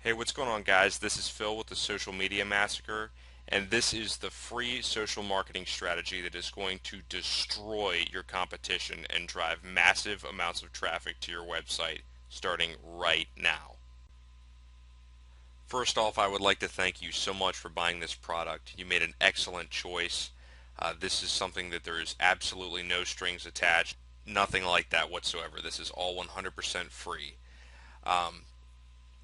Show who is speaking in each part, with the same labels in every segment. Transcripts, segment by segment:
Speaker 1: Hey, what's going on, guys? This is Phil with the Social Media Massacre, and this is the free social marketing strategy that is going to destroy your competition and drive massive amounts of traffic to your website starting right now. First off, I would like to thank you so much for buying this product. You made an excellent choice. This is something that there is absolutely no strings attached, nothing like that whatsoever. This is all 100% free. Um,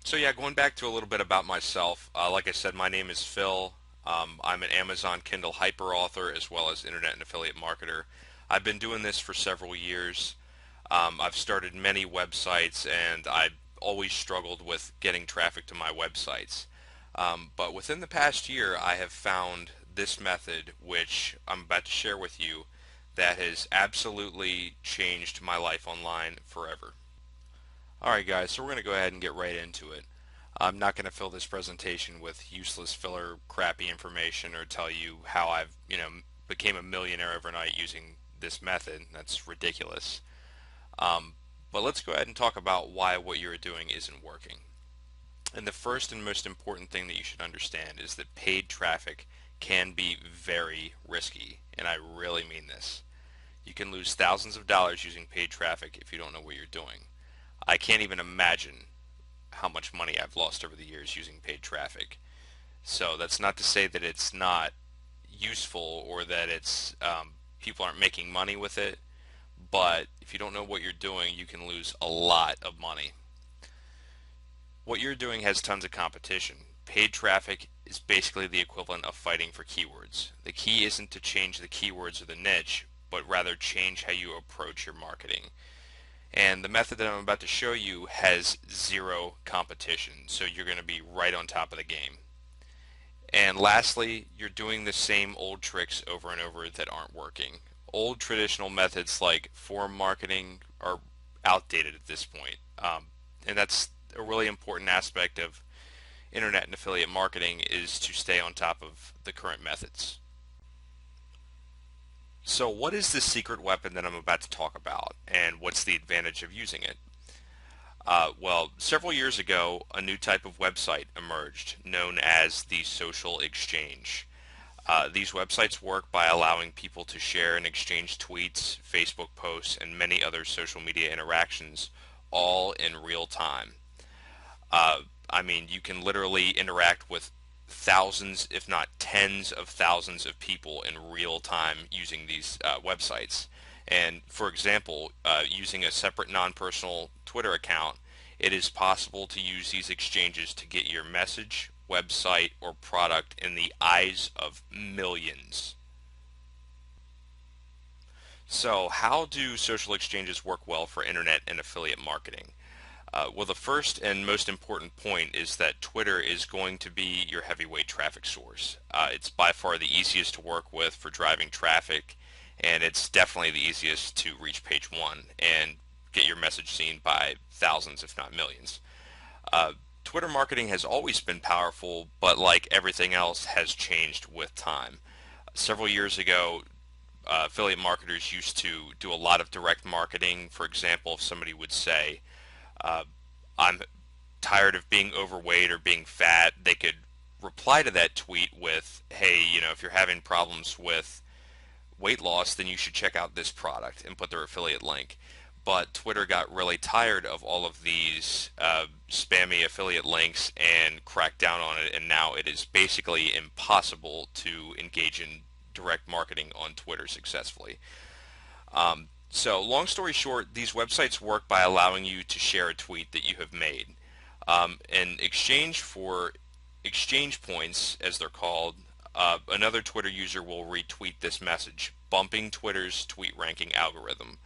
Speaker 1: So yeah, going back to a little bit about myself, like I said, my name is Phil. I'm an Amazon Kindle hyper author as well as internet and affiliate marketer. I've been doing this for several years. I've started many websites and I've always struggled with getting traffic to my websites. But within the past year, I have found this method, which I'm about to share with you, that has absolutely changed my life online forever. Alright guys, so we're going to go ahead and get right into it. I'm not going to fill this presentation with useless filler, crappy information or tell you how I've, became a millionaire overnight using this method. That's ridiculous. Um, but let's go ahead and talk about why what you're doing isn't working. And the first and most important thing that you should understand is that paid traffic can be very risky, and I really mean this. You can lose thousands of dollars using paid traffic if you don't know what you're doing. I can't even imagine how much money I've lost over the years using paid traffic. So that's not to say that it's not useful or that it's people aren't making money with it, but if you don't know what you're doing, you can lose a lot of money. What you're doing has tons of competition. Paid traffic is basically the equivalent of fighting for keywords. The key isn't to change the keywords or the niche, but rather change how you approach your marketing. And the method that I'm about to show you has zero competition, so you're going to be right on top of the game. And lastly, you're doing the same old tricks over and over that aren't working. Old traditional methods like forum marketing are outdated at this point. And that's a really important aspect of internet and affiliate marketing, is to stay on top of the current methods. So what is the secret weapon that I'm about to talk about, and what's the advantage of using it? Well, several years ago, a new type of website emerged known as the social exchange. These websites work by allowing people to share and exchange tweets, Facebook posts, and many other social media interactions all in real time. Uh, I mean, you can literally interact with thousands, if not tens of thousands of people in real time using these websites. And for example, using a separate non-personal Twitter account, it is possible to use these exchanges to get your message, website, or product in the eyes of millions. So how do social exchanges work well for internet and affiliate marketing? Well, the first and most important point is that Twitter is going to be your heavyweight traffic source. It's by far the easiest to work with for driving traffic, and it's definitely the easiest to reach page one and get your message seen by thousands, if not millions. Uh, Twitter marketing has always been powerful, but like everything else, has changed with time. Several years ago, affiliate marketers used to do a lot of direct marketing. For example, if somebody would say, uh, I'm tired of being overweight or being fat, they could reply to that tweet with, hey, if you're having problems with weight loss, then you should check out this product, and put their affiliate link. But Twitter got really tired of all of these spammy affiliate links and cracked down on it, and now it is basically impossible to engage in direct marketing on Twitter successfully. So long story short, these websites work by allowing you to share a tweet that you have made. In exchange for exchange points, as they're called, another Twitter user will retweet this message, bumping Twitter's tweet ranking algorithm.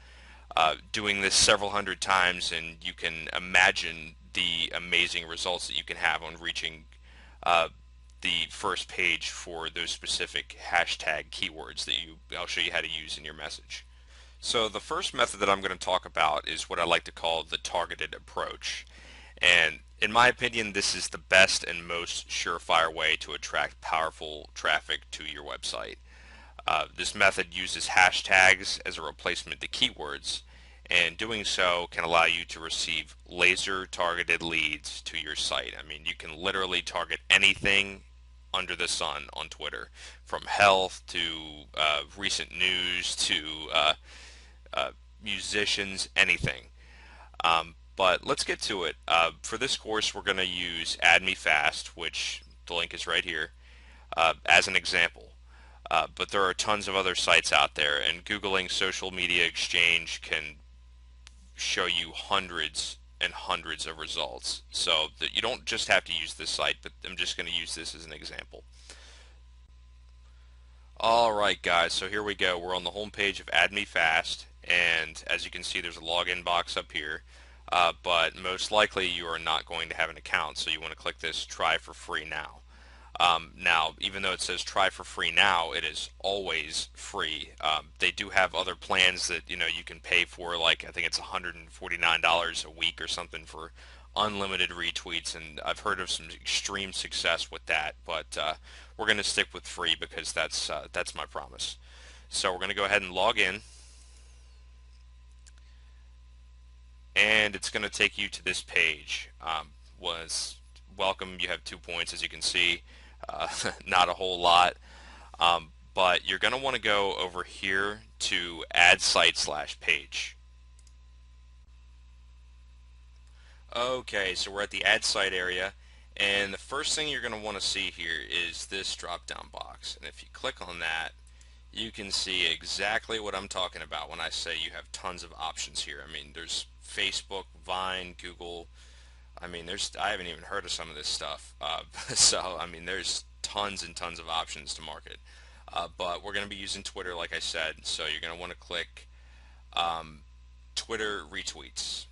Speaker 1: Doing this several hundred times, and you can imagine the amazing results that you can have on reaching uh, the first page for those specific hashtag keywords that I'll show you how to use in your message. So the first method that I'm going to talk about is what I like to call the targeted approach. And in my opinion, this is the best and most surefire way to attract powerful traffic to your website. This method uses hashtags as a replacement to keywords, and doing so can allow you to receive laser targeted leads to your site. I mean, you can literally target anything under the sun on Twitter, from health to recent news to uh, musicians, anything. But let's get to it. For this course, we're going to use Add Me Fast, which the link is right here, as an example. But there are tons of other sites out there, and Googling social media exchange can show you hundreds and hundreds of results. So that you don't just have to use this site, but I'm just going to use this as an example. Alright guys, so here we go. We're on the home page of Add Me Fast, and as you can see there's a login box up here, but most likely you are not going to have an account, so you want to click this Try for Free Now. Now, even though it says try for free now, it is always free. They do have other plans that you can pay for, like I think it's $149 a week or something for unlimited retweets, and I've heard of some extreme success with that. But we're going to stick with free because that's my promise. So we're going to go ahead and log in, and it's going to take you to this page. Was welcome. You have 2 points, as you can see. Not a whole lot, but you're going to want to go over here to add site/page. Okay, so we're at the add site area, and the first thing you're going to want to see here is this drop down box, and if you click on that, you can see exactly what I'm talking about when I say you have tons of options here. I mean, there's Facebook, Vine, Google. I mean, I haven't even heard of some of this stuff. So, I mean, there's tons and tons of options to market. But we're going to be using Twitter, like I said. So you're going to want to click Twitter retweets.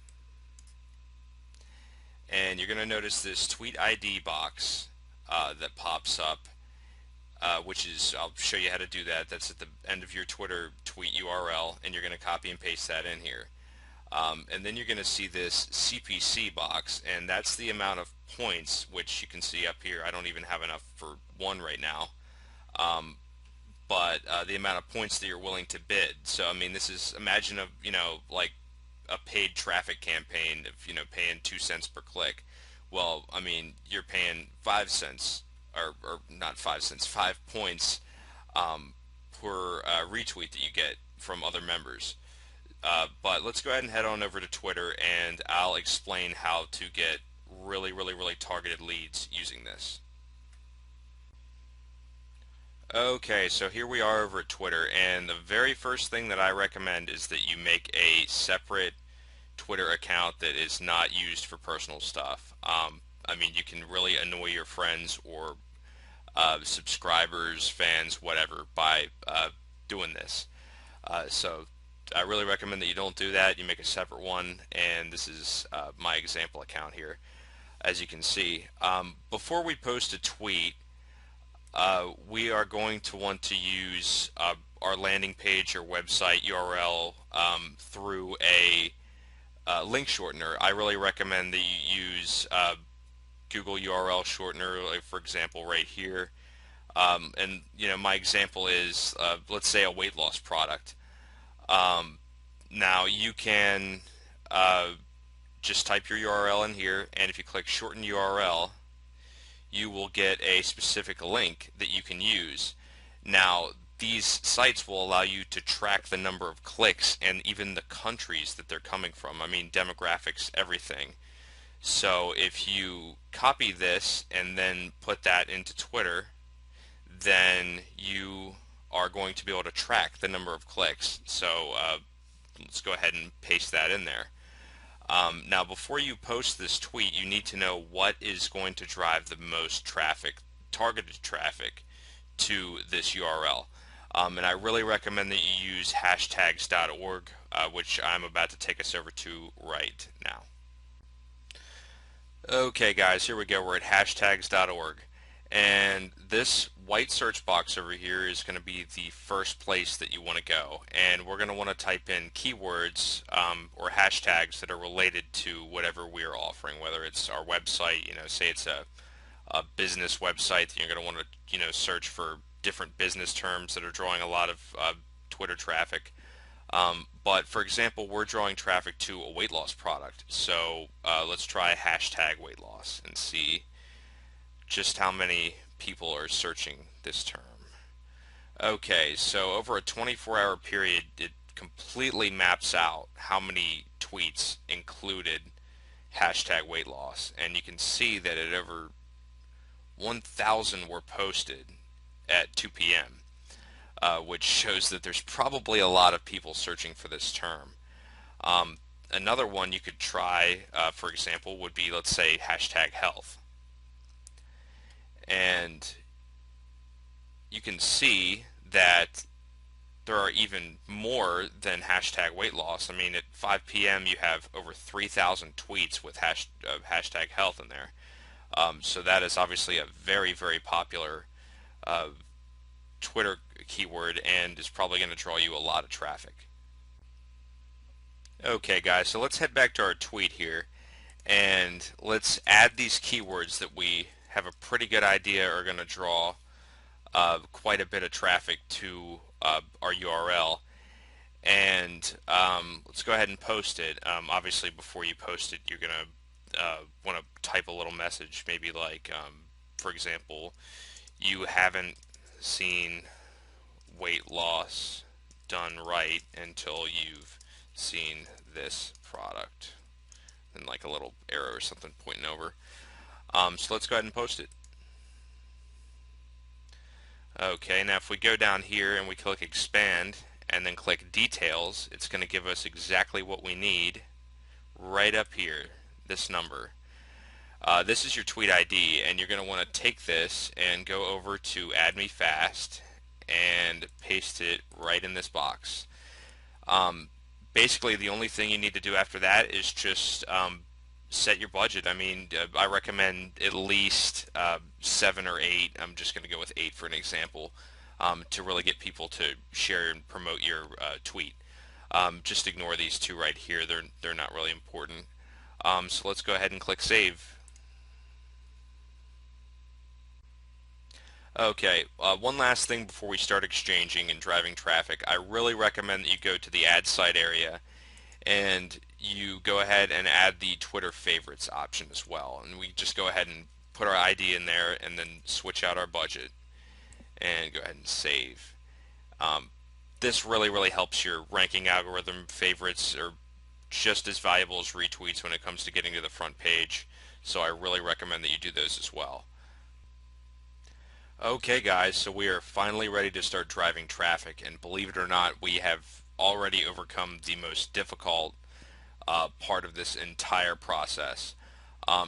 Speaker 1: And you're going to notice this tweet ID box that pops up, which is, I'll show you how to do that. That's at the end of your Twitter tweet URL, and you're going to copy and paste that in here. And then you're going to see this CPC box, and that's the amount of points, which you can see up here. I don't even have enough for one right now, but the amount of points that you're willing to bid. So I mean, this is, imagine like a paid traffic campaign of paying 2 cents per click. Well, I mean, you're paying 5 cents, or not 5 cents, 5 points per retweet that you get from other members. But let's go ahead and head on over to Twitter, and I'll explain how to get really, really, really targeted leads using this. Okay, so here we are over at Twitter, and the very first thing that I recommend is that you make a separate Twitter account that is not used for personal stuff. I mean, you can really annoy your friends or subscribers, fans, whatever, by doing this. So I really recommend that you don't do that. You make a separate one, and this is my example account here, as you can see. Before we post a tweet, we are going to want to use our landing page or website URL through a link shortener. I really recommend that you use Google URL shortener, like for example right here. And my example is, let's say, a weight loss product. Now you can just type your URL in here, and if you click shorten URL, you will get a specific link that you can use. Now, these sites will allow you to track the number of clicks and even the countries that they're coming from. I mean, demographics, everything. So if you copy this and then put that into Twitter, then you are going to be able to track the number of clicks. So let's go ahead and paste that in there. Now, before you post this tweet, you need to know what is going to drive the most traffic, targeted traffic, to this URL. And I really recommend that you use hashtags.org, which I'm about to take us over to right now. Okay guys, here we go. We're at hashtags.org, and this white search box over here is going to be the first place that you want to go, and we're going to want to type in keywords or hashtags that are related to whatever we are offering, whether it's our website, say it's a business website, that you're going to want to search for different business terms that are drawing a lot of Twitter traffic. But for example, we're drawing traffic to a weight loss product. So let's try hashtag weight loss and see just how many people are searching this term. Okay, so over a 24-hour period, it completely maps out how many tweets included hashtag weight loss. And you can see that at over 1,000 were posted at 2 p.m., which shows that there's probably a lot of people searching for this term. Um, Another one you could try, for example, would be, let's say, hashtag health. And you can see that there are even more than hashtag weight loss. I mean, at 5 p.m. you have over 3,000 tweets with hashtag health in there. So that is obviously a very, very popular uh, Twitter keyword and is probably going to draw you a lot of traffic. Okay, guys, so let's head back to our tweet here and let's add these keywords that we have a pretty good idea are going to draw quite a bit of traffic to our URL. And let's go ahead and post it. Obviously, before you post it, you're going to want to type a little message, maybe like, for example, you haven't seen weight loss done right until you've seen this product, and like a little arrow or something pointing over. So let's go ahead and post it. Okay, now if we go down here and we click expand and then click details, it's going to give us exactly what we need right up here, this number. This is your tweet ID, and you're going to want to take this and go over to add me fast and paste it right in this box. Basically, the only thing you need to do after that is just set your budget. I mean, I recommend at least 7 or 8. I'm just going to go with 8 for an example, to really get people to share and promote your tweet. Just ignore these two right here. They're not really important. So let's go ahead and click save. Okay, one last thing before we start exchanging and driving traffic. I really recommend that you go to the add site area and you go ahead and add the Twitter favorites option as well. And we just go ahead and put our ID in there and then switch out our budget and go ahead and save. This really helps your ranking algorithm. Favorites are just as valuable as retweets when it comes to getting to the front page, so I really recommend that you do those as well. Okay guys, so we are finally ready to start driving traffic, and believe it or not, we have already overcome the most difficult part of this entire process.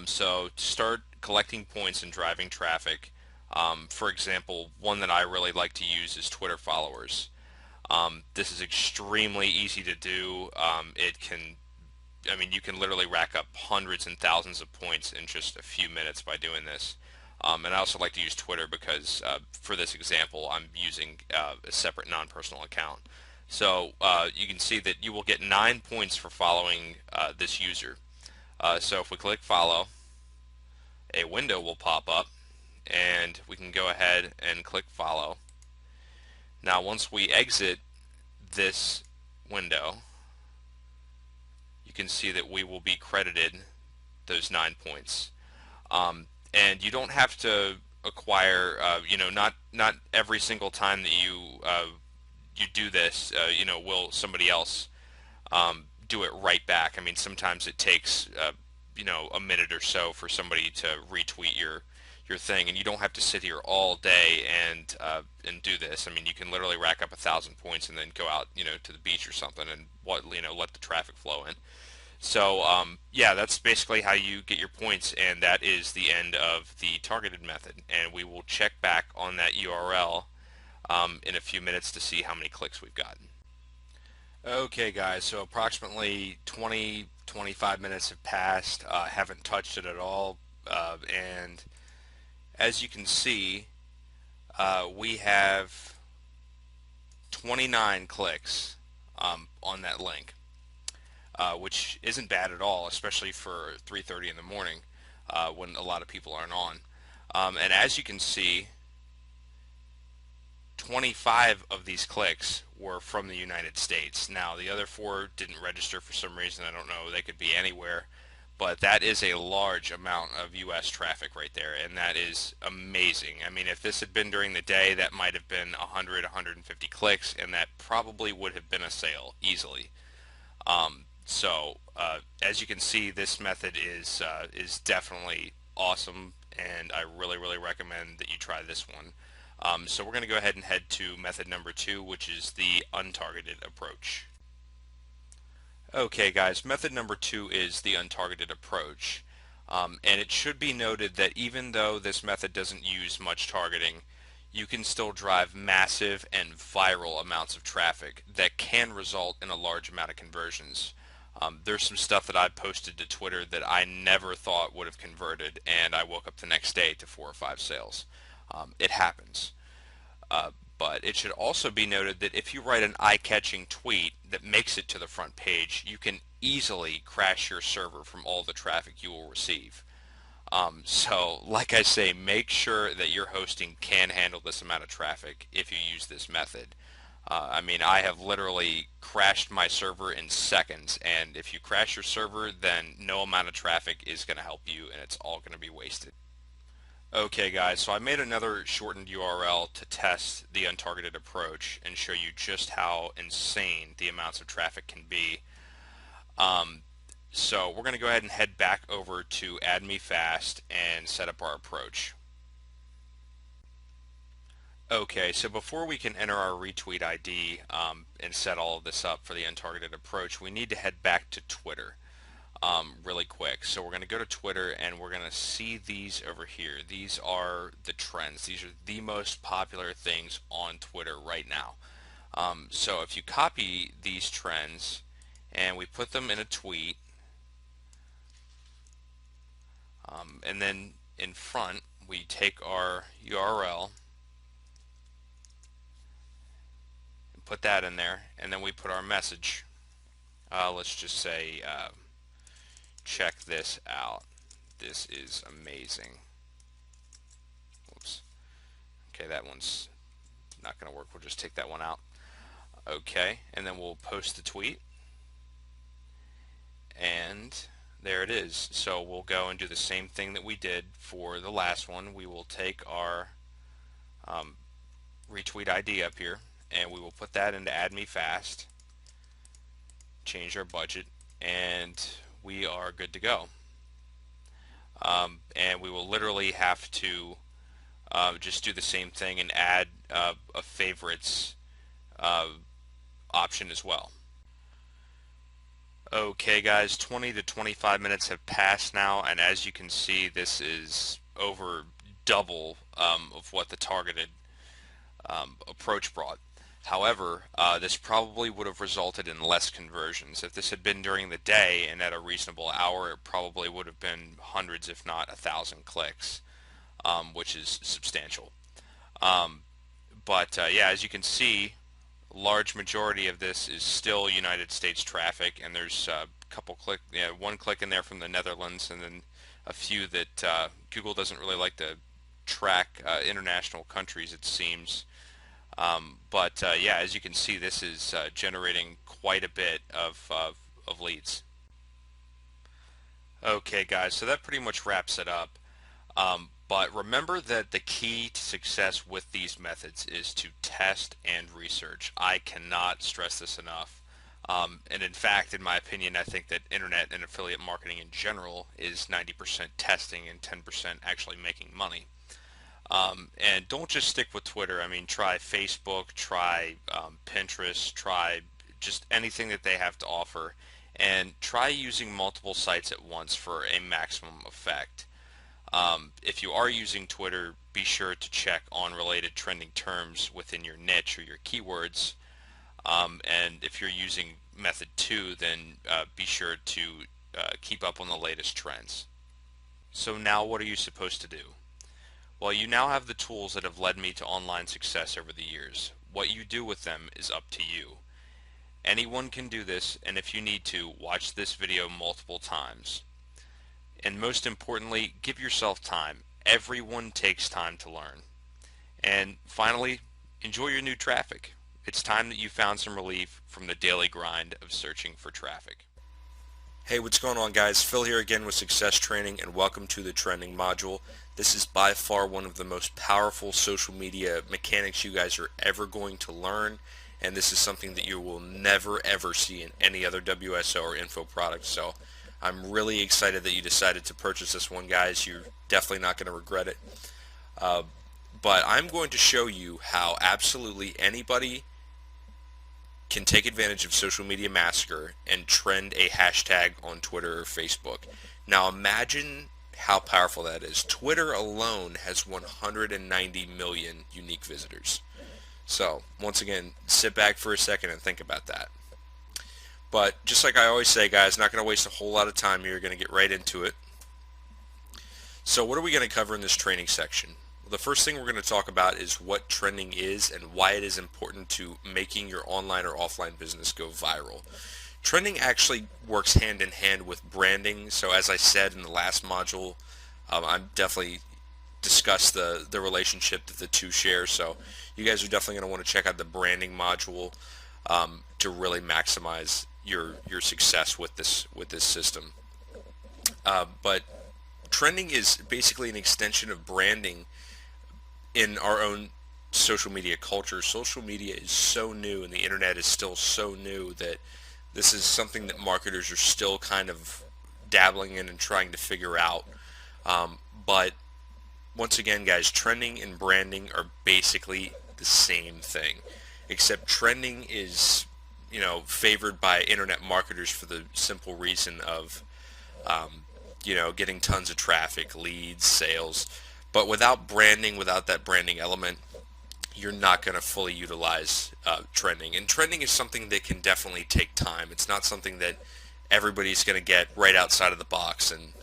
Speaker 1: So to start collecting points and driving traffic, for example, one that I really like to use is Twitter followers. This is extremely easy to do. I mean, you can literally rack up hundreds and thousands of points in just a few minutes by doing this. And I also like to use Twitter because for this example, I'm using a separate non-personal account. So you can see that you will get 9 points for following this user. So if we click follow, a window will pop up and we can go ahead and click follow. Now once we exit this window, you can see that we will be credited those 9 points. And you don't have to acquire, not every single time that you do this, will somebody else do it right back. I mean, sometimes it takes, a minute or so for somebody to retweet your thing, and you don't have to sit here all day and do this. I mean, you can literally rack up 1,000 points and then go out, to the beach or something and let the traffic flow in. So yeah, that's basically how you get your points, and that is the end of the targeted method. And we will check back on that URL in a few minutes to see how many clicks we've gotten. Okay guys, so approximately 20-25 minutes have passed. Haven't touched it at all, and as you can see, we have 29 clicks on that link. Which isn't bad at all, especially for 3:30 in the morning when a lot of people aren't on. And as you can see, 25 of these clicks were from the United States. Now, the other 4 didn't register for some reason. I don't know. They could be anywhere. But that is a large amount of U.S. traffic right there, and that is amazing. I mean, if this had been during the day, that might have been 100, 150 clicks, and that probably would have been a sale easily. As you can see, this method is definitely awesome, and I really, really recommend that you try this one. So we're going to go ahead and head to method number 2, which is the untargeted approach. Okay guys, method number 2 is the untargeted approach. And it should be noted that even though this method doesn't use much targeting, you can still drive massive and viral amounts of traffic that can result in a large amount of conversions. There's some stuff that I posted to Twitter that I never thought would have converted, and I woke up the next day to 4 or 5 sales. It happens. But it should also be noted that if you write an eye-catching tweet that makes it to the front page, you can easily crash your server from all the traffic you will receive. So, like I say, make sure that your hosting can handle this amount of traffic if you use this method. I mean, I have literally crashed my server in seconds, and if you crash your server, then no amount of traffic is going to help you, and it's all going to be wasted. Okay guys, so I made another shortened URL to test the untargeted approach and show you just how insane the amounts of traffic can be. So we're going to go ahead and head back over to Add Me Fast and set up our approach. Okay, so before we can enter our retweet ID and set all of this up for the untargeted approach, we need to head back to Twitter. Really quick. So we're going to go to Twitter and we're going to see these over here. These are the trends. These are the most popular things on Twitter right now. So if you copy these trends and we put them in a tweet, and then in front we take our URL and put that in there, and then we put our message. Let's just say check this out. This is amazing. Whoops. Okay, that one's not going to work. We'll just take that one out. Okay, and then we'll post the tweet. And there it is. So we'll go and do the same thing that we did for the last one. We will take our retweet ID up here, and we will put that into Add Me Fast, change our budget, and we are good to go. And we will literally have to just do the same thing and add a favorites option as well. Okay guys, 20 to 25 minutes have passed now, and as you can see, this is over double of what the targeted approach brought. However, this probably would have resulted in less conversions. If this had been during the day and at a reasonable hour, it probably would have been hundreds, if not 1,000 clicks, which is substantial. Yeah, as you can see, large majority of this is still United States traffic, and there's a couple one click in there from the Netherlands, and then a few that Google doesn't really like to track international countries, it seems. Yeah, as you can see, this is generating quite a bit of leads. Okay guys, so that pretty much wraps it up. But remember that the key to success with these methods is to test and research. I cannot stress this enough. And in fact, in my opinion, I think that internet and affiliate marketing in general is 90% testing and 10% actually making money. And don't just stick with Twitter. I mean, try Facebook, try Pinterest, try just anything that they have to offer, and try using multiple sites at once for a maximum effect. If you are using Twitter, be sure to check on related trending terms within your niche or your keywords. And if you're using method 2, then be sure to keep up on the latest trends. So now what are you supposed to do? Well, you now have the tools that have led me to online success over the years. What you do with them is up to you. Anyone can do this, and if you need to, watch this video multiple times. And most importantly, give yourself time. Everyone takes time to learn. And finally, Enjoy your new traffic. It's time that you found some relief from the daily grind of searching for traffic.
Speaker 2: Hey, what's going on, guys? Phil here again with Success Training, and welcome to the trending module. This is by far one of the most powerful social media mechanics you guys are ever going to learn, and this is something that you will never ever see in any other WSO or info product. So I'm really excited that you decided to purchase this one, guys. You're definitely not going to regret it. Uh, but I'm going to show you how absolutely anybody can take advantage of Social Media Massacre and trend a hashtag on Twitter or Facebook. Now imagine how powerful that is. Twitter alone has 190 million unique visitors. So once again, sit back for a second and think about that. But just like I always say, guys, not going to waste a whole lot of time here. We're going to get right into it. So what are we going to cover in this training section? Well, the first thing we're going to talk about is what trending is and why it is important to making your online or offline business go viral. Trending actually works hand in hand with branding. So as I said in the last module, I'm definitely discussed the relationship that the two share. So you guys are definitely going to want to check out the branding module to really maximize your success with this system. But trending is basically an extension of branding in our own social media culture. Social media is so new and the internet is still so new that this is something that marketers are still kind of dabbling in and trying to figure out. But once again, guys, trending and branding are basically the same thing, except trending is, favored by internet marketers for the simple reason of getting tons of traffic, leads, sales. But without branding, without that branding element, you're not going to fully utilize trending. And trending is something that can definitely take time. It's not something that everybody's going to get right outside of the box and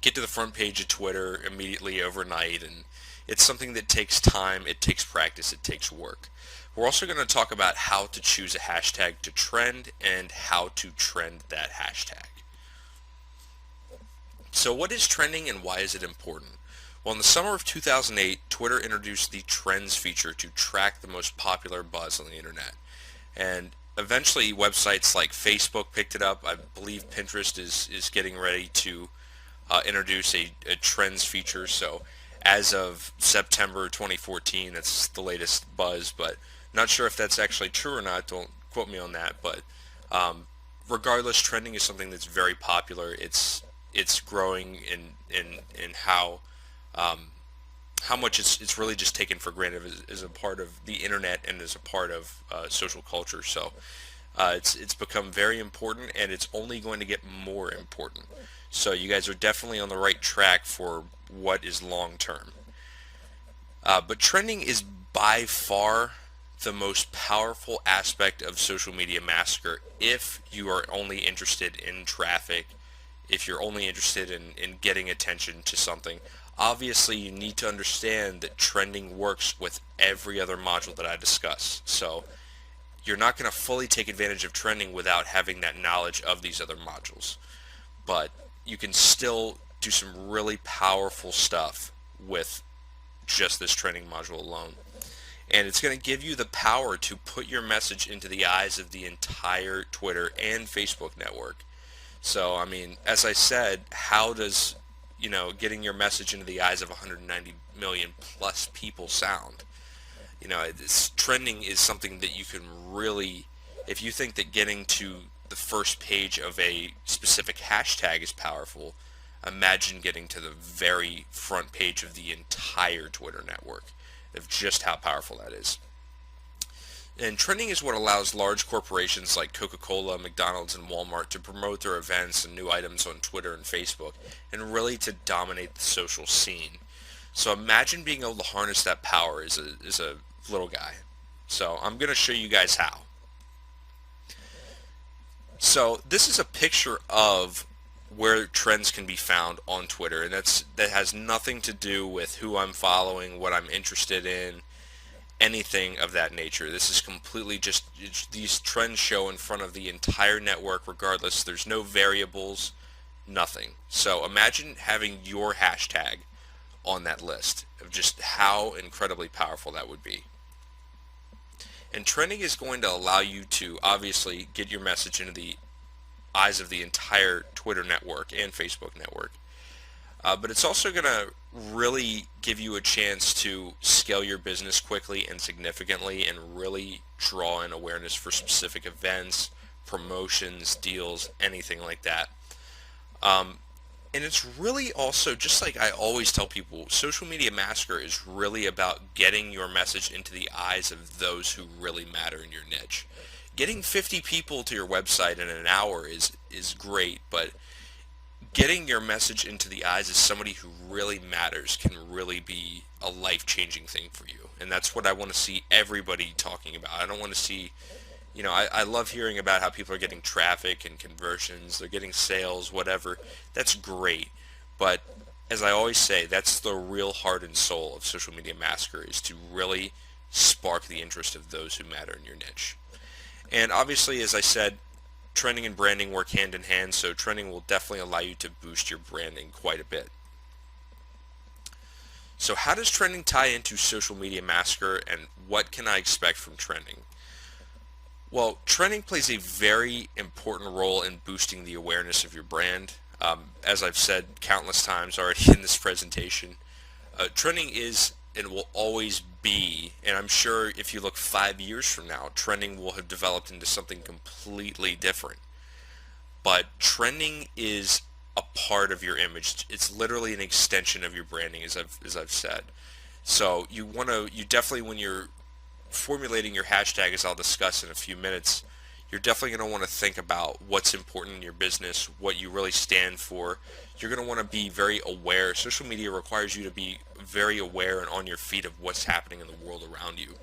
Speaker 2: get to the front page of Twitter immediately overnight. And it's something that takes time, it takes practice, it takes work. We're also going to talk about how to choose a hashtag to trend and how to trend that hashtag. So what is trending and why is it important? Well, in the summer of 2008, Twitter introduced the Trends feature to track the most popular buzz on the internet. And eventually websites like Facebook picked it up. I believe Pinterest is getting ready to introduce a Trends feature. So as of September 2014, that's the latest buzz, but not sure if that's actually true or not. Don't quote me on that. But regardless, trending is something that's very popular. It's growing in how much it's really just taken for granted as a part of the internet and as a part of social culture. So it's become very important, and it's only going to get more important. So you guys are definitely on the right track for what is long term. But trending is by far the most powerful aspect of Social Media Massacre if you are only interested in traffic, if you're only interested in getting attention to something. Obviously, you need to understand that trending works with every other module that I discuss. So you're not going to fully take advantage of trending without having that knowledge of these other modules. But you can still do some really powerful stuff with just this trending module alone. And it's going to give you the power to put your message into the eyes of the entire Twitter and Facebook network. So, I mean, as I said, how does, getting your message into the eyes of 190 million plus people sound? This trending is something that you can really, if you think that getting to the first page of a specific hashtag is powerful, imagine getting to the very front page of the entire Twitter network, of just how powerful that is. And trending is what allows large corporations like Coca-Cola, McDonald's, and Walmart to promote their events and new items on Twitter and Facebook, and really to dominate the social scene. So imagine being able to harness that power as a little guy. So I'm going to show you guys how. So this is a picture of where trends can be found on Twitter, and that has nothing to do with who I'm following, what I'm interested in, anything of that nature. This is completely just these trends show in front of the entire network regardless. There's no variables, nothing. So imagine having your hashtag on that list of just how incredibly powerful that would be. And trending is going to allow you to obviously get your message into the eyes of the entire Twitter network and Facebook network. But it's also going to really give you a chance to scale your business quickly and significantly and really draw in awareness for specific events, promotions, deals, anything like that. Um, and it's really also, just like I always tell people, Social Media Massacre is really about getting your message into the eyes of those who really matter in your niche. Getting 50 people to your website in an hour is great, but getting your message into the eyes of somebody who really matters can really be a life-changing thing for you. And that's what I want to see everybody talking about. I don't want to see, I love hearing about how people are getting traffic and conversions, they're getting sales, whatever. That's great. But as I always say, that's the real heart and soul of Social Media Massacre, is to really spark the interest of those who matter in your niche. And obviously, as I said, trending and branding work hand in hand, so trending will definitely allow you to boost your branding quite a bit. So how does trending tie into Social Media Massacre, and what can I expect from trending? Well, trending plays a very important role in boosting the awareness of your brand. As I've said countless times already in this presentation, trending is and will always be, and I'm sure if you look 5 years from now, trending will have developed into something completely different. But trending is a part of your image. It's literally an extension of your branding, as I've said. So you definitely, when you're formulating your hashtag, as I'll discuss in a few minutes, you're definitely going to want to think about what's important in your business, what you really stand for. You're going to want to be very aware. Social media requires you to be very aware and on your feet of what's happening in the world around you.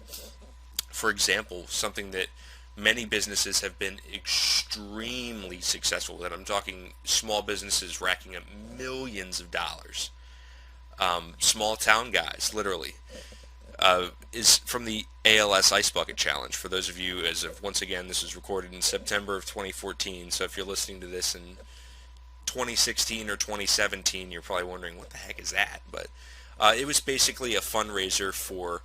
Speaker 2: For example, something that many businesses have been extremely successful with, I'm talking small businesses racking up millions of dollars, small town guys, literally, is from the ALS Ice Bucket Challenge. For those of you, once again, this was recorded in September of 2014, so if you're listening to this in 2016 or 2017, you're probably wondering what the heck is that, but it was basically a fundraiser for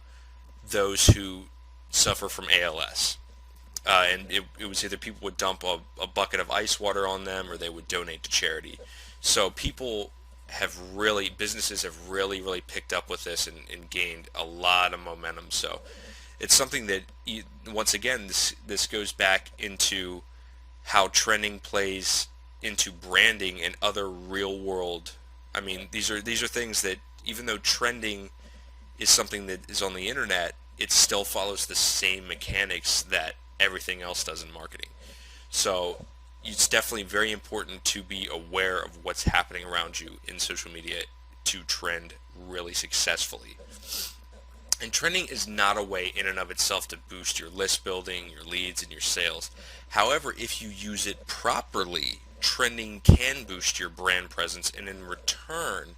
Speaker 2: those who suffer from ALS. And it was either people would dump a bucket of ice water on them, or they would donate to charity. So businesses have really picked up with this and gained a lot of momentum. So it's something that, once again, this goes back into how trending plays into branding and other real world. I mean, these are things that, even though trending is something that is on the internet, it still follows the same mechanics that everything else does in marketing. So it's definitely very important to be aware of what's happening around you in social media to trend really successfully. And trending is not a way in and of itself to boost your list building, your leads, and your sales. However, if you use it properly, trending can boost your brand presence and in return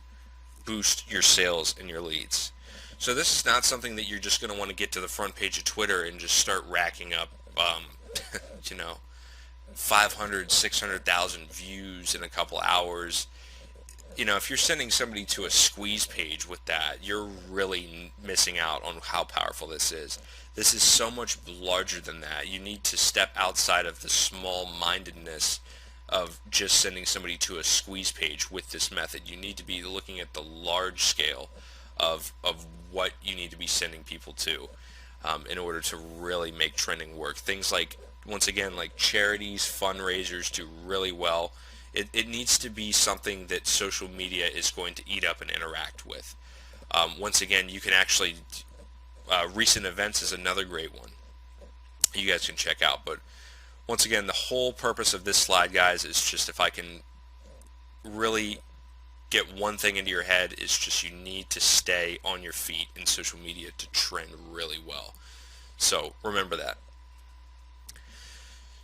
Speaker 2: boost your sales and your leads. So this is not something that you're just going to want to get to the front page of Twitter and just start racking up, 500, 600,000 views in a couple hours. If you're sending somebody to a squeeze page with that, you're really missing out on how powerful this is. This is so much larger than that. You need to step outside of the small-mindedness of just sending somebody to a squeeze page with this method. You need to be looking at the large scale of what you need to be sending people to in order to really make trending work. Things like, once again, like charities, fundraisers do really well. It needs to be something that social media is going to eat up and interact with. Once again, you can actually, recent events is another great one you guys can check out. But once again, the whole purpose of this slide, guys, is just, if I can really get one thing into your head, is just you need to stay on your feet in social media to trend really well. So remember that.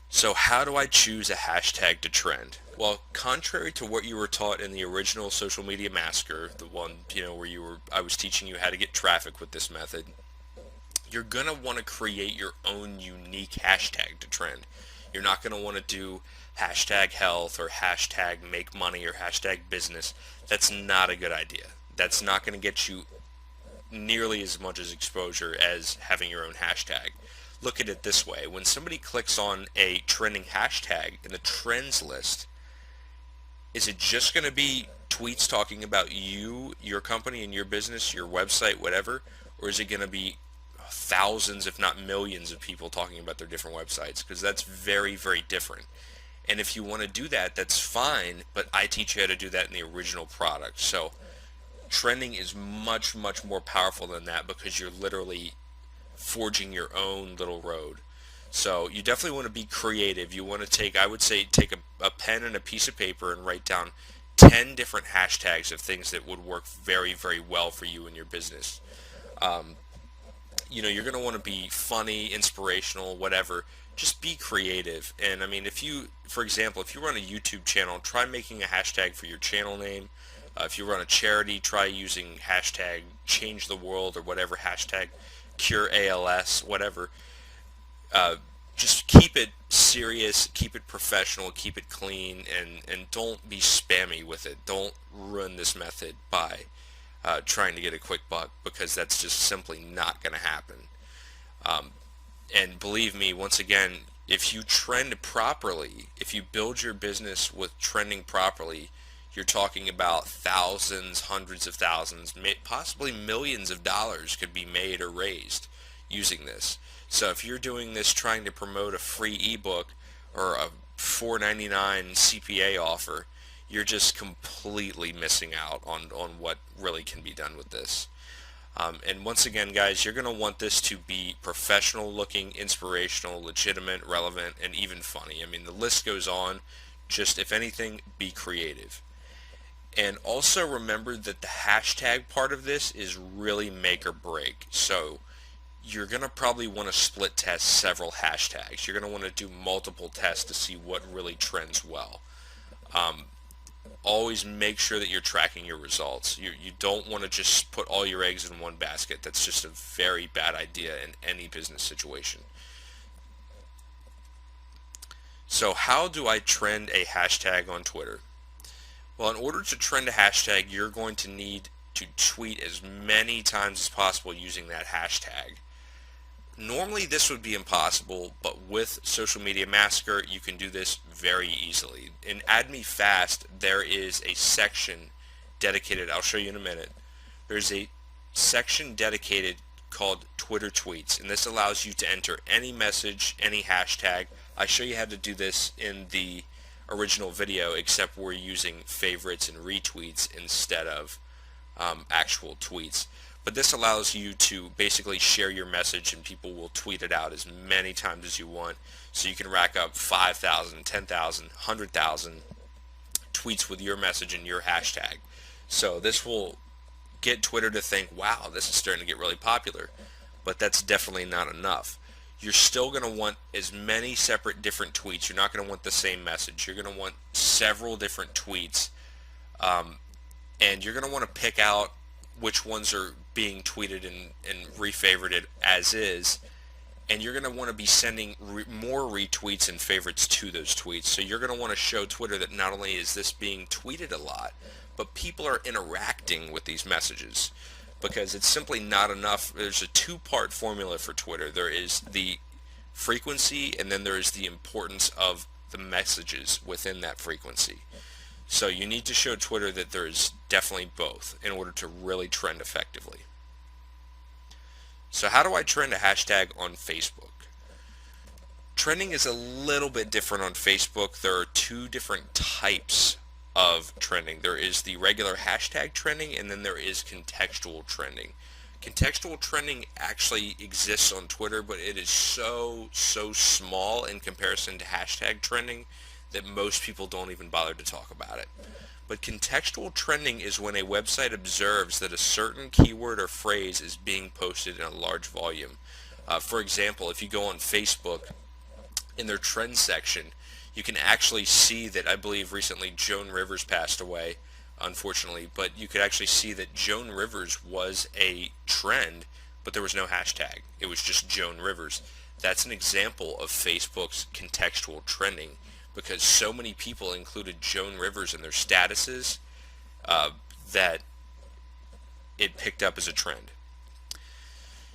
Speaker 2: So how do I choose a hashtag to trend? Well, contrary to what you were taught in the original Social Media Massacre, the one, where I was teaching you how to get traffic with this method, you're going to want to create your own unique hashtag to trend. You're not going to want to do hashtag health or hashtag make money or hashtag business. That's not a good idea. That's not going to get you nearly as much as exposure as having your own hashtag. look at it this way. When somebody clicks on a trending hashtag in the trends list, is it just going to be tweets talking about you, your company, and your business, your website, whatever? Or is it going to be thousands, if not millions, of people talking about their different websites? Because that's very, very different. And if you want to do that, that's fine, but I teach you how to do that in the original product. So trending is much, much more powerful than that because you're literally forging your own little road. So you definitely want to be creative. You want to take, I would say, take a pen and a piece of paper and write down 10 different hashtags of things that would work very, very well for you and your business. You're going to want to be funny, inspirational, whatever. Just be creative. And I mean, if you, for example, if you run a YouTube channel, try making a hashtag for your channel name. If you run a charity, try using hashtag change the world or whatever, hashtag cure ALS, whatever. Just keep it serious, keep it professional, keep it clean, and don't be spammy with it. Don't ruin this method by trying to get a quick buck, because that's just simply not going to happen. And believe me, once again, if you trend properly, if you build your business with trending properly, you're talking about thousands, hundreds of thousands, possibly millions of dollars could be made or raised using this. So if you're doing this trying to promote a free ebook or a $4.99 CPA offer, you're just completely missing out on what really can be done with this. And once again, guys, you're going to want this to be professional looking, inspirational, legitimate, relevant, and even funny. I mean, the list goes on. Just, if anything, be creative. And also remember that the hashtag part of this is really make or break. So you're going to probably want to split test several hashtags. You're going to want to do multiple tests to see what really trends well. Always make sure that you're tracking your results. You don't want to just put all your eggs in one basket. That's just a very bad idea in any business situation. So how do I trend a hashtag on Twitter? Well, in order to trend a hashtag, you're going to need to tweet as many times as possible using that hashtag. Normally this would be impossible, but with Social Media Massacre you can do this very easily. In Add Me Fast there is a section dedicated, I'll show you in a minute, there's a section dedicated called Twitter Tweets, and this allows you to enter any message, any hashtag. I show you how to do this in the original video, except we're using favorites and retweets instead of actual tweets. But this allows you to basically share your message and people will tweet it out as many times as you want. So you can rack up 5,000, 10,000, 100,000 tweets with your message and your hashtag. So this will get Twitter to think, wow, this is starting to get really popular. But that's definitely not enough. You're still going to want as many separate different tweets. You're not going to want the same message. You're going to want several different tweets. And you're going to want to pick out which ones are being tweeted and refavorited as is, and you're going to want to be sending more retweets and favorites to those tweets. So you're going to want to show Twitter that not only is this being tweeted a lot, but people are interacting with these messages, because it's simply not enough. There's a two-part formula for Twitter. There is the frequency, and then there is the importance of the messages within that frequency. So you need to show Twitter that there is definitely both in order to really trend effectively. So how do I trend a hashtag on Facebook? Trending is a little bit different on Facebook. There are two different types of trending. There is the regular hashtag trending, and then there is contextual trending. Contextual trending actually exists on Twitter, but it is so small in comparison to hashtag trending that most people don't even bother to talk about it. But contextual trending is when a website observes that a certain keyword or phrase is being posted in a large volume. For example, if you go on Facebook, in their trends section, you can actually see that, I believe recently Joan Rivers passed away, unfortunately, but you could actually see that Joan Rivers was a trend, but there was no hashtag. It was just Joan Rivers. That's an example of Facebook's contextual trending, because so many people included Joan Rivers in their statuses that it picked up as a trend.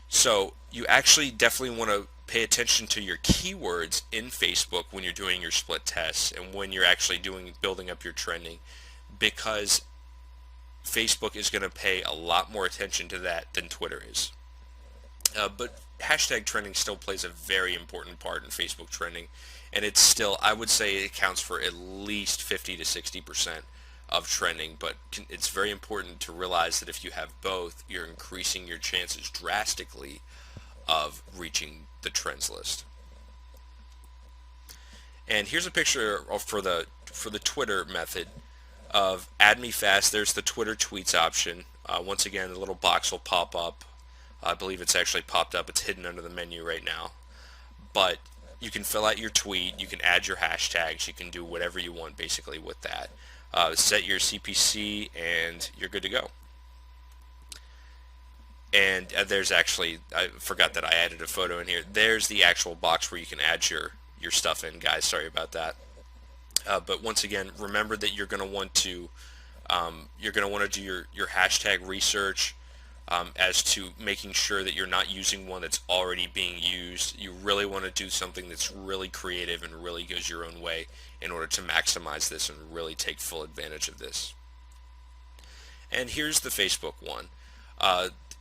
Speaker 2: So you actually definitely want to Pay attention to your keywords in Facebook when you're doing your split tests and when you're actually building up your trending, because Facebook is going to pay a lot more attention to that than Twitter is. But hashtag trending still plays a very important part in Facebook trending, and it's still, I would say, it accounts for at least 50 to 60% of trending. But it's very important to realize that if you have both, you're increasing your chances drastically of reaching the trends list. And here's a picture for the Twitter method of add me fast. There's the Twitter tweets option. Once again, the little box will pop up. I believe it's actually popped up. It's hidden under the menu right now. But you can fill out your tweet. You can add your hashtags. You can do whatever you want basically with that. Set your CPC and you're good to go. And there's actually, I forgot that I added a photo in here. There's the actual box where you can add your stuff in, guys. Sorry about that. But once again, remember that you're going to want to do your hashtag research as to making sure that you're not using one that's already being used. You really want to do something that's really creative and really goes your own way in order to maximize this and really take full advantage of this. And here's the Facebook one.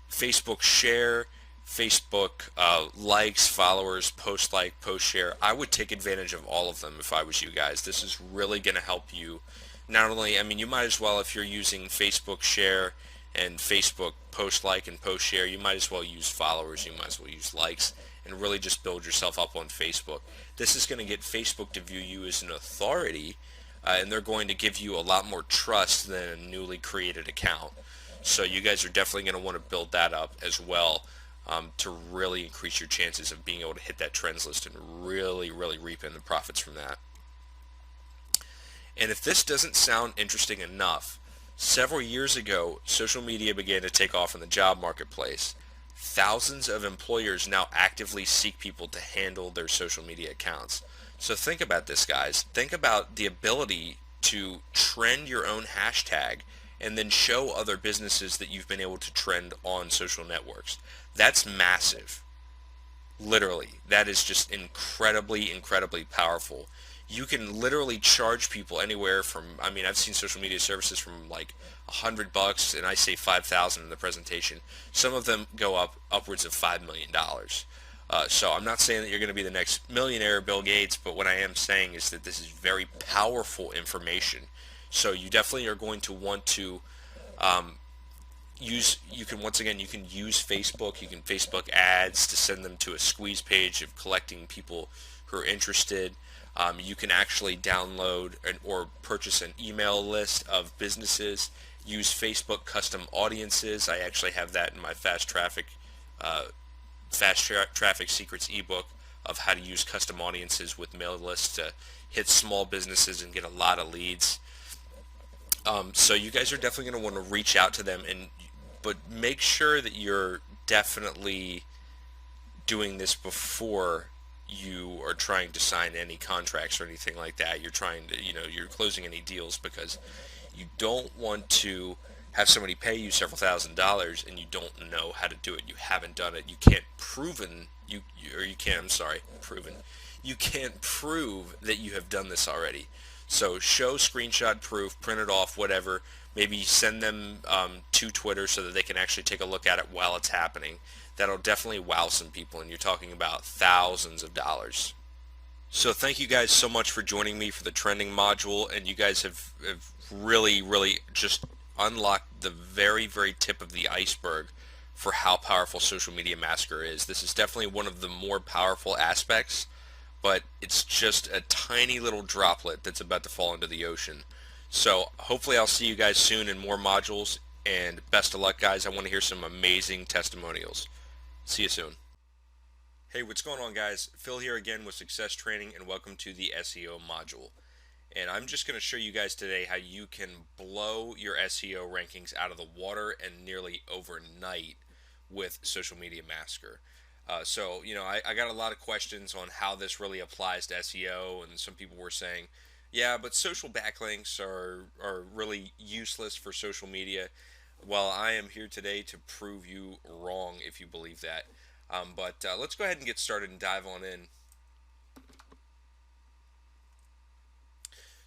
Speaker 2: Facebook share, Facebook likes, followers, post like, post share. I would take advantage of all of them if I was you guys. This is really going to help you. Not only, I mean, you might as well, if you're using Facebook share and Facebook post like and post share, you might as well use followers, you might as well use likes, and really just build yourself up on Facebook. This is going to get Facebook to view you as an authority, and they're going to give you a lot more trust than a newly created account. So you guys are definitely going to want to build that up as well, to really increase your chances of being able to hit that trends list and really, really reap in the profits from that. And if this doesn't sound interesting enough, several years ago, social media began to take off in the job marketplace. Thousands of employers now actively seek people to handle their social media accounts. So think about this, guys. Think about the ability to trend your own hashtag and then show other businesses that you've been able to trend on social networks. That's massive. Literally, that is just incredibly, incredibly powerful. You can literally charge people anywhere from, I mean, I've seen social media services from like $100, and I say 5,000 in the presentation. Some of them go up upwards of $5 million. So I'm not saying that you're going to be the next millionaire Bill Gates, but what I am saying is that this is very powerful information. So you definitely are going to want to you can, once again, you can use Facebook. You can Facebook ads to send them to a squeeze page of collecting people who are interested. You can actually download or purchase an email list of businesses. Use Facebook custom audiences. I actually have that in my Fast Traffic Secrets ebook of how to use custom audiences with mail lists to hit small businesses and get a lot of leads. So you guys are definitely going to want to reach out to them, but make sure that you're definitely doing this before you are trying to sign any contracts or anything like that. You're trying to, you're closing any deals, because you don't want to have somebody pay you several $1,000s and you don't know how to do it. You haven't done it. You can't You can't prove that you have done this already. So show screenshot proof, print it off, whatever. Maybe send them to Twitter so that they can actually take a look at it while it's happening. That'll definitely wow some people, and you're talking about thousands of dollars. So thank you guys so much for joining me for the trending module, and you guys have really, really just unlocked the very, very tip of the iceberg for how powerful Social Media Massacre is. This is definitely one of the more powerful aspects, but it's just a tiny little droplet that's about to fall into the ocean. So hopefully I'll see you guys soon in more modules, and best of luck, guys. I want to hear some amazing testimonials. See you soon. Hey, what's going on, guys? Phil here again with Success Training, and welcome to the SEO module. And I'm just going to show you guys today how you can blow your SEO rankings out of the water and nearly overnight with Social Media Massacre. So, I got a lot of questions on how this really applies to SEO, and some people were saying, yeah, but social backlinks are really useless for social media. Well, I am here today to prove you wrong if you believe that. But let's go ahead and get started and dive on in.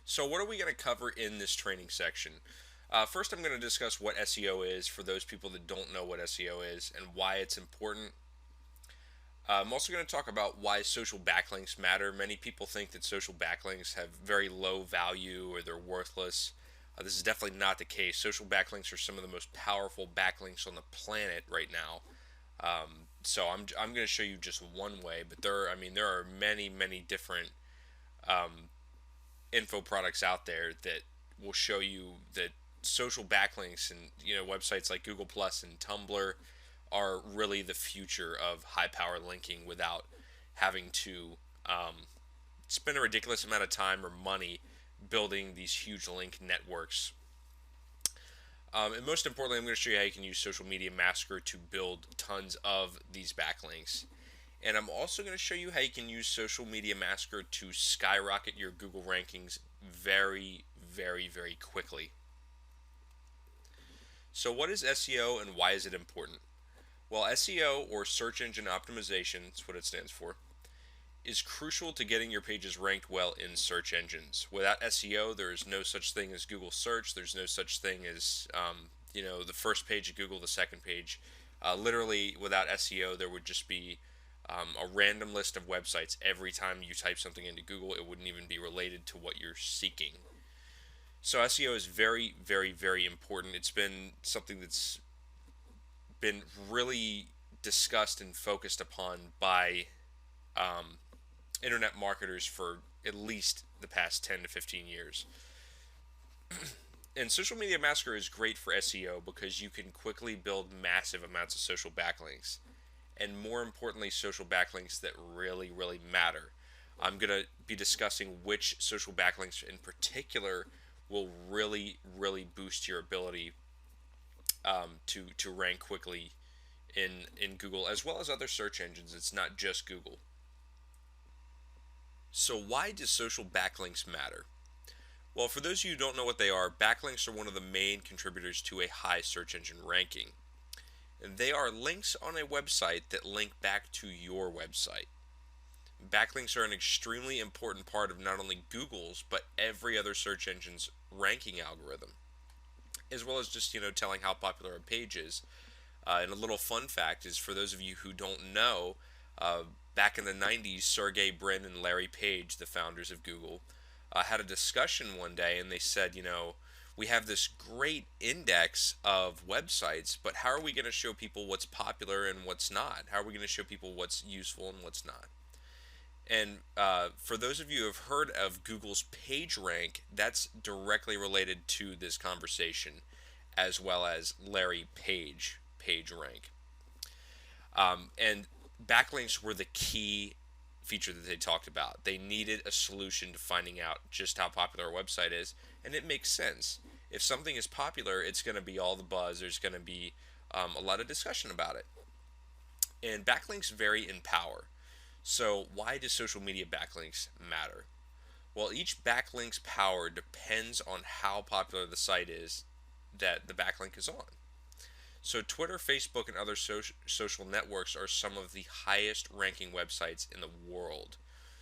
Speaker 2: So, what are we going to cover in this training section? First, I'm going to discuss what SEO is for those people that don't know what SEO is and why it's important. I'm also going to talk about why social backlinks matter. Many people think that social backlinks have very low value or they're worthless. This is definitely not the case. Social backlinks are some of the most powerful backlinks on the planet right now. So I'm going to show you just one way, but there are many different info products out there that will show you that social backlinks and websites like Google Plus and Tumblr are really the future of high power linking without having to spend a ridiculous amount of time or money building these huge link networks. And most importantly, I'm going to show you how you can use Social Media Massacre to build tons of these backlinks. And I'm also going to show you how you can use Social Media Massacre to skyrocket your Google rankings very quickly. So what is SEO and why is it important? Well, SEO, or search engine optimization, is what it stands for, is crucial to getting your pages ranked well in search engines. Without SEO, there is no such thing as Google search. There's no such thing as the first page of Google, the second page. Literally, without SEO, there would just be a random list of websites. Every time you type something into Google, it wouldn't even be related to what you're seeking. So SEO is very important. It's been something that's been really discussed and focused upon by internet marketers for at least the past 10 to 15 years. And Social Media Massacre is great for SEO because you can quickly build massive amounts of social backlinks. And more importantly, social backlinks that really matter. I'm going to be discussing which social backlinks in particular will really boost your ability to rank quickly in Google as well as other search engines. It's not just Google. So why do social backlinks matter? Well, for those of you who don't know what they are, backlinks are one of the main contributors to a high search engine ranking. And they are links on a website that link back to your website. Backlinks are an extremely important part of not only Google's, but every other search engine's ranking algorithm, as well as just, telling how popular a page is. And a little fun fact is, for those of you who don't know, back in the 90s, Sergey Brin and Larry Page, the founders of Google, had a discussion one day, and they said, we have this great index of websites, but how are we going to show people what's popular and what's not? How are we going to show people what's useful and what's not? And for those of you who have heard of Google's PageRank, that's directly related to this conversation, as well as Larry Page PageRank. And backlinks were the key feature that they talked about. They needed a solution to finding out just how popular a website is, and it makes sense. If something is popular, it's going to be all the buzz. There's going to be a lot of discussion about it. And backlinks vary in power. So why do social media backlinks matter? Well, each backlink's power depends on how popular the site is that the backlink is on. So Twitter, Facebook, and other social networks are some of the highest ranking websites in the world.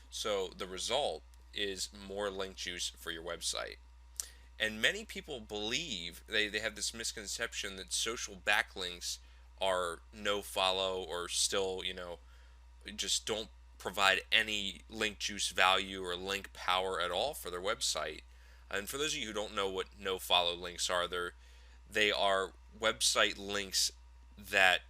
Speaker 2: So the result is more link juice for your website. And many people believe, they have this misconception that social backlinks are no follow or still, just don't provide any link juice value or link power at all for their website. And for those of you who don't know what no follow links are, they are website links that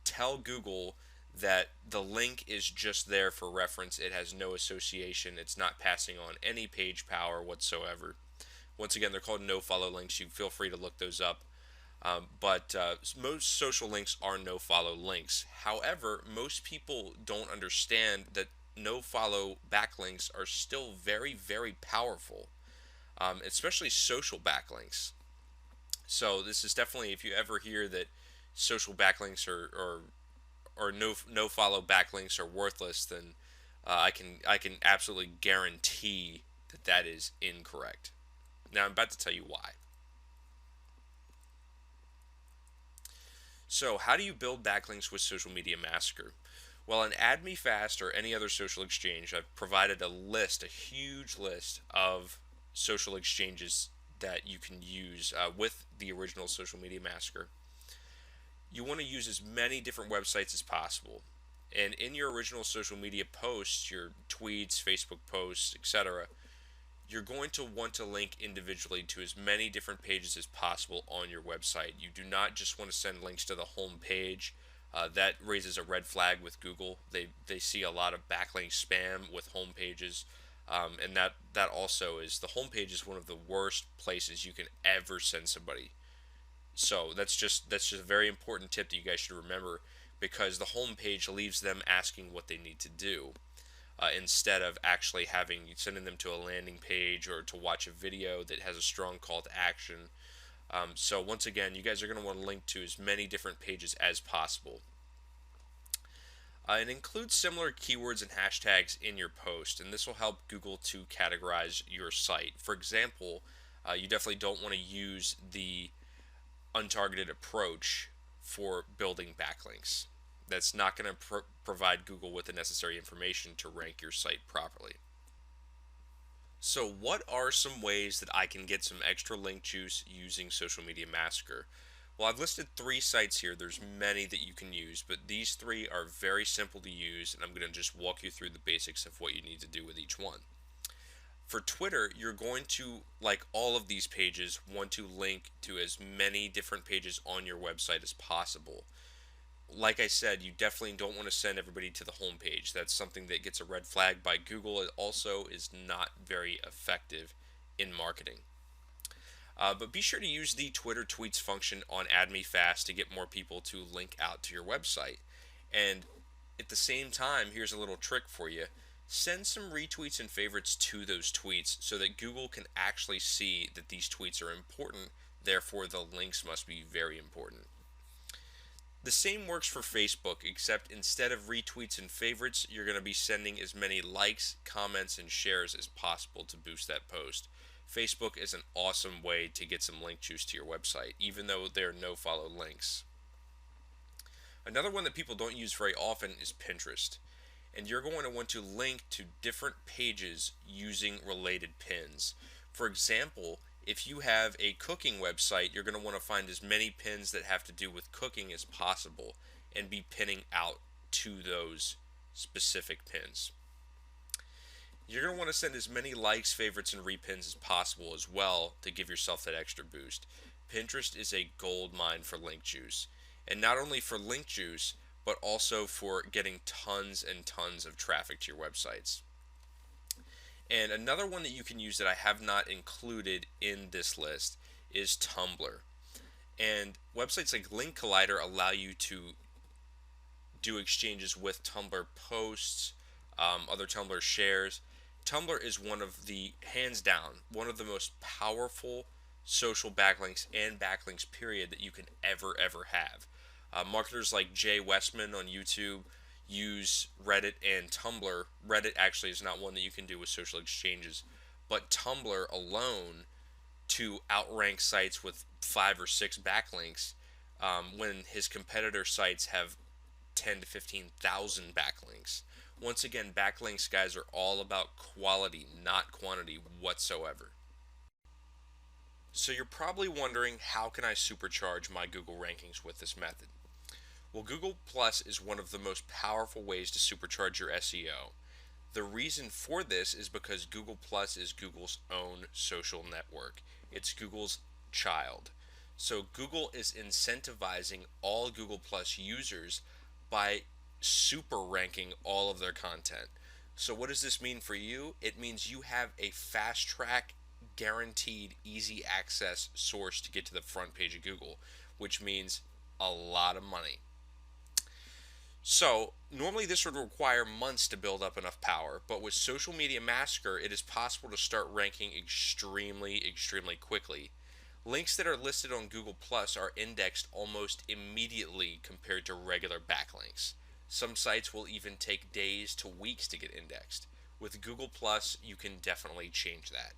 Speaker 2: tell Google that the link is just there for reference. It has no association. It's not passing on any page power whatsoever. Once again, they're called no follow links. You feel free to look those up. But most social links are no follow links. However, most people don't understand that no follow backlinks are still very powerful, especially social backlinks. So this is definitely, if you ever hear that social backlinks or no follow backlinks are worthless, then I can absolutely guarantee that that is incorrect. Now I'm about to tell you why. So, how do you build backlinks with Social Media Massacre? Well, in Add Me Fast or any other social exchange, I've provided a huge list of social exchanges that you can use with the original Social Media Massacre. You want to use as many different websites as possible. And in your original social media posts, your tweets, Facebook posts, etc., you're going to want to link individually to as many different pages as possible on your website. You do not just want to send links to the home page. That raises a red flag with Google. They see a lot of backlink spam with home pages, and that also is the home page is one of the worst places you can ever send somebody. So that's just a very important tip that you guys should remember, because the home page leaves them asking what they need to do, instead of actually sending them to a landing page or to watch a video that has a strong call to action. So once again, you guys are going to want to link to as many different pages as possible. And include similar keywords and hashtags in your post, and this will help Google to categorize your site. For example, you definitely don't want to use the untargeted approach for building backlinks. That's not going to provide Google with the necessary information to rank your site properly. So, what are some ways that I can get some extra link juice using Social Media Massacre? Well, I've listed 3 sites here. There's many that you can use, but these 3 are very simple to use, and I'm going to just walk you through the basics of what you need to do with each one. For Twitter, you're going to, like all of these pages, want to link to as many different pages on your website as possible. Like I said, you definitely don't want to send everybody to the home page. That's something that gets a red flag by Google. It also is not very effective in marketing. But be sure to use the Twitter tweets function on Add Me Fast to get more people to link out to your website. And at the same time, here's a little trick for you. Send some retweets and favorites to those tweets so that Google can actually see that these tweets are important, therefore the links must be very important. The same works for Facebook, except instead of retweets and favorites, you're going to be sending as many likes, comments, and shares as possible to boost that post. Facebook is an awesome way to get some link juice to your website, even though there are no follow links. Another one that people don't use very often is Pinterest. And you're going to want to link to different pages using related pins. For example, if you have a cooking website, you're going to want to find as many pins that have to do with cooking as possible and be pinning out to those specific pins. You're going to want to send as many likes, favorites, and repins as possible as well to give yourself that extra boost. Pinterest is a gold mine for link juice. And not only for link juice, but also for getting tons and tons of traffic to your websites. And another one that you can use that I have not included in this list is Tumblr. And websites like Link Collider allow you to do exchanges with Tumblr posts, other Tumblr shares. Tumblr is one of the, hands down, one of the most powerful social backlinks and backlinks period that you can ever have. Marketers like Jay Westman on YouTube use Reddit and Tumblr. Reddit actually is not one that you can do with social exchanges, but Tumblr alone to outrank sites with 5 or 6 backlinks, when his competitor sites have 10 to 15,000 backlinks. Once again, backlinks, guys, are all about quality, not quantity whatsoever. So you're probably wondering, how can I supercharge my Google rankings with this method? Well, Google Plus is one of the most powerful ways to supercharge your SEO. The reason for this is because Google Plus is Google's own social network. It's Google's child. So Google is incentivizing all Google Plus users by super ranking all of their content. So what does this mean for you? It means you have a fast track, guaranteed, easy access source to get to the front page of Google, which means a lot of money. So, normally this would require months to build up enough power, but with Social Media Massacre, it is possible to start ranking extremely quickly. Links that are listed on Google Plus are indexed almost immediately compared to regular backlinks. Some sites will even take days to weeks to get indexed. With Google Plus, you can definitely change that.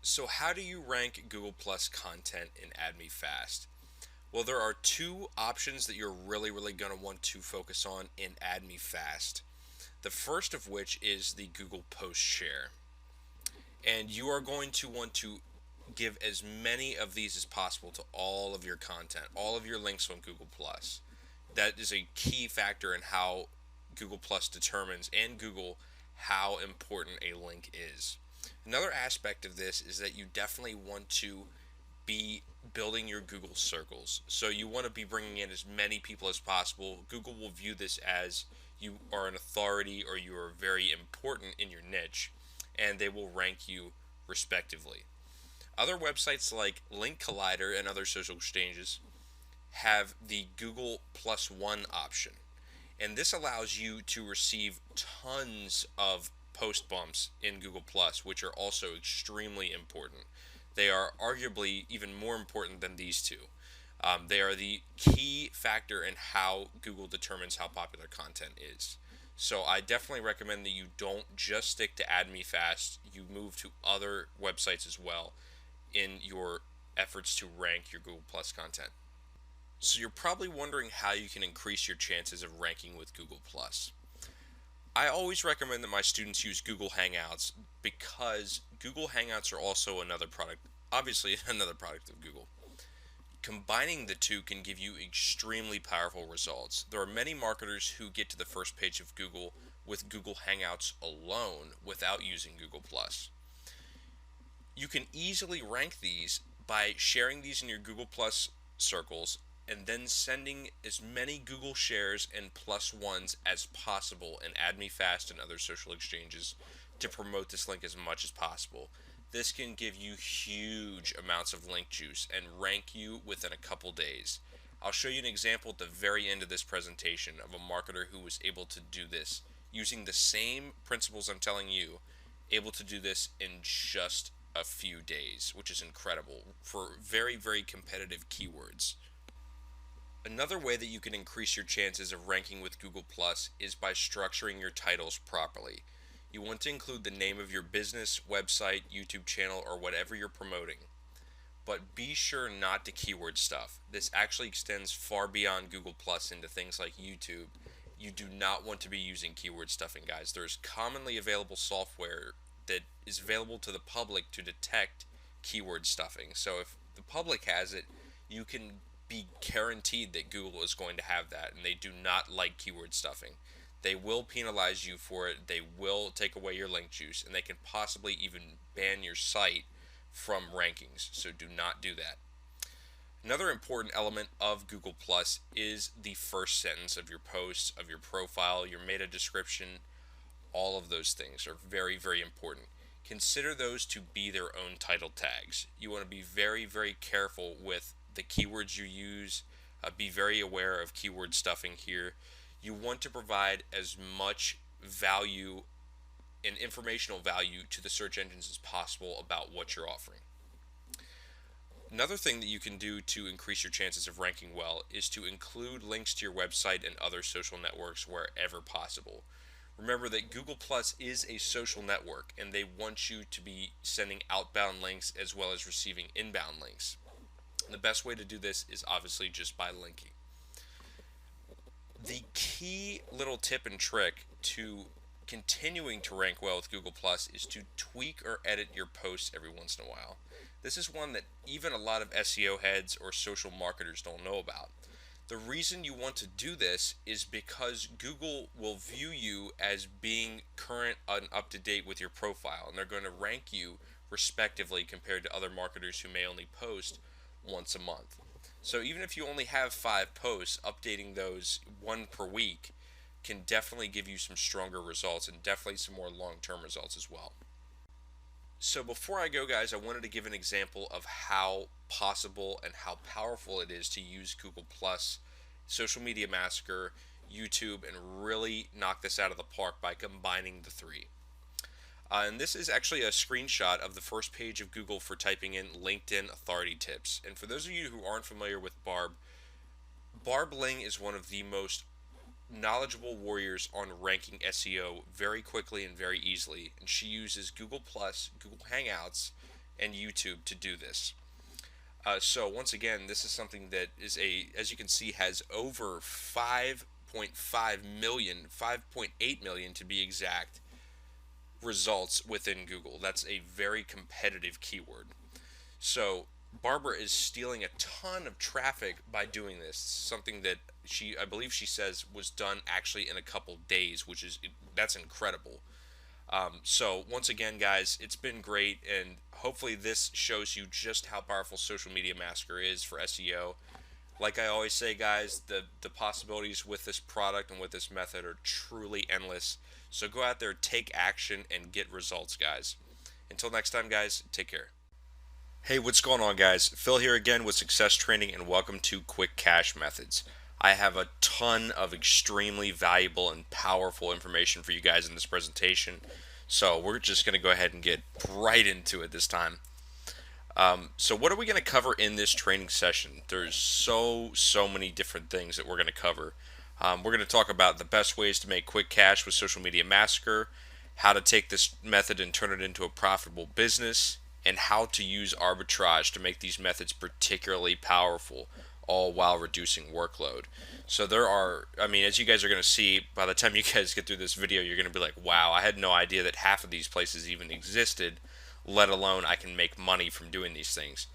Speaker 2: So how do you rank Google Plus content in Add Me Fast? Well, there are two options that you're really going to want to focus on in Add Me Fast. The first of which is the Google Post Share. And you are going to want to give as many of these as possible to all of your content, all of your links on Google Plus. That is a key factor in how Google Plus determines, and Google, how important a link is. Another aspect of this is that you definitely want to be building your Google circles. So you want to be bringing in as many people as possible. Google will view this as you are an authority or you are very important in your niche, and they will rank you respectively. Other websites like Link Collider and other social exchanges have the Google Plus One option. And this allows you to receive tons of post bumps in Google Plus, which are also extremely important. They are arguably even more important than these two. They are the key factor in how Google determines how popular content is. So I definitely recommend that you don't just stick to Add Me Fast. You move to other websites as well in your efforts to rank your Google Plus content. So you're probably wondering how you can increase your chances of ranking with Google Plus. I always recommend that my students use Google Hangouts because Google Hangouts are also another product, obviously another product of Google. Combining the two can give you extremely powerful results. There are many marketers who get to the first page of Google with Google Hangouts alone without using Google Plus. You can easily rank these by sharing these in your Google Plus circles and then sending as many Google shares and plus ones as possible in Add Me Fast and other social exchanges to promote this link as much as possible. This can give you huge amounts of link juice and rank you within a couple days. I'll show you an example at the very end of this presentation of a marketer who was able to do this using the same principles I'm telling you, able to do this in just a few days, which is incredible for very competitive keywords. Another way that you can increase your chances of ranking with Google Plus is by structuring your titles properly. You want to include the name of your business, website, YouTube channel, or whatever you're promoting. But be sure not to keyword stuff. This actually extends far beyond Google Plus into things like YouTube. You do not want to be using keyword stuffing, guys. There's commonly available software that is available to the public to detect keyword stuffing. So if the public has it, you can be guaranteed that Google is going to have that, and they do not like keyword stuffing. They will penalize you for it, they will take away your link juice, and they can possibly even ban your site from rankings, so do not do that. Another important element of Google Plus is the first sentence of your posts, of your profile, your meta description. All of those things are very important. Consider those to be their own title tags. You want to be very careful with the keywords you use. Be very aware of keyword stuffing here. You want to provide as much value and informational value to the search engines as possible about what you're offering. Another thing that you can do to increase your chances of ranking well is to include links to your website and other social networks wherever possible. Remember that Google Plus is a social network, and they want you to be sending outbound links as well as receiving inbound links. And the best way to do this is obviously just by linking. The key little tip and trick to continuing to rank well with Google Plus is to tweak or edit your posts every once in a while. This is one that even a lot of SEO heads or social marketers don't know about. The reason you want to do this is because Google will view you as being current and up to date with your profile, and they're going to rank you respectively compared to other marketers who may only post once a month. So even if you only have 5 posts, updating those one per week can definitely give you some stronger results and definitely some more long-term results as well. So before I go, guys, I wanted to give an example of how possible and how powerful it is to use Google Plus, Social Media Massacre, YouTube, and really knock this out of the park by combining the three. And this is actually a screenshot of the first page of Google for typing in LinkedIn authority tips. And for those of you who aren't familiar with Barb Ling is one of the most knowledgeable warriors on ranking SEO very quickly and very easily, and she uses Google Plus, Google Hangouts, and YouTube to do this. So once again, this is something that is as you can see, has over 5.5 million, 5.8 million to be exact, results within Google. That's a very competitive keyword. So Barbara is stealing a ton of traffic by doing this. Something that I believe she says was done actually in a couple days, that's incredible. So once again, guys, it's been great, and hopefully this shows you just how powerful Social Media Massacre is for SEO. Like I always say, guys, the possibilities with this product and with this method are truly endless. So go out there, take action, and get results, guys. Until next time, guys, take care. Hey, what's going on, guys? Phil here again with Success Training, and welcome to Quick Cash Methods. I have a ton of extremely valuable and powerful information for you guys in this presentation, so we're just going to go ahead and get right into it this time. So what are we going to cover in this training session? There's so many different things that we're going to cover. We're going to talk about the best ways to make quick cash with Social Media Massacre, how to take this method and turn it into a profitable business, and how to use arbitrage to make these methods particularly powerful, all while reducing workload. So as you guys are going to see, by the time you guys get through this video, you're going to be like, wow, I had no idea that half of these places even existed, let alone I can make money from doing these things.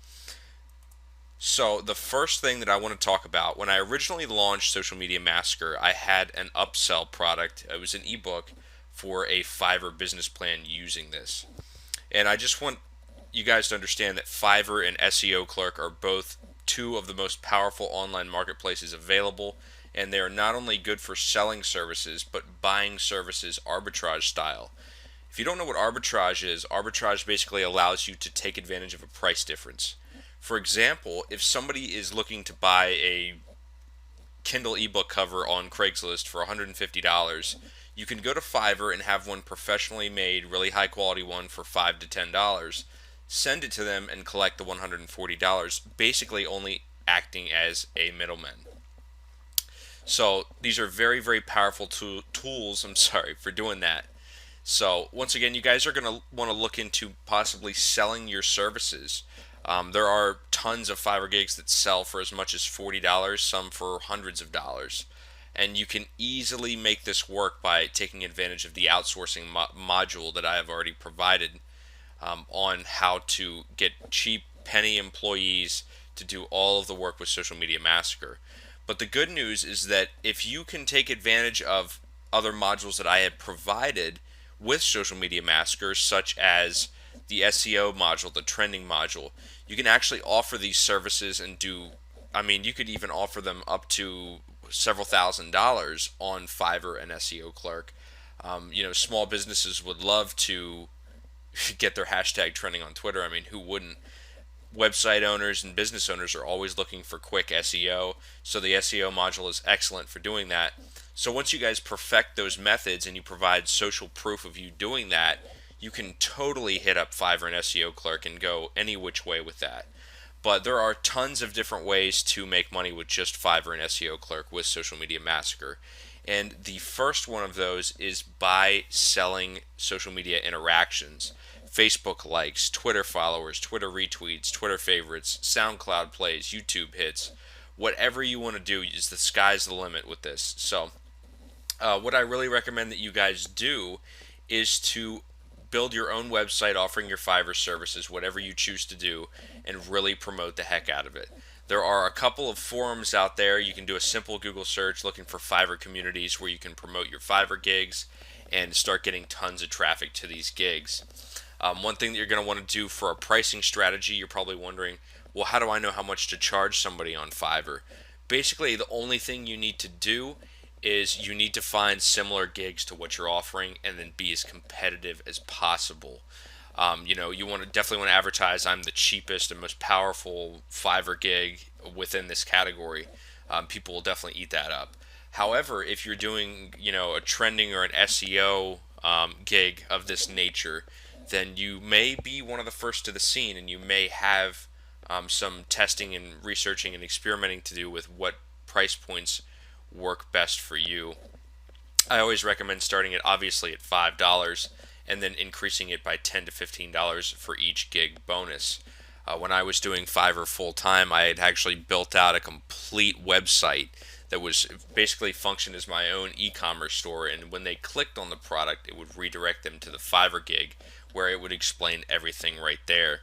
Speaker 2: So the first thing that I want to talk about, when I originally launched Social Media Massacre, I had an upsell product. It was an ebook for a Fiverr business plan using this. And I just want you guys to understand that Fiverr and SEO Clerk are both two of the most powerful online marketplaces available, and they are not only good for selling services, but buying services arbitrage style. If you don't know what arbitrage is, arbitrage basically allows you to take advantage of a price difference. For example, if somebody is looking to buy a Kindle ebook cover on Craigslist for $150, you can go to Fiverr and have one professionally made, really high quality one for $5 to $10, send it to them and collect the $140, basically only acting as a middleman. So these are very powerful tools, for doing that. So once again, you guys are going to want to look into possibly selling your services. There are tons of Fiverr gigs that sell for as much as $40, some for hundreds of dollars. And you can easily make this work by taking advantage of the outsourcing module that I have already provided on how to get cheap penny employees to do all of the work with Social Media Massacre. But the good news is that if you can take advantage of other modules that I had provided with Social Media Massacre, such as the SEO module, the trending module, you can actually offer these services and you could even offer them up to several $1,000s on Fiverr and SEO Clerk. Small businesses would love to get their hashtag trending on Twitter. Who wouldn't? Website owners and business owners are always looking for quick SEO, so the SEO module is excellent for doing that. So once you guys perfect those methods and you provide social proof of you doing that, you can totally hit up Fiverr and SEO Clerk and go any which way with that. But there are tons of different ways to make money with just Fiverr and SEO Clerk with Social Media Massacre. And the first one of those is by selling social media interactions. Facebook likes, Twitter followers, Twitter retweets, Twitter favorites, SoundCloud plays, YouTube hits. Whatever you want to do, the sky's the limit with this. So what I really recommend that you guys do is to build your own website offering your Fiverr services, whatever you choose to do, and really promote the heck out of it. There are a couple of forums out there. You can do a simple Google search looking for Fiverr communities where you can promote your Fiverr gigs and start getting tons of traffic to these gigs. One thing that you're going to want to do for a pricing strategy, you're probably wondering, well, how do I know how much to charge somebody on Fiverr? Basically, the only thing you need to do is you need to find similar gigs to what you're offering and then be as competitive as possible. You definitely want to advertise, I'm the cheapest and most powerful Fiverr gig within this category. People will definitely eat that up. However, if you're doing, a trending or an SEO gig of this nature, then you may be one of the first to the scene, and you may have some testing and researching and experimenting to do with what price points work best for you. I always recommend starting it obviously at $5 and then increasing it by $10 to $15 for each gig bonus. When I was doing Fiverr full time, I had actually built out a complete website that was basically functioned as my own e-commerce store. And when they clicked on the product, it would redirect them to the Fiverr gig, where it would explain everything right there.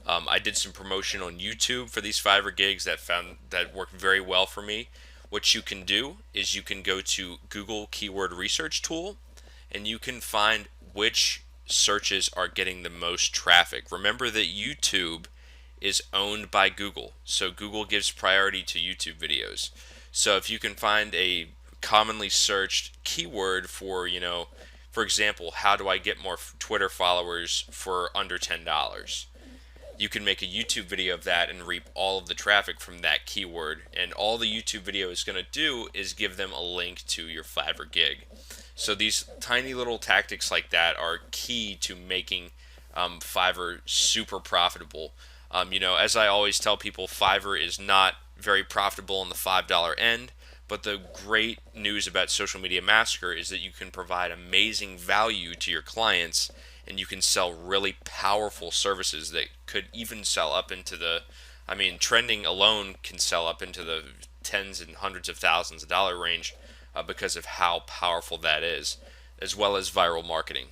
Speaker 2: I did some promotion on YouTube for these Fiverr gigs that worked very well for me. What you can do is you can go to Google Keyword Research Tool, and you can find which searches are getting the most traffic. Remember that YouTube is owned by Google, so Google gives priority to YouTube videos. So if you can find a commonly searched keyword for, for example, how do I get more Twitter followers for under $10? You can make a YouTube video of that and reap all of the traffic from that keyword. And all the YouTube video is going to do is give them a link to your Fiverr gig. So these tiny little tactics like that are key to making Fiverr super profitable. As I always tell people, Fiverr is not very profitable on the $5 end. But the great news about Social Media Massacre is that you can provide amazing value to your clients, and you can sell really powerful services that could even sell up into trending alone can sell up into the tens and hundreds of thousands of dollar range because of how powerful that is, as well as viral marketing.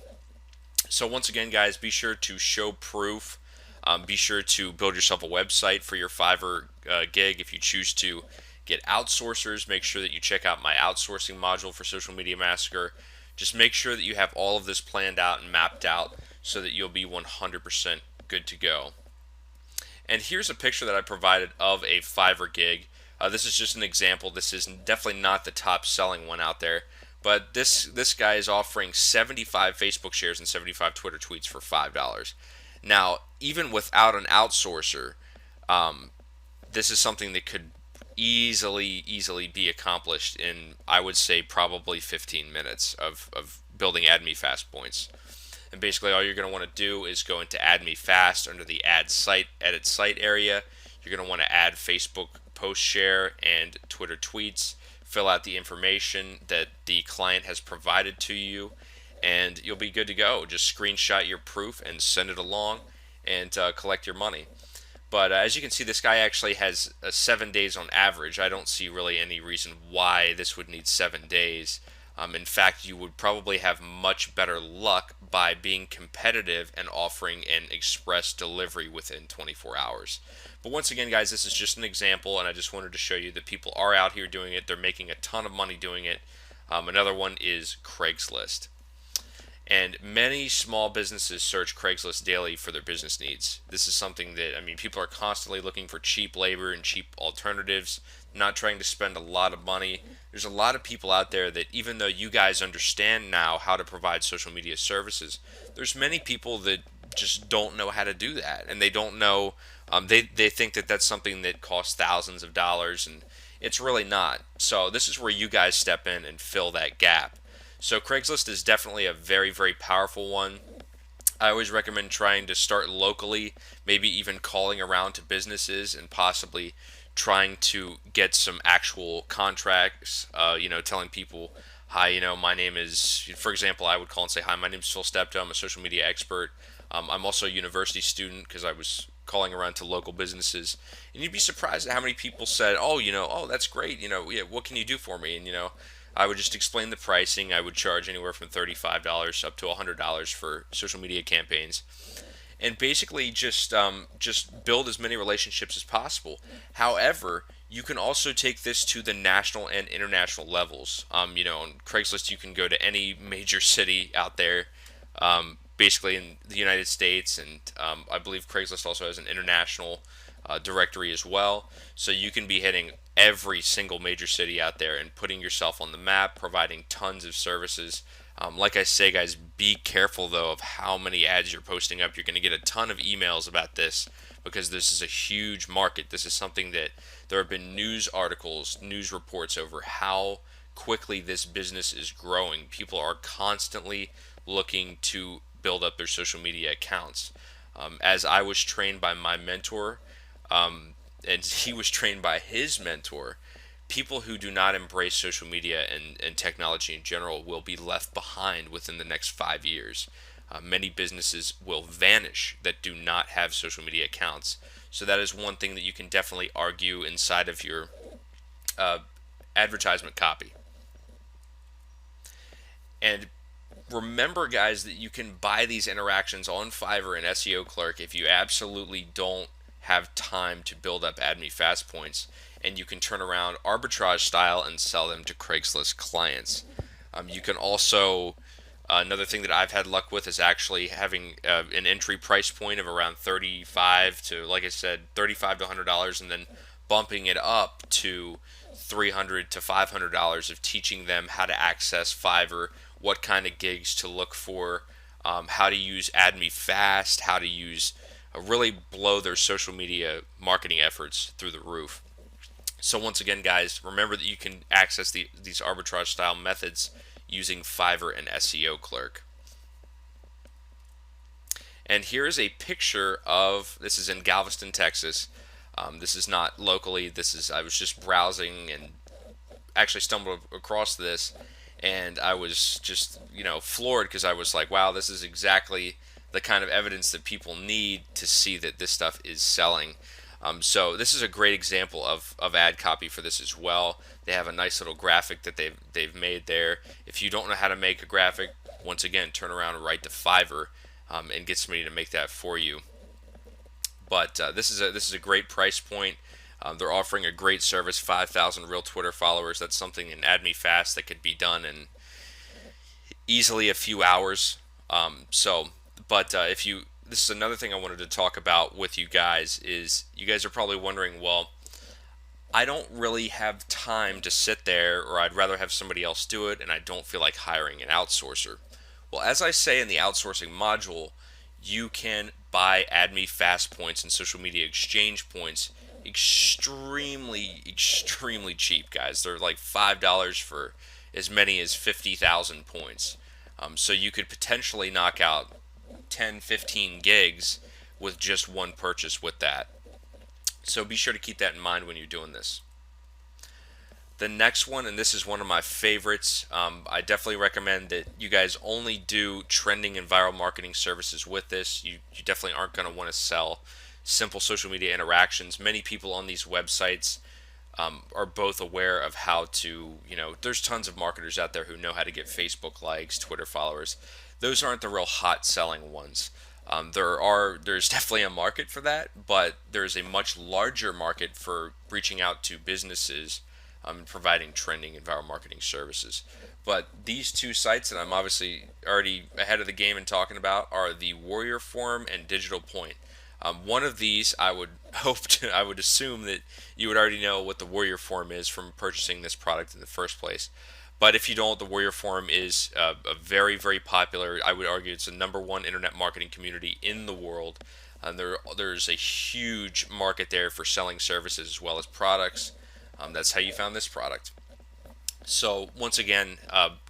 Speaker 2: So once again, guys, be sure to show proof. Be sure to build yourself a website for your Fiverr gig. If you choose to get outsourcers, make sure that you check out my outsourcing module for Social Media Massacre. Just make sure that you have all of this planned out and mapped out so that you'll be 100% good to go. And here's a picture that I provided of a Fiverr gig. This is just an example. This is definitely not the top selling one out there. But this guy is offering 75 Facebook shares and 75 Twitter tweets for $5. Now, even without an outsourcer, this is something that could easily be accomplished in, I would say, probably 15 minutes of building AdMe Fast points. And basically all you're going to want to do is go into AdMe Fast under the edit site area. You're going to want to add Facebook post share and Twitter tweets, fill out the information that the client has provided to you, and you'll be good to go. Just screenshot your proof and send it along and collect your money. But as you can see, this guy actually has 7 days on average. I don't see really any reason why this would need 7 days. In fact, you would probably have much better luck by being competitive and offering an express delivery within 24 hours. But once again, guys, this is just an example, and I just wanted to show you that people are out here doing it. They're making a ton of money doing it. Another one is Craigslist. And many small businesses search Craigslist daily for their business needs. This is something that, people are constantly looking for cheap labor and cheap alternatives, not trying to spend a lot of money. There's a lot of people out there that, even though you guys understand now how to provide social media services, there's many people that just don't know how to do that. And they don't know, they think that that's something that costs thousands of dollars, and it's really not. So this is where you guys step in and fill that gap. So Craigslist is definitely a very powerful one. I always recommend trying to start locally, maybe even calling around to businesses and possibly trying to get some actual contracts, telling people, hi, my name is, for example, I would call and say, hi, my name is Phil Stepto, I'm a social media expert. I'm also a university student, because I was calling around to local businesses. And you'd be surprised at how many people said, oh, that's great, yeah, what can you do for me? And, I would just explain the pricing. I would charge anywhere from $35 up to $100 for social media campaigns, and basically just build as many relationships as possible. However, you can also take this to the national and international levels. On Craigslist, you can go to any major city out there, basically in the United States, and I believe Craigslist also has an international directory as well. So you can be hitting every single major city out there and putting yourself on the map, providing tons of services. Like I say, guys, be careful though of how many ads you're posting up. You're going to get a ton of emails about this, because this is a huge market. This is something that there have been news articles, news reports over how quickly this business is growing. People are constantly looking to build up their social media accounts. As I was trained by my mentor, and he was trained by his mentor, people who do not embrace social media and technology in general will be left behind within the next 5 years. Many businesses will vanish that do not have social media accounts. So that is one thing that you can definitely argue inside of your uh, advertisement copy. And remember, guys, that you can buy these interactions on Fiverr and SEO Clerk if you absolutely don't have time to build up AdMe Fast Points, and you can turn around arbitrage style and sell them to Craigslist clients. You can also another thing that I've had luck with is actually having an entry price point of around 35 to, like I said, 35 to $100, and then bumping it up to $300 to $500 of teaching them how to access Fiverr, what kind of gigs to look for, how to use AdMe Fast, how to use really blow their social media marketing efforts through the roof. So once again, guys, remember that you can access these arbitrage style methods using Fiverr and SEO Clerk. And here is a picture of, this is in Galveston, Texas. This is not locally. This is, I was just browsing and actually stumbled across this, and I was just, floored, because I was like, wow, this is exactly the kind of evidence that people need to see that this stuff is selling. So this is a great example of ad copy for this as well. They have a nice little graphic that they've made there. If you don't know how to make a graphic, once again, turn around and write to Fiverr and get somebody to make that for you. But this is a great price point. They're offering a great service, 5,000 real Twitter followers. That's something in AdMe Fast that could be done in easily a few hours. If you, this is another thing I wanted to talk about with you guys, is you guys are probably wondering, well, I don't really have time to sit there, or I'd rather have somebody else do it, and I don't feel like hiring an outsourcer. Well, as I say in the outsourcing module, you can buy AdMe Fast Points and social media exchange points extremely, extremely cheap, guys. They're like $5 for as many as 50,000 points. So you could potentially knock out 10, 15 gigs with just one purchase with that. So be sure to keep that in mind when you're doing this. The next one, and this is one of my favorites, I definitely recommend that you guys only do trending and viral marketing services with this. You definitely aren't going to want to sell simple social media interactions. Many people on these websites are both aware of how to, there's tons of marketers out there who know how to get Facebook likes, Twitter followers. Those aren't the real hot selling ones. There's definitely a market for that, but there's a much larger market for reaching out to businesses and providing trending and viral marketing services. But these two sites that I'm obviously already ahead of the game in talking about are the Warrior Forum and Digital Point. One of these, I would I would assume that you would already know what the Warrior Forum is from purchasing this product in the first place. But if you don't, the Warrior Forum is a very, very popular, I would argue it's the #1 internet marketing community in the world. And there's a huge market there for selling services as well as products. That's how you found this product. So once again,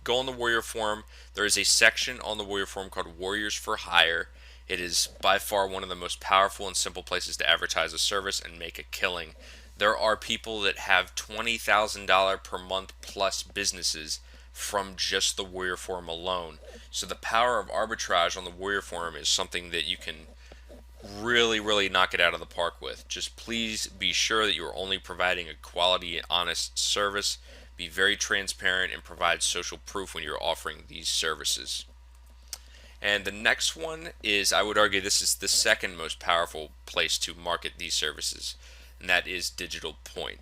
Speaker 2: go on the Warrior Forum. There is a section on the Warrior Forum called Warriors for Hire. It is by far one of the most powerful and simple places to advertise a service and make a killing. There are people that have $20,000 per month plus businesses from just the Warrior Forum alone. So the power of arbitrage on the Warrior Forum is something that you can really, really knock it out of the park with. Just please be sure that you are only providing a quality and honest service. Be very transparent and provide social proof when you're offering these services. And the next one is, I would argue this is the second most powerful place to market these services, and that is Digital Point.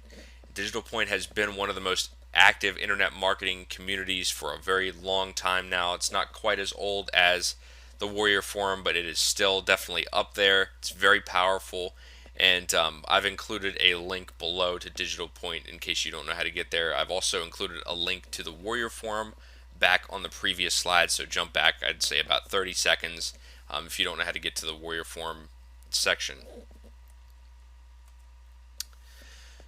Speaker 2: Digital Point has been one of the most active internet marketing communities for a very long time now. It's not quite as old as the Warrior Forum, but it is still definitely up there. It's very powerful, and I've included a link below to Digital Point in case you don't know how to get there. I've also included a link to the Warrior Forum back on the previous slide, so jump back, I'd say about 30 seconds if you don't know how to get to the Warrior Forum section.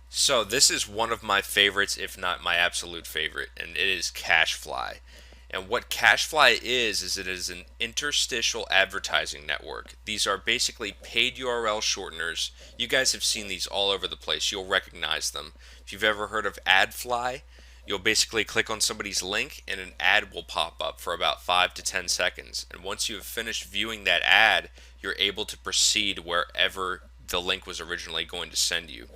Speaker 2: So this is one of my favorites, if not my absolute favorite, and it is Cashfly. And what Cashfly is it is an interstitial advertising network. These are basically paid URL shorteners. You guys have seen these all over the place. You'll recognize them. If you've ever heard of AdFly, you'll basically click on somebody's link and an ad will pop up for about 5 to 10 seconds. And once you have finished viewing that ad, you're able to proceed wherever the link was originally going to send you.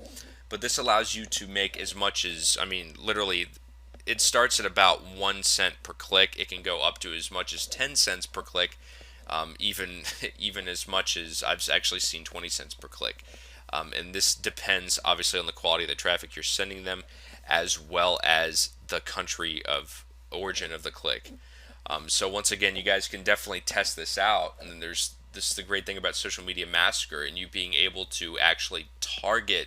Speaker 2: But this allows you to make as much as, I mean, literally, it starts at about 1 cent per click. It can go up to as much as 10 cents per click, even even as much as I've actually seen 20 cents per click. And this depends obviously on the quality of the traffic you're sending them, as well as the country of origin of the click. So once again, you guys can definitely test this out. And then there's this is the great thing about Social Media Massacre and you being able to actually target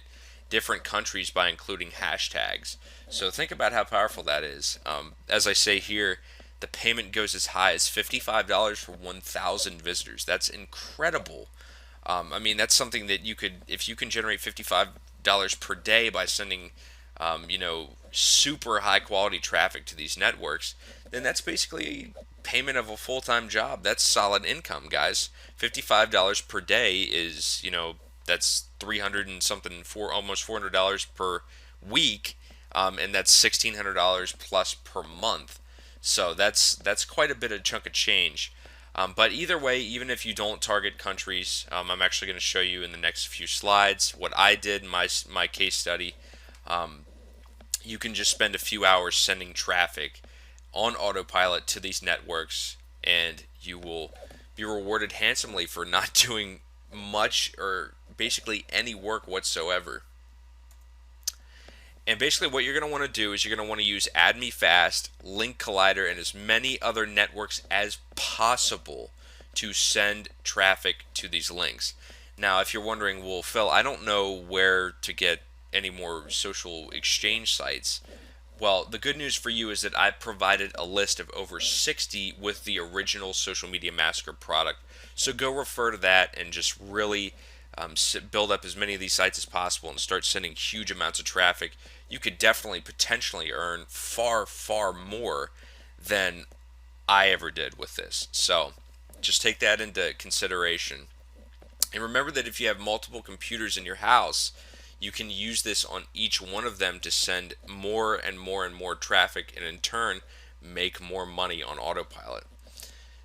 Speaker 2: different countries by including hashtags. So think about how powerful that is. As I say here, the payment goes as high as $55 for 1,000 visitors. That's incredible. I mean, that's something that you could, if you can generate $55 per day by sending, super high quality traffic to these networks, then that's basically payment of a full time job. That's solid income, guys. $55 per day is, that's 300 and something, for almost $400 per week, and that's $1,600 plus per month. So that's quite a bit of chunk of change. But either way, even if you don't target countries, I'm actually going to show you in the next few slides what I did in my case study. You can just spend a few hours sending traffic on autopilot to these networks, and you will be rewarded handsomely for not doing much or basically any work whatsoever. And basically what you're going to want to do is you're going to want to use AdMeFast, Link Collider, and as many other networks as possible to send traffic to these links. Now, if you're wondering, well, Phil, I don't know where to get any more social exchange sites. Well, the good news for you is that I've provided a list of over 60 with the original Social Media Massacre product. So go refer to that and just really build up as many of these sites as possible and start sending huge amounts of traffic. You could definitely potentially earn far, far more than I ever did with this. So just take that into consideration. And remember that if you have multiple computers in your house, you can use this on each one of them to send more and more and more traffic and in turn make more money on autopilot.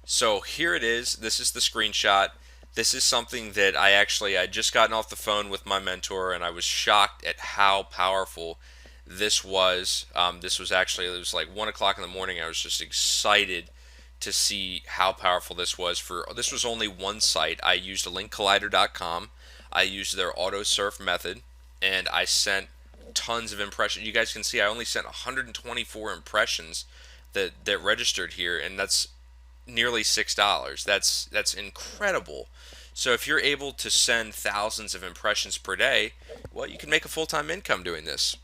Speaker 2: So here it is. This is the screenshot. This is something that I just gotten off the phone with my mentor and I was shocked at how powerful this was. It was like 1 o'clock in the morning. I was just excited to see how powerful this was. This was only one site. I used linkcollider.com. I used their auto surf method and I sent tons of impressions. You guys can see I only sent 124 impressions that registered here, and that's nearly $6. That's incredible. So if you're able to send thousands of impressions per day, well, you can make a full-time income doing this.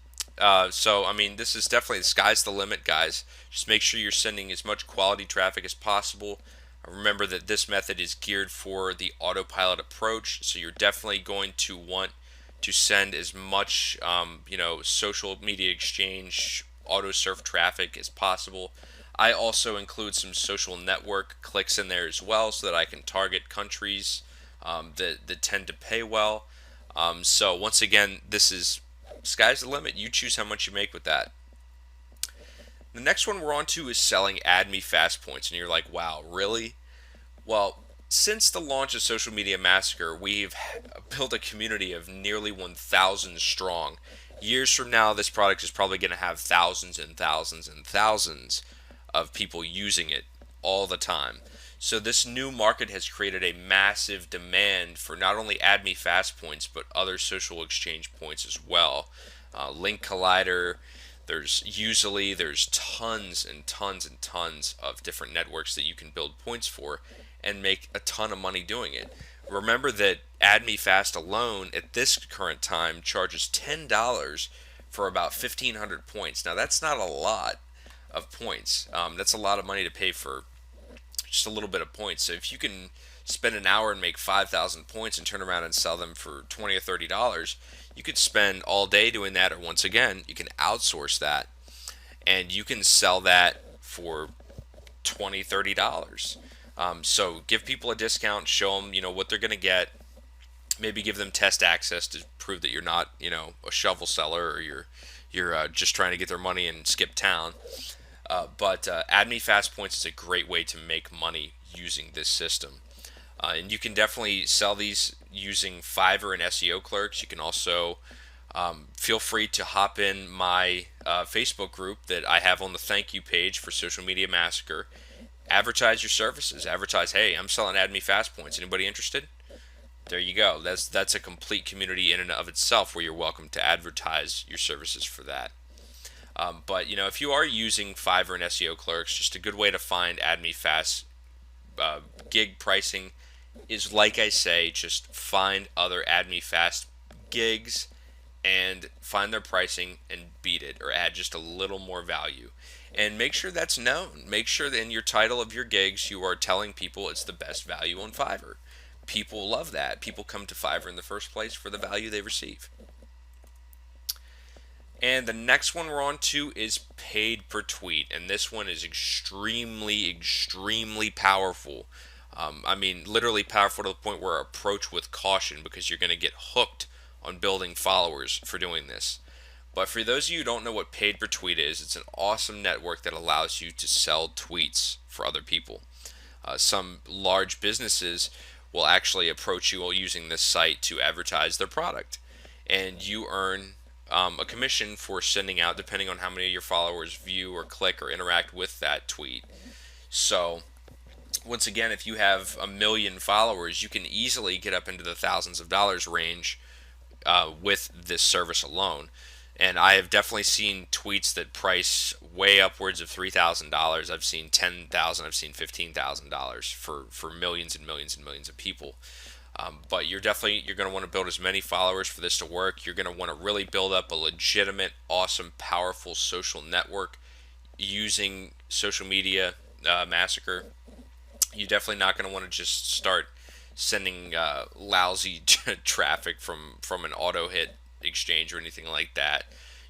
Speaker 2: So I mean, this is definitely, the sky's the limit, guys. Just make sure you're sending as much quality traffic as possible. Remember that this method is geared for the autopilot approach, so you're definitely going to want to send as much, social media exchange, auto surf traffic as possible. I also include some social network clicks in there as well so that I can target countries that tend to pay well. So once again, this is sky's the limit. You choose how much you make with that. The next one we're on to is selling AdMeFast points. And you're like, wow, really? Well, since the launch of Social Media Massacre, we've built a community of nearly 1,000 strong. Years from now, this product is probably going to have thousands and thousands and thousands of people using it all the time. So this new market has created a massive demand for not only AdMeFast points, but other social exchange points as well. Link Collider, there's tons and tons and tons of different networks that you can build points for and make a ton of money doing it. Remember that AdMeFast alone at this current time charges $10 for about 1,500 points. Now that's not a lot of points. That's a lot of money to pay for just a little bit of points. So if you can spend an hour and make 5,000 points and turn around and sell them for $20 or $30, you could spend all day doing that, or once again, you can outsource that and you can sell that for $20, $30. So give people a discount, show them, what they're going to get. Maybe give them test access to prove that you're not, a shovel seller, or you're just trying to get their money and skip town. But Add Me Fast Points is a great way to make money using this system. And you can definitely sell these using Fiverr and SEO clerks. You can also feel free to hop in my Facebook group that I have on the thank you page for Social Media Massacre. Advertise your services. Advertise, hey, I'm selling Add Me Fast Points. Anybody interested? There you go. That's a complete community in and of itself where you're welcome to advertise your services for that. But if you are using Fiverr and SEO clerks, just a good way to find Add Me Fast gig pricing is, like I say, just find other Add Me Fast gigs and find their pricing and beat it, or add just a little more value. And make sure that's known. Make sure that in your title of your gigs you are telling people it's the best value on Fiverr. People love that. People come to Fiverr in the first place for the value they receive. And the next one we're on to is paid per tweet, and this one is extremely, extremely powerful. I mean, literally powerful to the point where approach with caution, because you're going to get hooked on building followers for doing this. But for those of you who don't know what paid per tweet is, it's an awesome network that allows you to sell tweets for other people. Some large businesses will actually approach you using this site to advertise their product, and you earn a commission for sending out, depending on how many of your followers view or click or interact with that tweet. So once again, if you have 1 million followers, you can easily get up into the thousands of dollars range with this service alone. And I have definitely seen tweets that price way upwards of $3,000. I've seen $10,000. I've seen $15,000 for millions and millions and millions of people. But you're going to want to build as many followers for this to work. You're going to want to really build up a legitimate, awesome, powerful social network using Social Media Massacre. You're definitely not going to want to just start sending lousy traffic from an auto hit exchange or anything like that.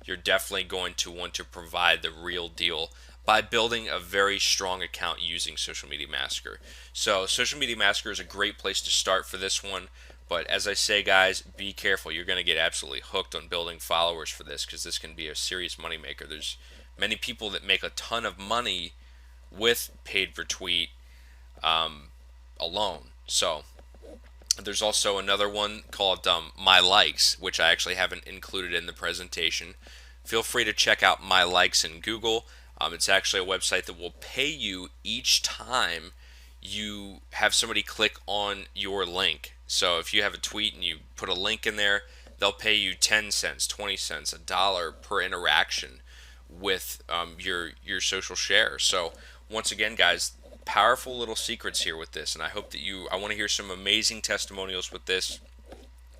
Speaker 2: You're definitely going to want to provide the real deal by building a very strong account using Social Media Massacre. So Social Media Massacre is a great place to start for this one. But as I say, guys, be careful. You're going to get absolutely hooked on building followers for this, because this can be a serious moneymaker. There's many people that make a ton of money with paid per tweet alone. So there's also another one called My Likes, which I actually haven't included in the presentation. Feel free to check out My Likes in Google. It's actually a website that will pay you each time you have somebody click on your link. So if you have a tweet and you put a link in there, they'll pay you 10 cents, 20 cents, $1 per interaction with your social share. So once again, guys, powerful little secrets here with this, and I hope that I want to hear some amazing testimonials with this.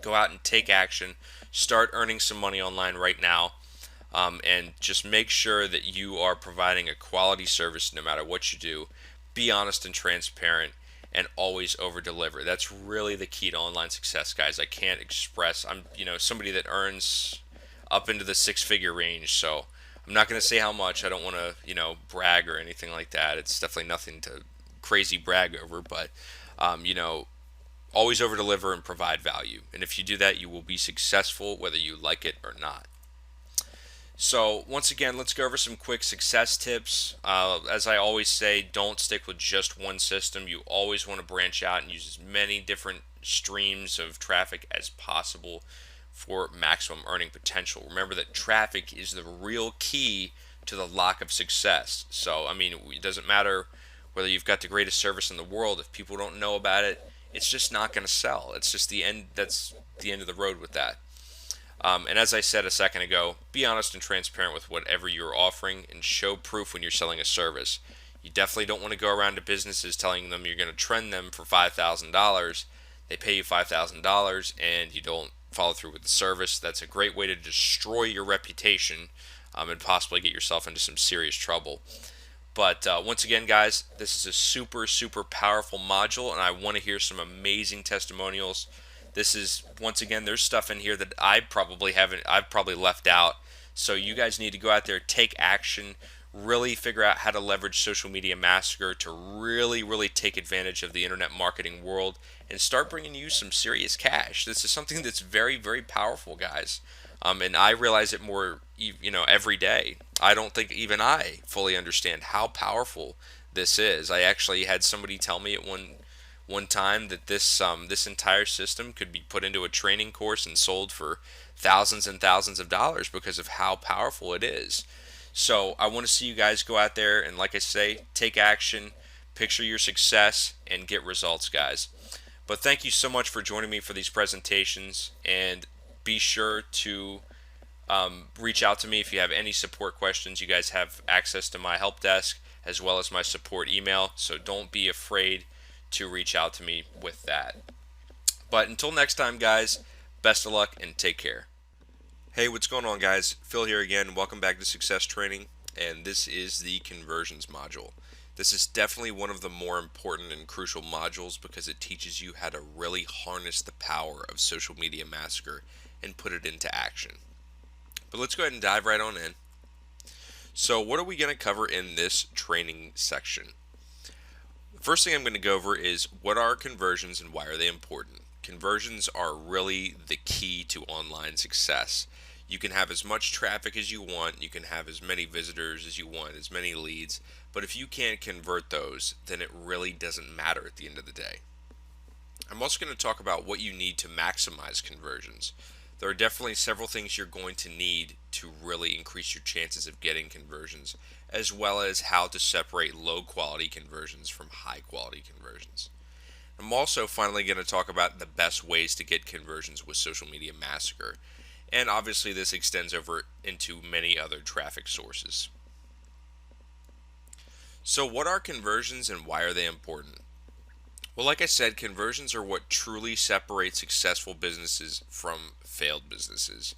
Speaker 2: Go out and take action. Start earning some money online right now. And just make sure that you are providing a quality service no matter what you do. Be honest and transparent, and always over deliver. That's really the key to online success, guys. I can't express. I'm somebody that earns up into the six-figure range, so I'm not going to say how much. I don't want to brag or anything like that. It's definitely nothing to crazy brag over, but always over deliver and provide value. And if you do that, you will be successful whether you like it or not. So once again, let's go over some quick success tips. As I always say, don't stick with just one system. You always want to branch out and use as many different streams of traffic as possible for maximum earning potential. Remember that traffic is the real key to the lock of success. So, I mean, it doesn't matter whether you've got the greatest service in the world. If people don't know about it, it's just not going to sell. It's just the end. That's the end of the road with that. And as I said a second ago, be honest and transparent with whatever you're offering, and show proof when you're selling a service. You definitely don't want to go around to businesses telling them you're going to trend them for $5,000. They pay you $5,000 and you don't follow through with the service. That's a great way to destroy your reputation and possibly get yourself into some serious trouble. But once again, guys, this is a super, super powerful module, and I want to hear some amazing testimonials. This is, once again, there's stuff in here that I've probably left out. So you guys need to go out there, take action, really figure out how to leverage Social Media Massacre to really, really take advantage of the internet marketing world and start bringing you some serious cash. This is something that's very, very powerful, guys. And I realize it more, every day. I don't think even I fully understand how powerful this is. I actually had somebody tell me at one time that this entire system could be put into a training course and sold for thousands and thousands of dollars because of how powerful it is. So I want to see you guys go out there and, like I say, take action, picture your success, and get results, guys. But thank you so much for joining me for these presentations, and be sure to reach out to me if you have any support questions. You guys have access to my help desk as well as my support email, so don't be afraid to reach out to me with that. But until next time, guys, best of luck and take care. Hey, what's going on, guys? Phil here again. Welcome back to Success Training, and this is the conversions module. This is definitely one of the more important and crucial modules because it teaches you how to really harness the power of Social Media Massacre and put it into action. But let's go ahead and dive right on in. So what are we going to cover in this training section? The first thing I'm going to go over is what are conversions and why are they important? Conversions are really the key to online success. You can have as much traffic as you want, you can have as many visitors as you want, as many leads, but if you can't convert those, then it really doesn't matter at the end of the day. I'm also going to talk about what you need to maximize conversions. There are definitely several things you're going to need to really increase your chances of getting conversions, as well as how to separate low quality conversions from high quality conversions. I'm also finally going to talk about the best ways to get conversions with Social Media Massacre, and obviously this extends over into many other traffic sources. So what are conversions and why are they important? Well, like I said, conversions are what truly separates successful businesses from failed businesses.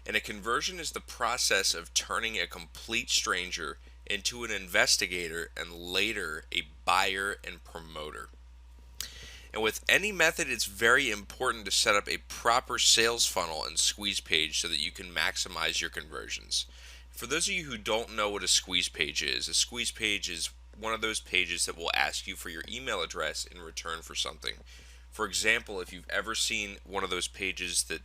Speaker 2: And a conversion is the process of turning a complete stranger into an investigator and later a buyer and promoter. And with any method, it's very important to set up a proper sales funnel and squeeze page so that you can maximize your conversions. For those of you who don't know what a squeeze page is, a squeeze page is one of those pages that will ask you for your email address in return for something. For example, if you've ever seen one of those pages that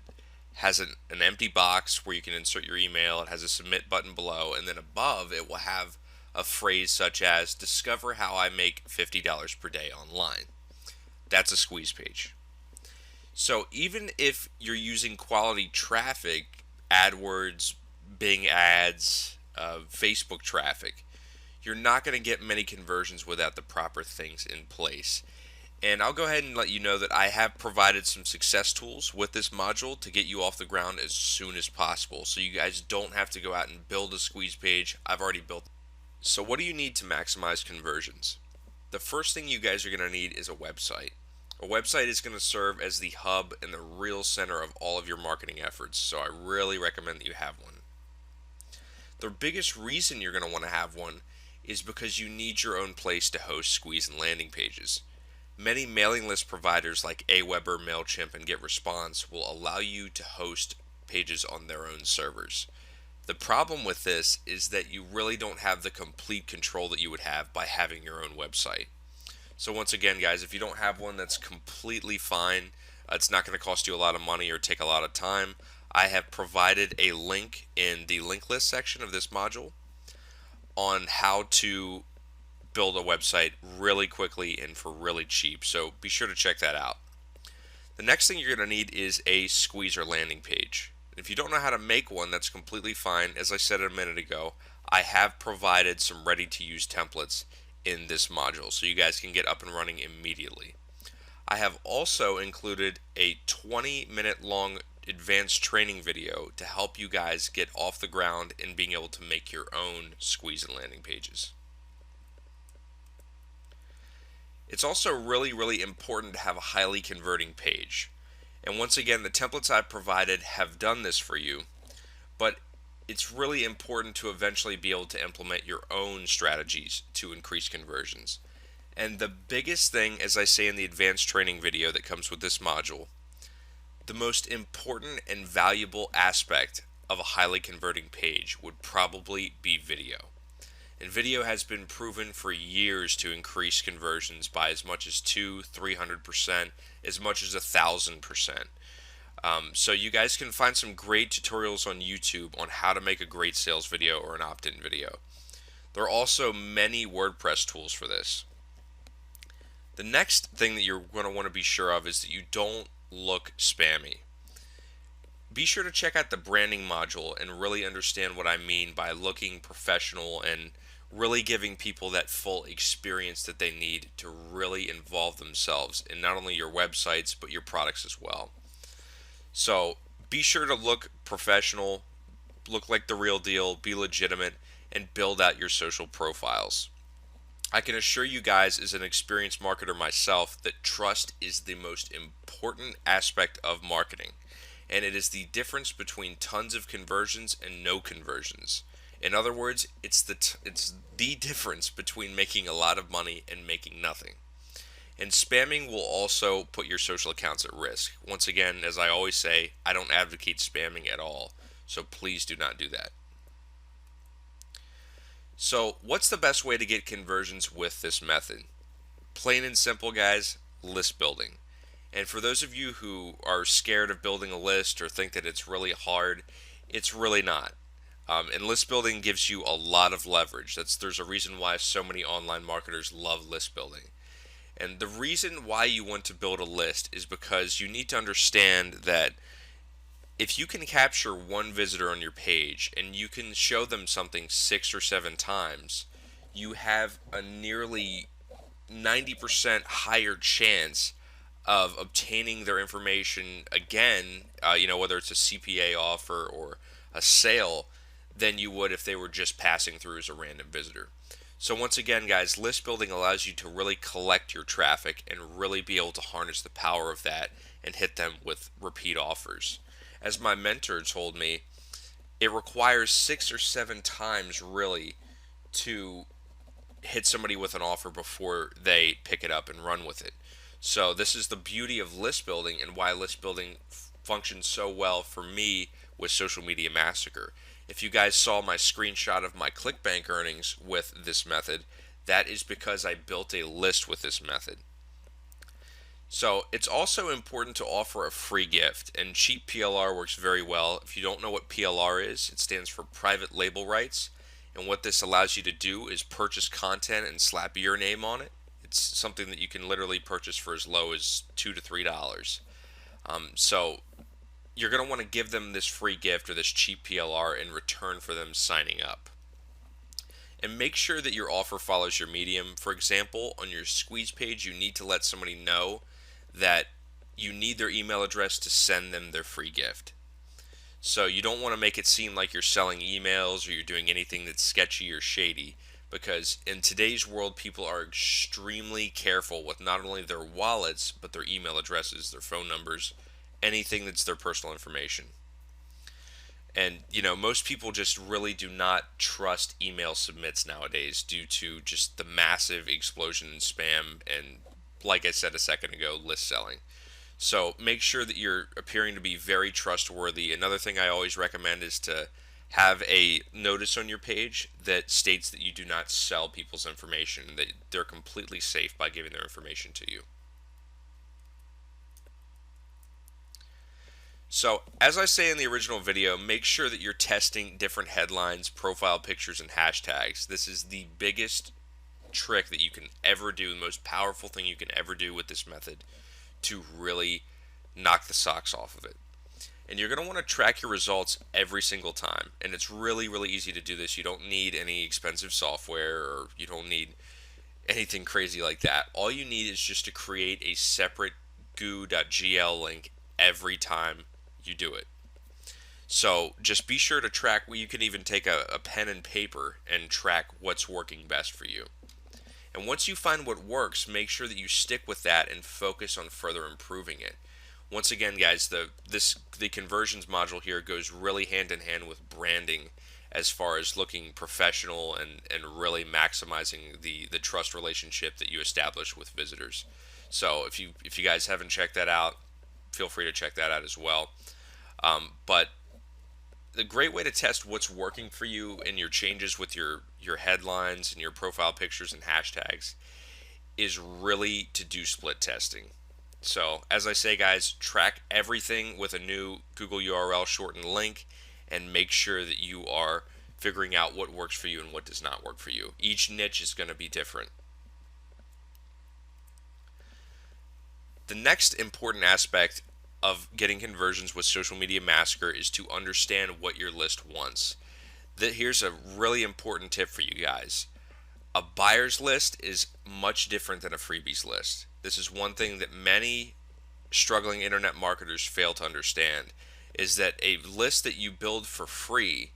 Speaker 2: has an empty box where you can insert your email, it has a submit button below, and then above it will have a phrase such as discover how I make $50 per day online. That's a squeeze page. So even if you're using quality traffic, AdWords, Bing ads, Facebook traffic, you're not going to get many conversions without the proper things in place. And I'll go ahead and let you know that I have provided some success tools with this module to get you off the ground as soon as possible. So you guys don't have to go out and build a squeeze page. I've already built. So what do you need to maximize conversions? The first thing you guys are going to need is a website. A website is going to serve as the hub and the real center of all of your marketing efforts. So I really recommend that you have one. The biggest reason you're going to want to have one is because you need your own place to host squeeze and landing pages. Many mailing list providers like Aweber, MailChimp, and GetResponse will allow you to host pages on their own servers. The problem with this is that you really don't have the complete control that you would have by having your own website. So once again, guys, if you don't have one, that's completely fine. It's not going to cost you a lot of money or take a lot of time. I have provided a link in the link list section of this module on how to build a website really quickly and for really cheap. So be sure to check that out. The next thing you're going to need is a squeezer landing page. If you don't know how to make one, that's completely fine. As I said a minute ago, I have provided some ready to use templates in this module so you guys can get up and running immediately. I have also included a 20-minute long advanced training video to help you guys get off the ground and being able to make your own squeeze and landing pages. It's also really important to have a highly converting page. And once again, the templates I've provided have done this for you, but it's really important to eventually be able to implement your own strategies to increase conversions. And the biggest thing, as I say in the advanced training video that comes with this module, the most important and valuable aspect of a highly converting page would probably be video. And video has been proven for years to increase conversions by as much as 200-300%, as much as 1,000%. So you guys can find some great tutorials on YouTube on how to make a great sales video or an opt-in video. There are also many WordPress tools for this. The next thing that you're going to want to be sure of is that you don't look spammy. Be sure to check out the branding module and really understand what I mean by looking professional and really giving people that full experience that they need to really involve themselves in not only your websites but your products as well. So be sure to look professional, look like the real deal, be legitimate, and build out your social profiles. I can assure you guys, as an experienced marketer myself, that trust is the most important aspect of marketing. And it is the difference between tons of conversions and no conversions. In other words, it's the difference between making a lot of money and making nothing. And spamming will also put your social accounts at risk. Once again, as I always say, I don't advocate spamming at all. So please do not do that. So, what's the best way to get conversions with this method? Plain and simple, guys, list building. And for those of you who are scared of building a list or think that it's really hard, it's really not. And list building gives you a lot of leverage. There's a reason why so many online marketers love list building. And the reason why you want to build a list is because you need to understand that if you can capture one visitor on your page and you can show them something 6 or 7 times, you have a nearly 90% higher chance of obtaining their information again, whether it's a CPA offer or a sale, than you would if they were just passing through as a random visitor. So once again, guys, list building allows you to really collect your traffic and really be able to harness the power of that and hit them with repeat offers. As my mentor told me, it requires 6 or 7 times really to hit somebody with an offer before they pick it up and run with it. So this is the beauty of list building and why list building functions so well for me with Social Media Massacre. If you guys saw my screenshot of my ClickBank earnings with this method, that is because I built a list with this method. So it's also important to offer a free gift, and cheap PLR works very well. If you don't know what PLR is, it stands for private label rights, and what this allows you to do is purchase content and slap your name on it. It's something that you can literally purchase for as low as $2 to $3. So you're going to want to give them this free gift or this cheap PLR in return for them signing up. And make sure that your offer follows your medium. For example, on your squeeze page, you need to let somebody know that you need their email address to send them their free gift. So you don't want to make it seem like you're selling emails or you're doing anything that's sketchy or shady, because in today's world, people are extremely careful with not only their wallets, but their email addresses, their phone numbers, anything that's their personal information. And, most people just really do not trust email submits nowadays due to just the massive explosion in spam and, like I said a second ago, list selling. So make sure that you're appearing to be very trustworthy. Another thing I always recommend is to have a notice on your page that states that you do not sell people's information, that they're completely safe by giving their information to you. So, as I say in the original video, make sure that you're testing different headlines, profile pictures, and hashtags. This is the biggest trick that you can ever do, the most powerful thing you can ever do with this method to really knock the socks off of it. And you're going to want to track your results every single time. And it's really, really easy to do this. You don't need any expensive software, or you don't need anything crazy like that. All you need is just to create a separate goo.gl link every time you do it. So just be sure to track. You can even take a pen and paper and track what's working best for you. And once you find what works, make sure that you stick with that and focus on further improving it. Once again, guys, the conversions module here goes really hand in hand with branding as far as looking professional and really maximizing the trust relationship that you establish with visitors. So if you guys haven't checked that out, feel free to check that out as well. But the great way to test what's working for you and your changes with your headlines and your profile pictures and hashtags is really to do split testing. So, as I say, guys, track everything with a new Google URL shortened link and make sure that you are figuring out what works for you and what does not work for you. Each niche is going to be different. The next important aspect of getting conversions with Social Media Massacre is to understand what your list wants. Here's a really important tip for you guys. A buyer's list is much different than a freebies list. This is one thing that many struggling internet marketers fail to understand, is that a list that you build for free,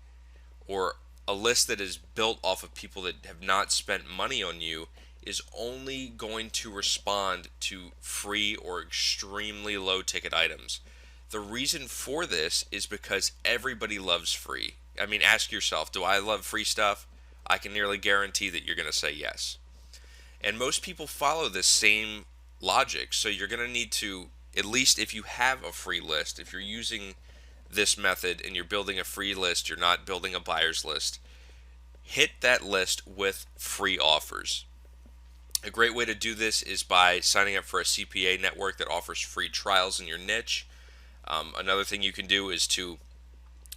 Speaker 2: or a list that is built off of people that have not spent money on you, is only going to respond to free or extremely low ticket items. The reason for this is because everybody loves free. I mean, ask yourself, do I love free stuff? I can nearly guarantee that you're going to say yes. And most people follow this same logic. So you're going to need to, at least if you have a free list, if you're using this method and you're building a free list, you're not building a buyer's list, hit that list with free offers. A great way to do this is by signing up for a CPA network that offers free trials in your niche. Another thing you can do is to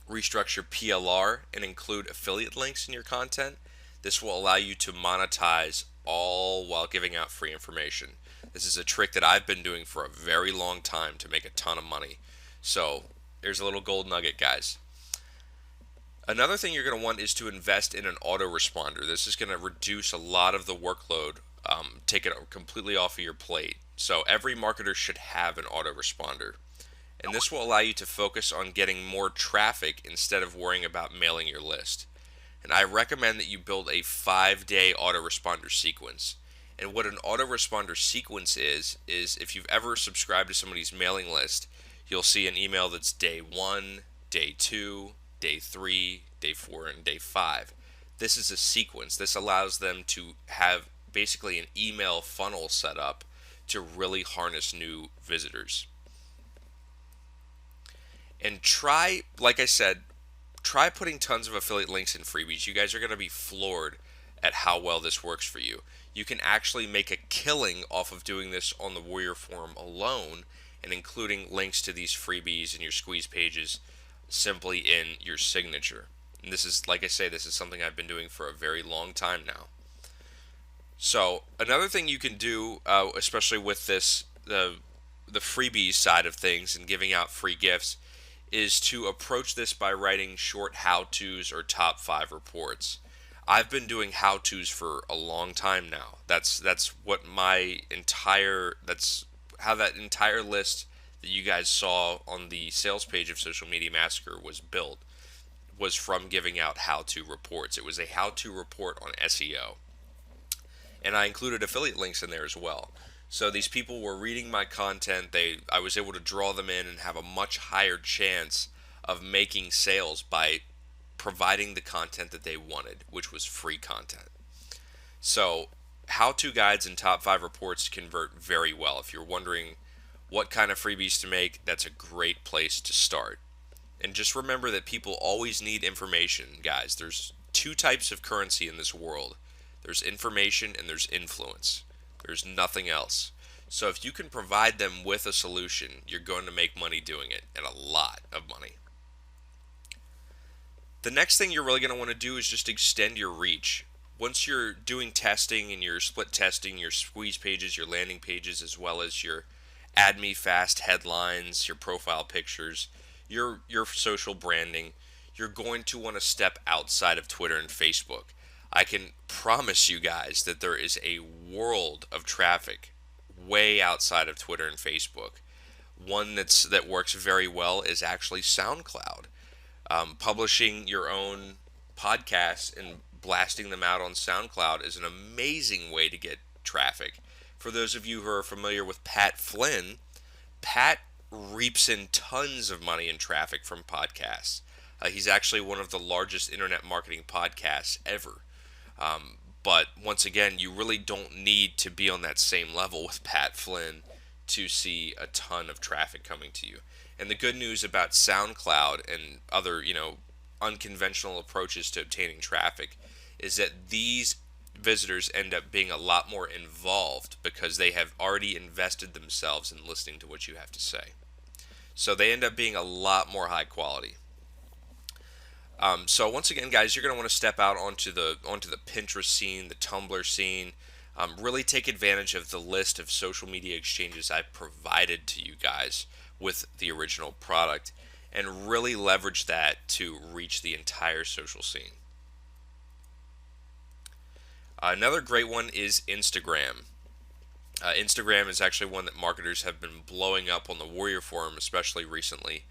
Speaker 2: restructure PLR and include affiliate links in your content. This will allow you to monetize all while giving out free information. This is a trick that I've been doing for a very long time to make a ton of money. So there's a little gold nugget, guys. Another thing you're going to want is to invest in an autoresponder. This is going to reduce a lot of the workload, take it completely off of your plate. So every marketer should have an autoresponder. And this will allow you to focus on getting more traffic instead of worrying about mailing your list. And I recommend that you build a 5-day autoresponder sequence. And what an autoresponder sequence is if you've ever subscribed to somebody's mailing list, you'll see an email that's day 1, day 2, day 3, day 4, and day 5. This is a sequence. This allows them to have basically an email funnel set up to really harness new visitors. And try, like I said, try putting tons of affiliate links in freebies. You guys are going to be floored at how well this works for you. You can actually make a killing off of doing this on the Warrior Forum alone and including links to these freebies and your squeeze pages simply in your signature. And this is, like I say, this is something I've been doing for a very long time now. So another thing you can do, especially with the freebies side of things and giving out free gifts, is to approach this by writing short how-tos or top 5 reports. I've been doing how-tos for a long time now. That's how that entire list that you guys saw on the sales page of Social Media Massacre was built, was from giving out how-to reports. It was a how-to report on SEO. And I included affiliate links in there as well. So these people were reading my content. I was able to draw them in and have a much higher chance of making sales by providing the content that they wanted, which was free content. So how-to guides and top 5 reports convert very well. If you're wondering what kind of freebies to make, that's a great place to start. And just remember that people always need information, guys. There's 2 types of currency in this world. There's information and there's influence. There's nothing else. So if you can provide them with a solution, you're going to make money doing it, and a lot of money. The next thing you're really going to want to do is just extend your reach. Once you're doing testing and you're split testing your squeeze pages, your landing pages, as well as your add me fast headlines, your profile pictures, your social branding, you're going to want to step outside of Twitter and Facebook. I can promise you guys that there is a world of traffic way outside of Twitter and Facebook. One that works very well is actually SoundCloud. Publishing your own podcasts and blasting them out on SoundCloud is an amazing way to get traffic. For those of you who are familiar with Pat Flynn, Pat reaps in tons of money in traffic from podcasts. He's actually one of the largest internet marketing podcasts ever. But once again, you really don't need to be on that same level with Pat Flynn to see a ton of traffic coming to you. And the good news about SoundCloud and other, unconventional approaches to obtaining traffic is that these visitors end up being a lot more involved because they have already invested themselves in listening to what you have to say. So they end up being a lot more high quality. So once again, guys, you're going to want to step out onto the Pinterest scene, the Tumblr scene. Really take advantage of the list of social media exchanges I provided to you guys with the original product, and really leverage that to reach the entire social scene. Another great one is Instagram. Instagram is actually one that marketers have been blowing up on the Warrior Forum, especially recently.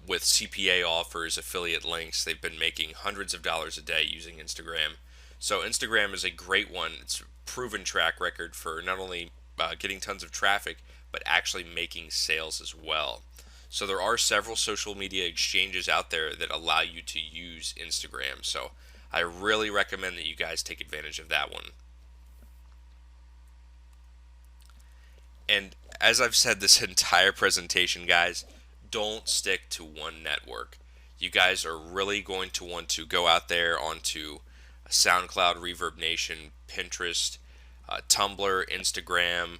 Speaker 2: With CPA offers, affiliate links, they've been making hundreds of dollars a day using Instagram. So Instagram is a great one. It's a proven track record for not only getting tons of traffic, but actually making sales as well. So there are several social media exchanges out there that allow you to use Instagram. So I really recommend that you guys take advantage of that one. And as I've said this entire presentation, guys, don't stick to one network. You guys are really going to want to go out there onto SoundCloud, Reverb Nation, Pinterest, Tumblr, Instagram.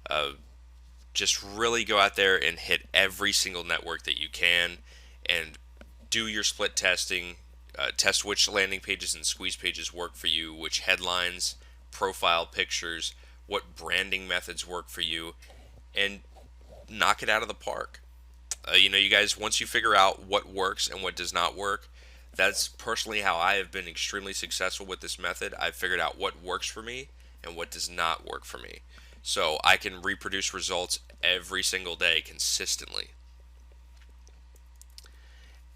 Speaker 2: Uh, just really go out there and hit every single network that you can, and do your split testing. Test which landing pages and squeeze pages work for you, which headlines, profile pictures, what branding methods work for you, and knock it out of the park. You guys, once you figure out what works and what does not work, that's personally how I have been extremely successful with this method. I've figured out what works for me and what does not work for me. So I can reproduce results every single day consistently.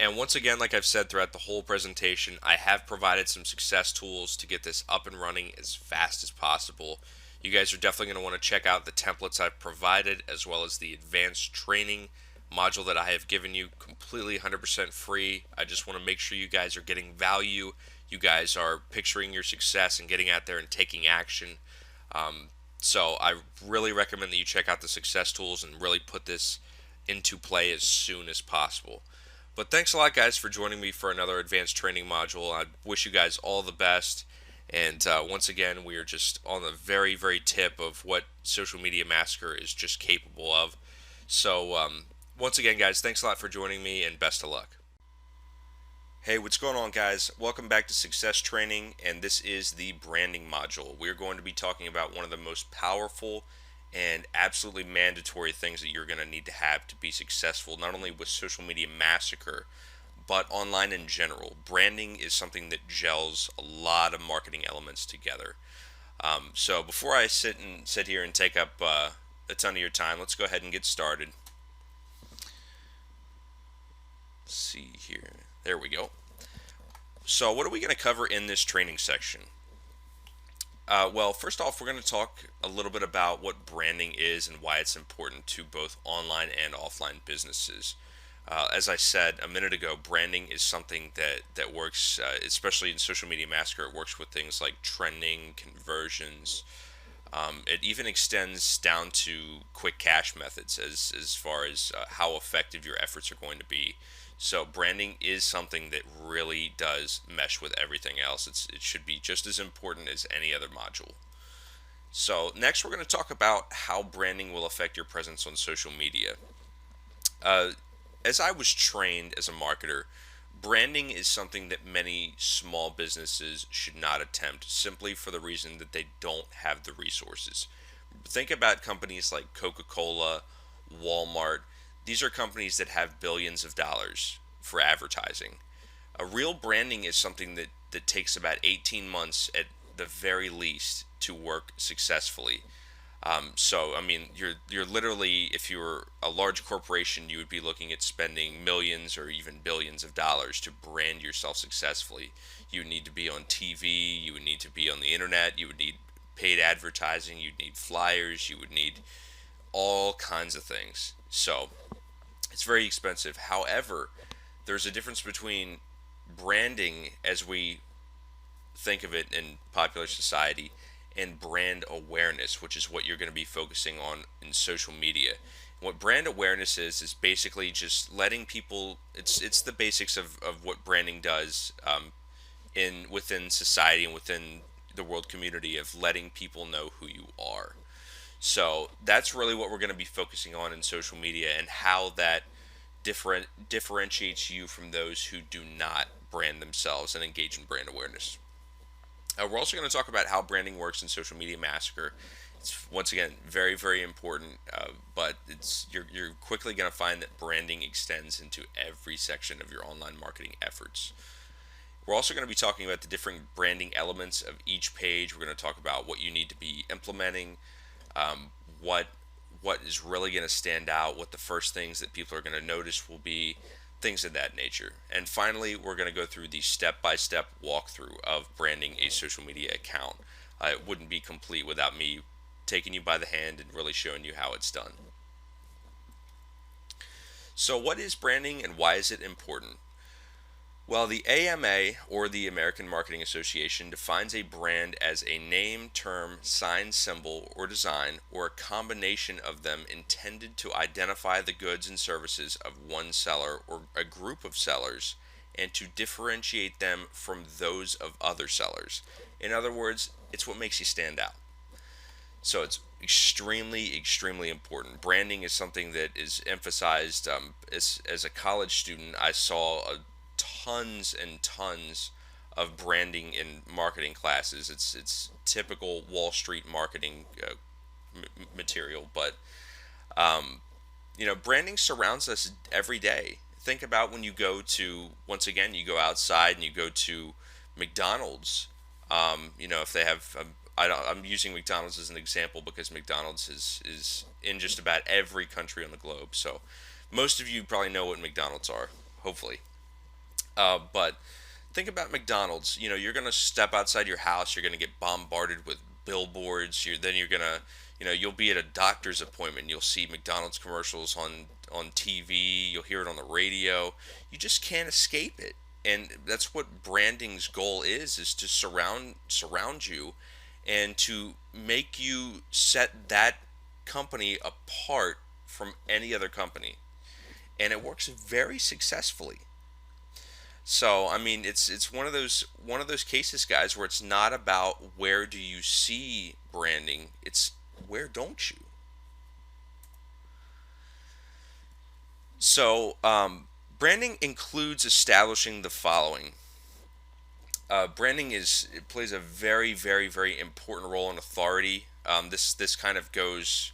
Speaker 2: And once again, like I've said throughout the whole presentation, I have provided some success tools to get this up and running as fast as possible. You guys are definitely going to want to check out the templates I've provided, as well as the advanced training module that I have given you, completely 100% free. I just want to make sure you guys are getting value. You guys are picturing your success and getting out there and taking action. So I really recommend that you check out the success tools and really put this into play as soon as possible. But thanks a lot, guys, for joining me for another advanced training module. I wish you guys all the best. And once again, we are just on the very, very tip of what Social Media Massacre is just capable of. So once again, guys, thanks a lot for joining me, and best of luck. Hey, what's going on, guys? Welcome back to Success Training, and this is the branding module. We're going to be talking about one of the most powerful and absolutely mandatory things that you're going to need to have to be successful, not only with Social Media Massacre, but online in general. Branding is something that gels a lot of marketing elements together. So before I sit here and take up a ton of your time, let's go ahead and get started. Let's see here. There we go. So what are we going to cover in this training section? Well, first off, we're going to talk a little bit about what branding is and why it's important to both online and offline businesses. As I said a minute ago, branding is something that works, especially in Social Media Massacre. It works with things like trending, conversions. It even extends down to quick cash methods as far as how effective your efforts are going to be. So branding is something that really does mesh with everything else. It should be just as important as any other module. So next we're going to talk about how branding will affect your presence on social media. As I was trained as a marketer, branding is something that many small businesses should not attempt, simply for the reason that they don't have the resources. Think about companies like Coca-Cola, Walmart. These are companies that have billions of dollars for advertising. A real branding is something that takes about 18 months at the very least to work successfully. So I mean, you're literally, if you were a large corporation, you would be looking at spending millions or even billions of dollars to brand yourself successfully. You would need to be on TV, you would need to be on the internet, you would need paid advertising, you'd need flyers, you would need all kinds of things. So it's very expensive. However, there's a difference between branding as we think of it in popular society and brand awareness, which is what you're going to be focusing on in social media. What brand awareness is basically just letting people, it's the basics of what branding does within society and within the world community of letting people know who you are. So that's really what we're going to be focusing on in social media and how that differentiates you from those who do not brand themselves and engage in brand awareness. We're also going to talk about how branding works in Social Media Massacre. It's once again very, very important, but you're quickly going to find that branding extends into every section of your online marketing efforts. We're also going to be talking about the different branding elements of each page. We're going to talk about what you need to be implementing, um, what what is really going to stand out, what the first things that people are going to notice will be, things of that nature. And finally, we're going to go through the step-by-step walkthrough of branding a social media account. It wouldn't be complete without me taking you by the hand and really showing you how it's done. So, what is branding and why is it important? Well, the AMA, or the American Marketing Association, defines a brand as a name, term, sign, symbol, or design, or a combination of them intended to identify the goods and services of one seller or a group of sellers and to differentiate them from those of other sellers. In other words, it's what makes you stand out. So it's extremely, extremely important. Branding is something that is emphasized. As a college student, I saw tons and tons of branding in marketing classes. It's typical Wall Street marketing material, but branding surrounds us every day. Think about when you go to, once again, you go outside and you go to McDonald's. If they have, I'm using McDonald's as an example because McDonald's is in just about every country on the globe. So most of you probably know what McDonald's are, hopefully. But think about McDonald's. You're going to step outside your house. You're going to get bombarded with billboards. Then you're going to, you'll be at a doctor's appointment. You'll see McDonald's commercials on TV. You'll hear it on the radio. You just can't escape it. And that's what branding's goal is to surround you and to make you set that company apart from any other company. And it works very successfully. So I mean, it's one of those cases, guys, where it's not about where do you see branding, it's where don't you. So branding includes establishing the following. Branding it plays a very, very, very important role in authority. This kind of goes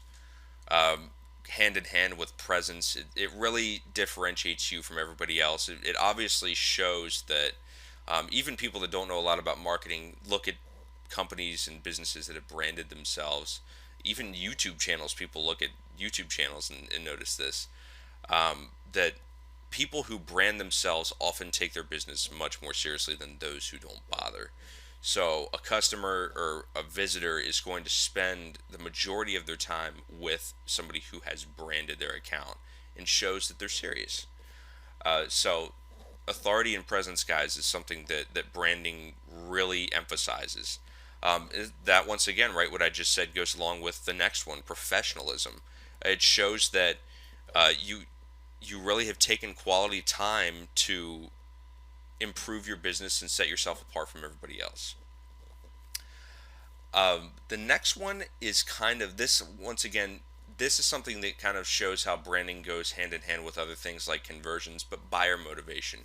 Speaker 2: um, hand in hand with presence. It really differentiates you from everybody else. It obviously shows that even people that don't know a lot about marketing look at companies and businesses that have branded themselves. Even YouTube channels, people look at YouTube channels and notice this, that people who brand themselves often take their business much more seriously than those who don't bother. So a customer or a visitor is going to spend the majority of their time with somebody who has branded their account and shows that they're serious. So authority and presence, guys, is something that branding really emphasizes. That once again, right, what I just said goes along with the next one, professionalism. It shows that you really have taken quality time to improve your business and set yourself apart from everybody else. The next one is kind of this, once again, this is something that kind of shows how branding goes hand in hand with other things like conversions, but buyer motivation.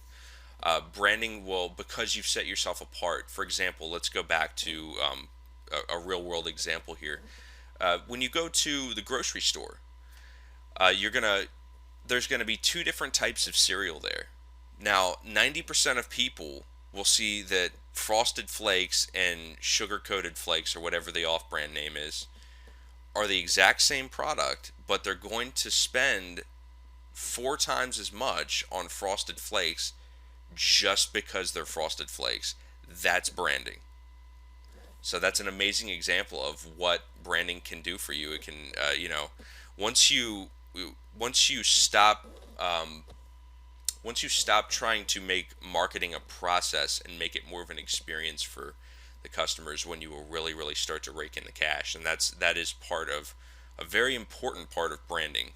Speaker 2: Branding will, because you've set yourself apart. For example, let's go back to a real world example here. When you go to the grocery store, you're gonna there's gonna be two different types of cereal there. Now, 90% of people will see that Frosted Flakes and Sugar Coated Flakes, or whatever the off brand name is, are the exact same product, but they're going to spend 4 times as much on Frosted Flakes just because they're Frosted Flakes. That's branding. So that's an amazing example of what branding can do for you. It can, once you once you stop um, once you stop trying to make marketing a process and make it more of an experience for the customers, when you will really, really start to rake in the cash. And that is part of a very important part of branding.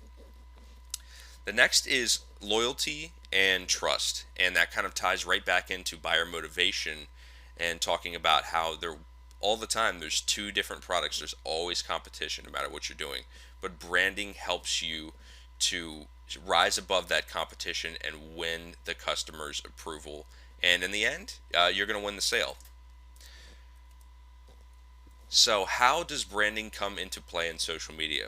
Speaker 2: The next is loyalty and trust, and that kind of ties right back into buyer motivation and talking about how there all the time there's two different products. There's always competition no matter what you're doing. But branding helps you to rise above that competition and win the customer's approval. And in the end, you're going to win the sale. So, how does branding come into play in social media?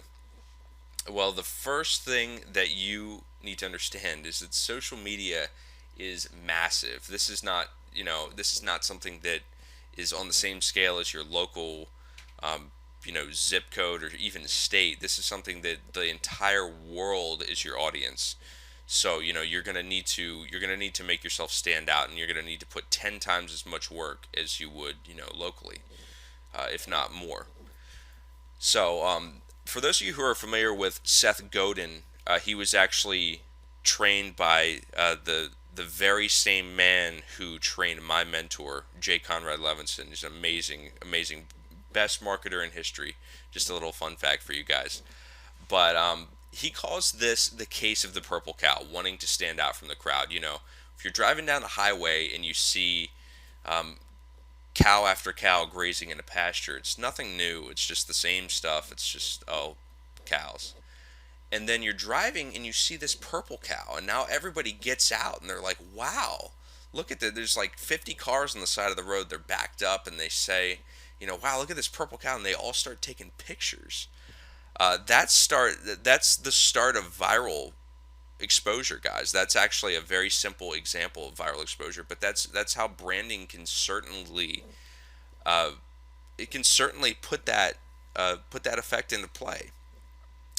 Speaker 2: Well, the first thing that you need to understand is that social media is massive. This is not, this is not something that is on the same scale as your local, um, zip code or even state. This is something that the entire world is your audience. So, you're gonna need to make yourself stand out, and you're gonna need to put 10 times as much work as you would, locally, if not more. So, for those of you who are familiar with Seth Godin, he was actually trained by the very same man who trained my mentor, J. Conrad Levinson. He's an amazing, amazing, best marketer in history. Just a little fun fact for you guys. But he calls this the case of the purple cow, wanting to stand out from the crowd. If you're driving down the highway and you see um, cow after cow grazing in a pasture. It's nothing new. It's just the same stuff. It's just, oh, cows. And then you're driving and you see this purple cow, and now everybody gets out and they're like, wow, look at that. There's like 50 cars on the side of the road. They're backed up and they say, wow, look at this purple cow. And they all start taking pictures. That's the start of viral exposure, guys. That's actually a very simple example of viral exposure, but that's how branding can certainly uh, it can certainly put that effect into play.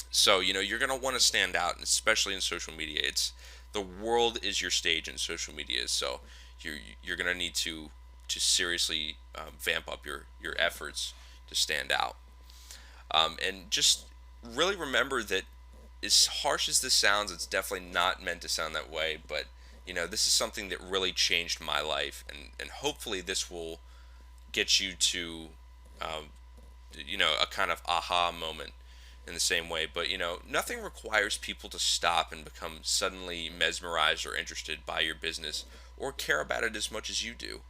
Speaker 2: So you're gonna want to stand out, and especially in social media. It's the world is your stage in social media, so you're gonna need to seriously vamp up your efforts to stand out. And just really remember that, as harsh as this sounds, it's definitely not meant to sound that way. But this is something that really changed my life, and hopefully this will get you to um, a kind of aha moment in the same way. But nothing requires people to stop and become suddenly mesmerized or interested by your business or care about it as much as you do.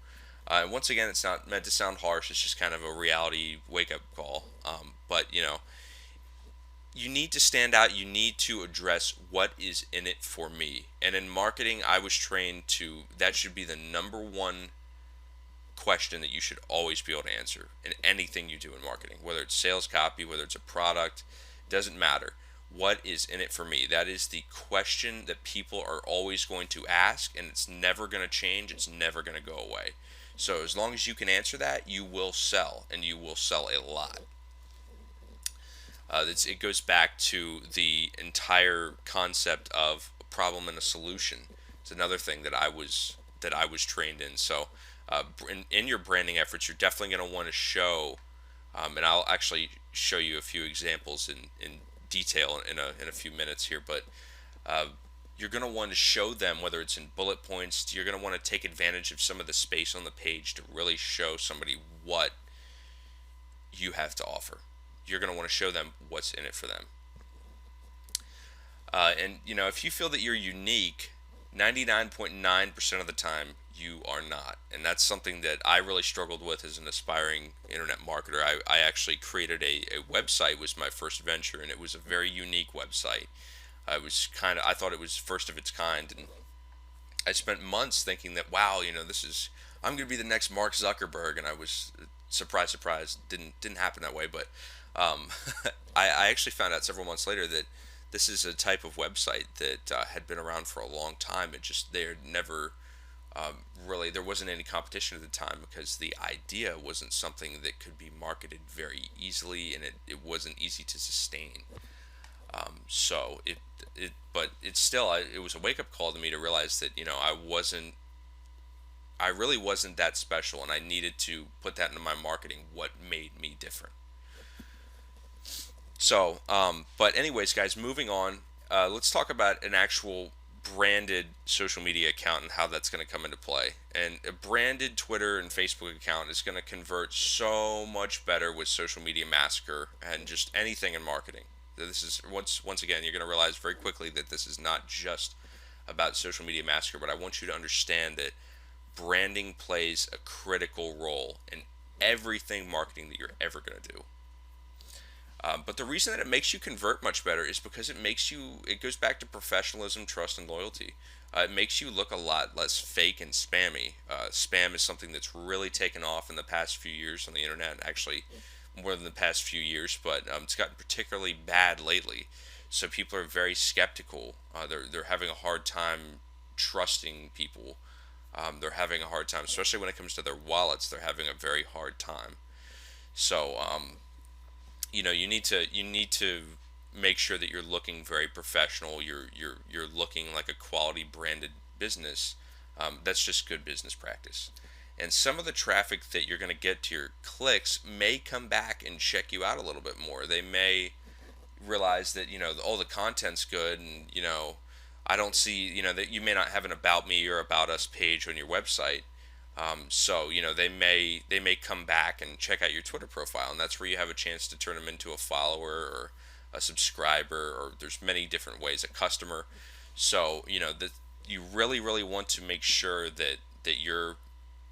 Speaker 2: Once again, it's not meant to sound harsh. It's just kind of a reality wake up call. But you need to stand out. You need to address what is in it for me. And in marketing, I was trained to that should be the number one question that you should always be able to answer in anything you do in marketing, whether it's sales copy, whether it's a product, doesn't matter. What is in it for me? That is the question that people are always going to ask, and it's never going to change. It's never going to go away. So as long as you can answer that, you will sell, and you will sell a lot. It goes back to the entire concept of a problem and a solution. It's another thing that I was trained in. So, in your branding efforts, you're definitely going to want to show, and I'll actually show you a few examples in detail in a few minutes here. But uh, you're going to want to show them, whether it's in bullet points. You're going to want to take advantage of some of the space on the page to really show somebody what you have to offer. You're going to want to show them what's in it for them. And if you feel that you're unique, 99.9% of the time you are not. And that's something that I really struggled with as an aspiring internet marketer. I actually created a website, was my first venture, and it was a very unique website. I thought it was first of its kind, and I spent months thinking that, wow, I'm going to be the next Mark Zuckerberg, and I was surprise, surprise, didn't happen that way. But um, I actually found out several months later that this is a type of website that had been around for a long time. It just there never really there wasn't any competition at the time because the idea wasn't something that could be marketed very easily, and it wasn't easy to sustain. So but it's still it was a wake up call to me to realize that I really wasn't that special, and I needed to put that into my marketing. What made me different? So, but anyways, guys, moving on. Let's talk about an actual branded social media account and how that's going to come into play. And a branded Twitter and Facebook account is going to convert so much better with Social Media Massacre and just anything in marketing. This is once again, you're going to realize very quickly that this is not just about Social Media Massacre, but I want you to understand that branding plays a critical role in everything marketing that you're ever going to do. But the reason that it makes you convert much better is because it goes back to professionalism, trust, and loyalty. It makes you look a lot less fake and spammy. Spam is something that's really taken off in the past few years on the internet, actually more than the past few years, but it's gotten particularly bad lately. So people are very skeptical. They're having a hard time trusting people. They're having a hard time, especially when it comes to their wallets. They're having a very hard time. So you need to make sure that you're looking very professional. You're looking like a quality branded business. That's just good business practice. And some of the traffic that you're going to get to your clicks may come back and check you out a little bit more. They may realize that all the content's good, and I don't see that you may not have an about me or about us page on your website. So they may come back and check out your Twitter profile, and that's where you have a chance to turn them into a follower or a subscriber, or there's many different ways, a customer. So that you really want to make sure that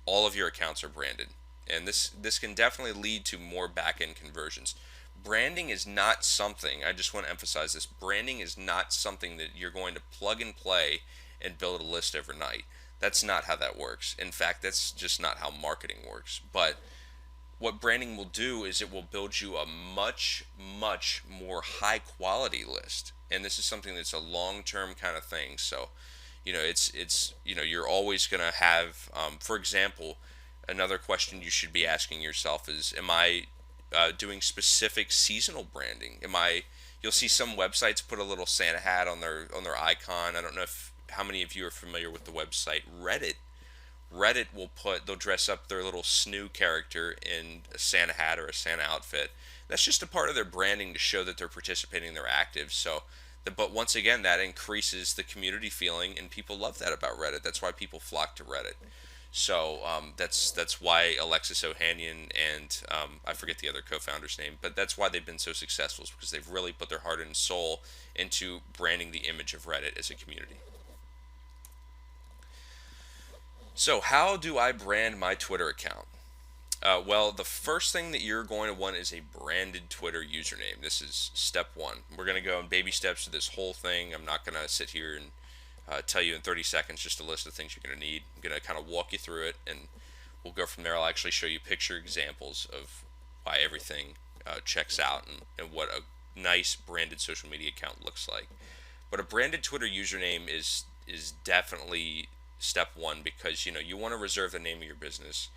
Speaker 2: all of your accounts are branded, and this can definitely lead to more back end conversions. Branding is not something, I just want to emphasize this, branding is not something that you're going to plug and play and build a list overnight. That's not how that works. In fact, that's just not how marketing works. But what branding will do is it will build you a much more high quality list. And this is something that's a long term kind of thing. So it's you're always going to have, for example, another question you should be asking yourself is, am I doing specific seasonal branding? You'll see some websites put a little Santa hat on their icon. I don't know if how many of you are familiar with the website Reddit. They'll dress up their little snoo character in a Santa hat or a Santa outfit. That's just a part of their branding to show that they're participating, they're active. But once again, that increases the community feeling, and people love that about Reddit. That's why people flock to Reddit. So that's why Alexis Ohanian and I forget the other co-founder's name, but that's why they've been so successful, is because they've really put their heart and soul into branding the image of Reddit as a community. So how do I brand my Twitter account? Well, the first thing that you're going to want is a branded Twitter username. This is step one. We're going to go in baby steps to this whole thing. I'm not going to sit here and tell you in 30 seconds just a list of things you're going to need. I'm going to kind of walk you through it, and we'll go from there. I'll actually show you picture examples of why everything checks out, and what a nice branded social media account looks like. But a branded Twitter username is definitely step one, because you want to reserve the name of your business.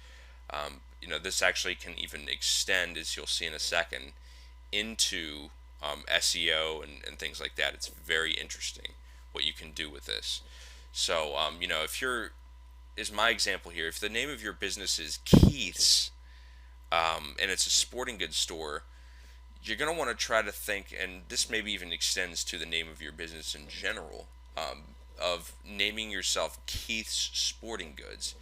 Speaker 2: This actually can even extend, as you'll see in a second, into SEO and things like that. It's very interesting what you can do with this. So, if is my example here, if the name of your business is Keith's, and it's a sporting goods store, you're going to want to try to think, and this maybe even extends to the name of your business in general, of naming yourself Keith's Sporting Goods.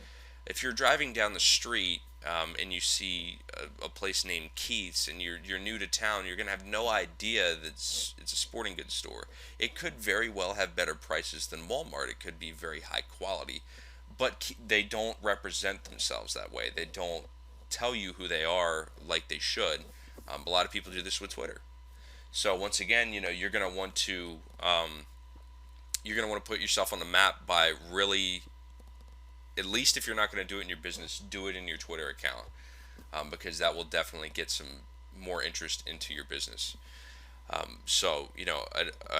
Speaker 2: If you're driving down the street and you see a place named Keith's, and you're new to town, you're going to have no idea that it's a sporting goods store. It could very well have better prices than Walmart. It could be very high quality, but they don't represent themselves that way. They don't tell you who they are like they should. A lot of people do this with Twitter. So once again, you're going to want to put yourself on the map by really, at least if you're not going to do it in your business, do it in your Twitter account, because that will definitely get some more interest into your business. A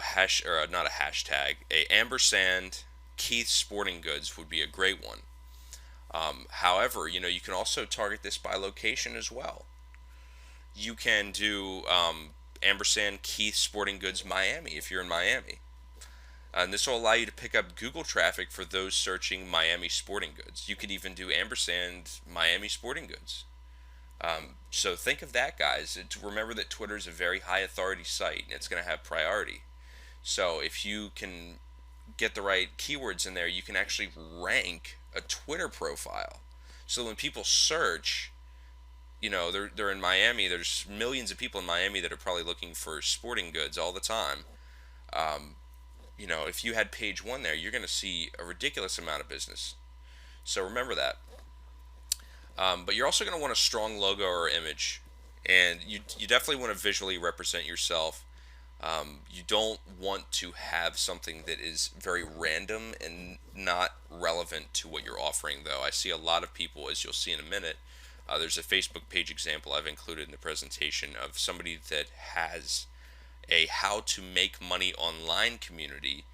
Speaker 2: hash, or not a hashtag, a ampersand Keith Sporting Goods would be a great one. However, you can also target this by location as well. You can do ampersand Keith Sporting Goods Miami if you're in Miami. And this will allow you to pick up Google traffic for those searching Miami sporting goods. You could even do ampersand Miami sporting goods. So think of that, guys. Remember that Twitter is a very high authority site, and it's going to have priority. So if you can get the right keywords in there, you can actually rank a Twitter profile. So when people search, they're in Miami. There's millions of people in Miami that are probably looking for sporting goods all the time. If you had page one there, you're going to see a ridiculous amount of business. So remember that. But you're also going to want a strong logo or image, and you definitely want to visually represent yourself. You don't want to have something that is very random and not relevant to what you're offering, though. I see a lot of people, as you'll see in a minute. There's a Facebook page example I've included in the presentation of somebody that has a how to make money online community,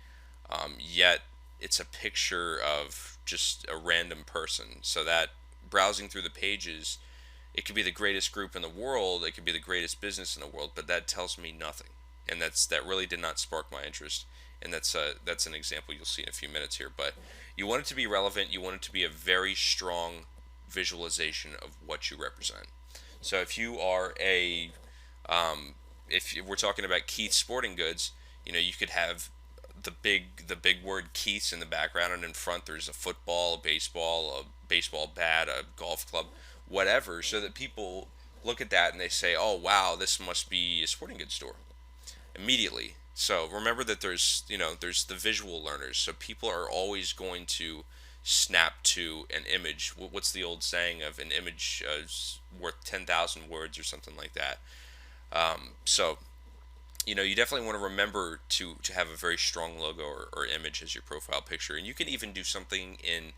Speaker 2: yet it's a picture of just a random person. So that browsing through the pages, it could be the greatest group in the world, it could be the greatest business in the world, but that tells me nothing, and that really did not spark my interest. And that's an example you'll see in a few minutes here. But you want it to be relevant. You want it to be a very strong visualization of what you represent. So if we're talking about Keith's Sporting Goods, you could have the big word Keith's in the background, and in front there's a football, a baseball bat, a golf club, whatever, so that people look at that and they say, "Oh wow, this must be a sporting goods store." Immediately. So remember that there's the visual learners. So people are always going to snap to an image. What's the old saying of an image is worth 10,000 words or something like that? So you definitely want to remember to have a very strong logo or image as your profile picture, and you can even do something in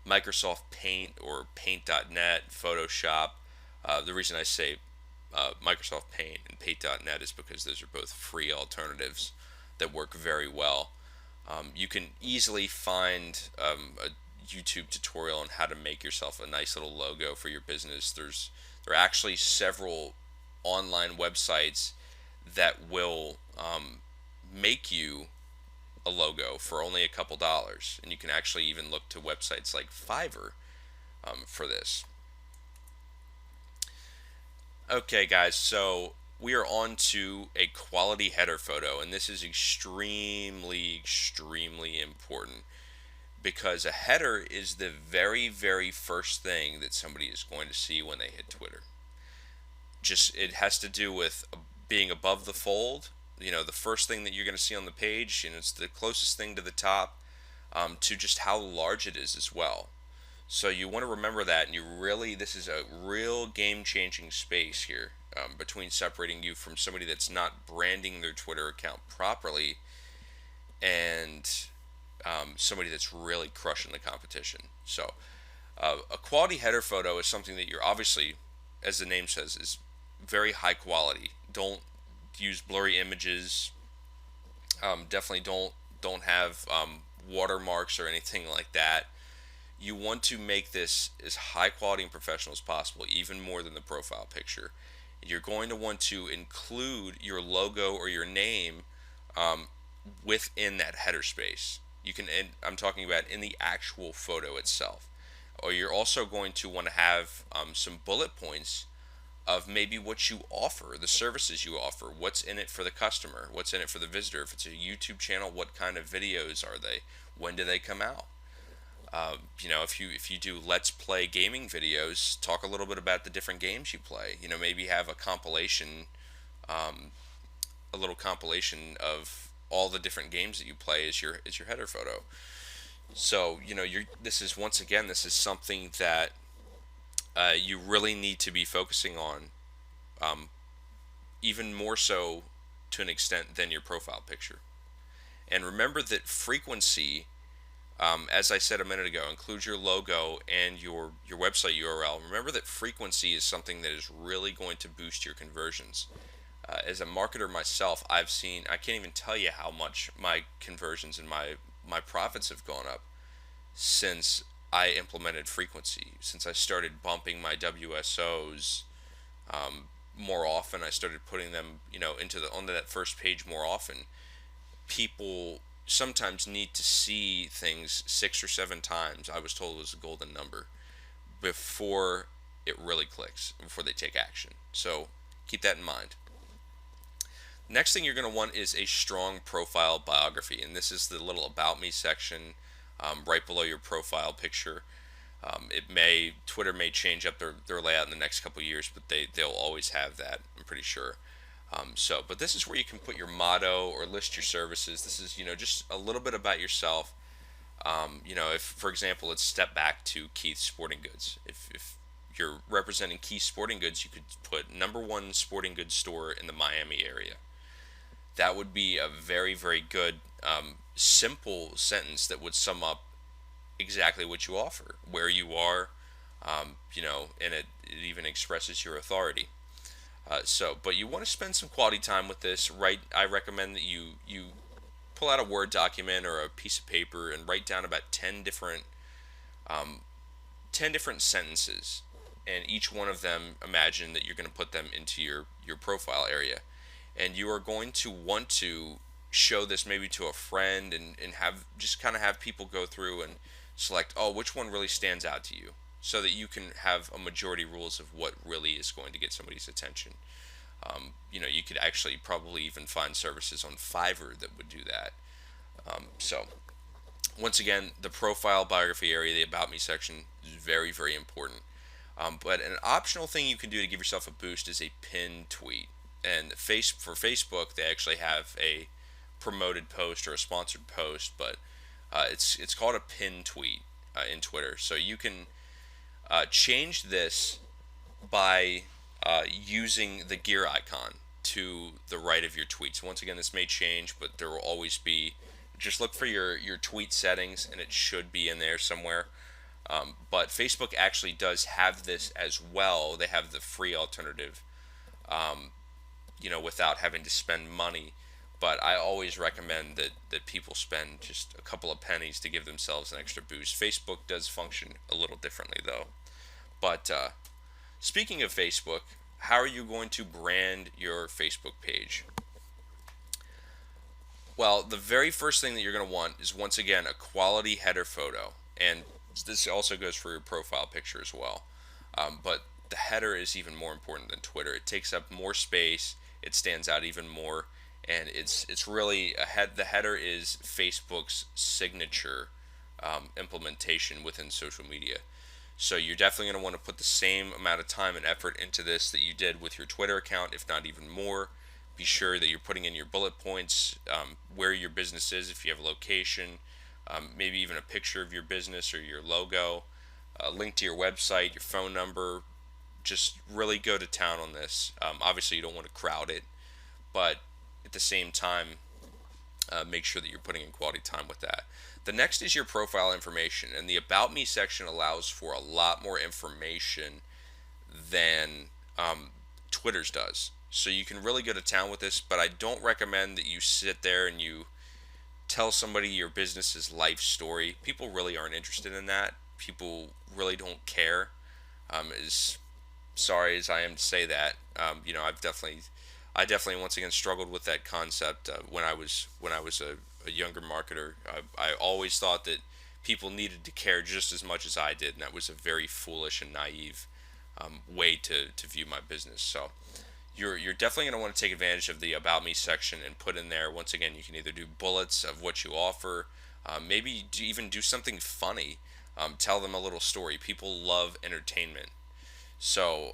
Speaker 2: Microsoft Paint or Paint.net, Photoshop. The reason I say Microsoft Paint and Paint.net is because those are both free alternatives that work very well. You can easily find a YouTube tutorial on how to make yourself a nice little logo for your business. There are actually several online websites that will make you a logo for only a couple dollars, and you can actually even look to websites like Fiverr for this. Okay, guys, so we are on to a quality header photo, and this is extremely important because a header is the very first thing that somebody is going to see when they hit Twitter. Just it has to do with being above the fold. The first thing that you're going to see on the page, and it's the closest thing to the top, to just how large it is as well. So you want to remember that, and this is a real game-changing space here, between separating you from somebody that's not branding their Twitter account properly and somebody that's really crushing the competition. So a quality header photo is something that you're obviously, as the name says, is very high quality. Don't use blurry images. Definitely don't have watermarks or anything like that. You want to make this as high quality and professional as possible, even more than the profile picture. You're going to want to include your logo or your name um, within that header space. And I'm talking about in the actual photo itself. Or you're also going to want to have some bullet points of maybe what you offer, the services you offer, what's in it for the customer, what's in it for the visitor. If it's a YouTube channel, what kind of videos are they? When do they come out? If you do let's play gaming videos, talk a little bit about the different games you play. Maybe have a little compilation of all the different games that you play as your header photo. So this is something that you really need to be focusing on, um, even more so to an extent than your profile picture. And remember that frequency, as I said a minute ago, includes your logo and your website URL. Remember that frequency is something that is really going to boost your conversions. As a marketer myself, I can't even tell you how much my conversions and my profits have gone up since I implemented frequency. Since I started bumping my WSOs more often, I started putting them, onto that first page more often. People sometimes need to see things 6 or 7 times. I was told it was a golden number before it really clicks, before they take action. So keep that in mind. Next thing you're going to want is a strong profile biography, and this is the little about me section right below your profile picture. Twitter may change up their layout in the next couple years, but they'll always have that, I'm pretty sure. But this is where you can put your motto or list your services. This is, just a little bit about yourself. If, for example, let's step back to Keith's Sporting Goods. If you're representing key sporting goods, you could put number one sporting goods store in the Miami area. That would be a very, very good, simple sentence that would sum up exactly what you offer, where you are, and it even expresses your authority. But you want to spend some quality time with this. Right, I recommend that you pull out a Word document or a piece of paper and write down about 10 different sentences, and each one of them, imagine that you're going to put them into your profile area, and you are going to want to show this maybe to a friend, and have just kind of have people go through and select, oh, which one really stands out to you, so that you can have a majority rules of what really is going to get somebody's attention. You could actually probably even find services on Fiverr that would do that. So once again, the profile biography area, the about me section, is very, very important. But an optional thing you can do to give yourself a boost is a pinned tweet. And for Facebook, they actually have a promoted post or a sponsored post, but it's called a pinned tweet in Twitter. So you can change this by using the gear icon to the right of your tweets. Once again, this may change, but there will always be. Just look for your tweet settings, and it should be in there somewhere. But Facebook actually does have this as well. They have the free alternative, without having to spend money. But I always recommend that people spend just a couple of pennies to give themselves an extra boost. Facebook does function a little differently, though. But speaking of Facebook, how are you going to brand your Facebook page? Well, the very first thing that you're going to want is, once again, a quality header photo. And this also goes for your profile picture as well. But the header is even more important than Twitter. It takes up more space, it stands out even more, and it's really the header is Facebook's signature implementation within social media. So you're definitely going to want to put the same amount of time and effort into this that you did with your Twitter account, if not even more. Be sure that you're putting in your bullet points, where your business is, if you have a location, maybe even a picture of your business or your logo, a link to your website, your phone number. Just really go to town on this. Obviously, you don't want to crowd it, but at the same time, make sure that you're putting in quality time with that. The next is your profile information, and the About Me section allows for a lot more information than Twitter's does. So you can really go to town with this, but I don't recommend that you sit there and you tell somebody your business's life story. People really aren't interested in that. People really don't care. As sorry as I am to say that, I definitely once again struggled with that concept when I was a younger marketer. I always thought that people needed to care just as much as I did, and that was a very foolish and naive way to view my business. So you're definitely going to want to take advantage of the About Me section and put in there. Once again, you can either do bullets of what you offer, maybe even do something funny. Tell them a little story. People love entertainment. So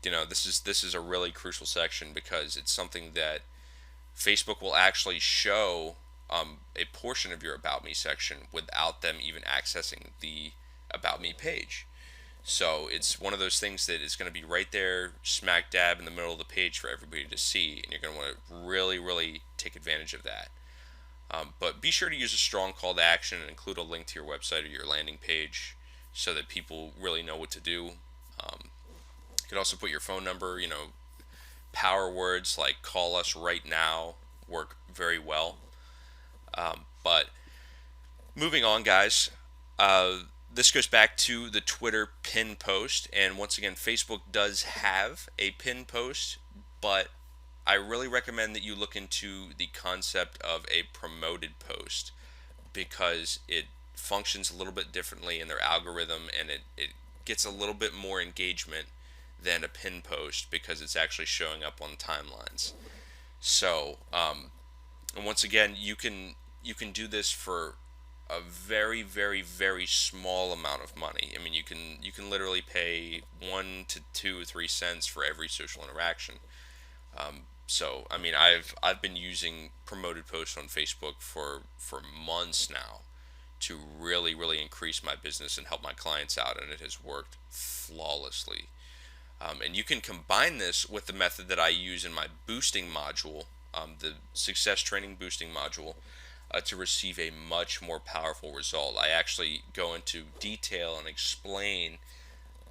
Speaker 2: this is a really crucial section, because it's something that Facebook will actually show a portion of your About Me section without them even accessing the About Me page. So it's one of those things that is going to be right there, smack dab in the middle of the page for everybody to see, and you're going to want to really, really take advantage of that. But be sure to use a strong call to action and include a link to your website or your landing page, so that people really know what to do. You could also put your phone number. Power words like "call us right now" work very well. But moving on, guys. This goes back to the Twitter pin post, and once again, Facebook does have a pin post, but I really recommend that you look into the concept of a promoted post, because it functions a little bit differently in their algorithm, and it gets a little bit more engagement than a pin post, because it's actually showing up on timelines. So, and once again, you can do this for a very, very, very small amount of money. I mean, you can literally pay 1 to 2 or 3 cents for every social interaction. So I mean, I've been using promoted posts on Facebook for months now. to really, really increase my business and help my clients out, and it has worked flawlessly. And you can combine this with the method that I use in my boosting module, the success training boosting module, to receive a much more powerful result. I actually go into detail and explain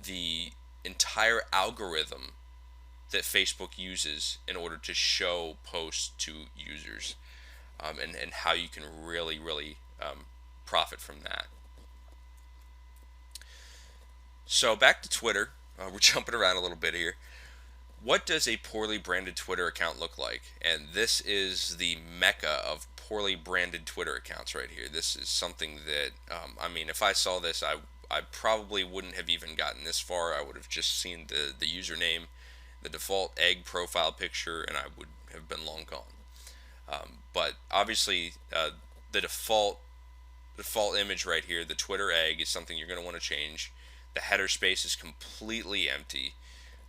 Speaker 2: the entire algorithm that Facebook uses in order to show posts to users, and how you can really, really profit from that. So back to Twitter. We're jumping around a little bit here. What does a poorly branded Twitter account look like? And this is the mecca of poorly branded Twitter accounts right here. This is something that, I mean, if I saw this, I probably wouldn't have even gotten this far. I would have just seen the username, the default egg profile picture, and I would have been long gone. But obviously, the default image right here, the Twitter egg, is something you're going to want to change. The header space is completely empty.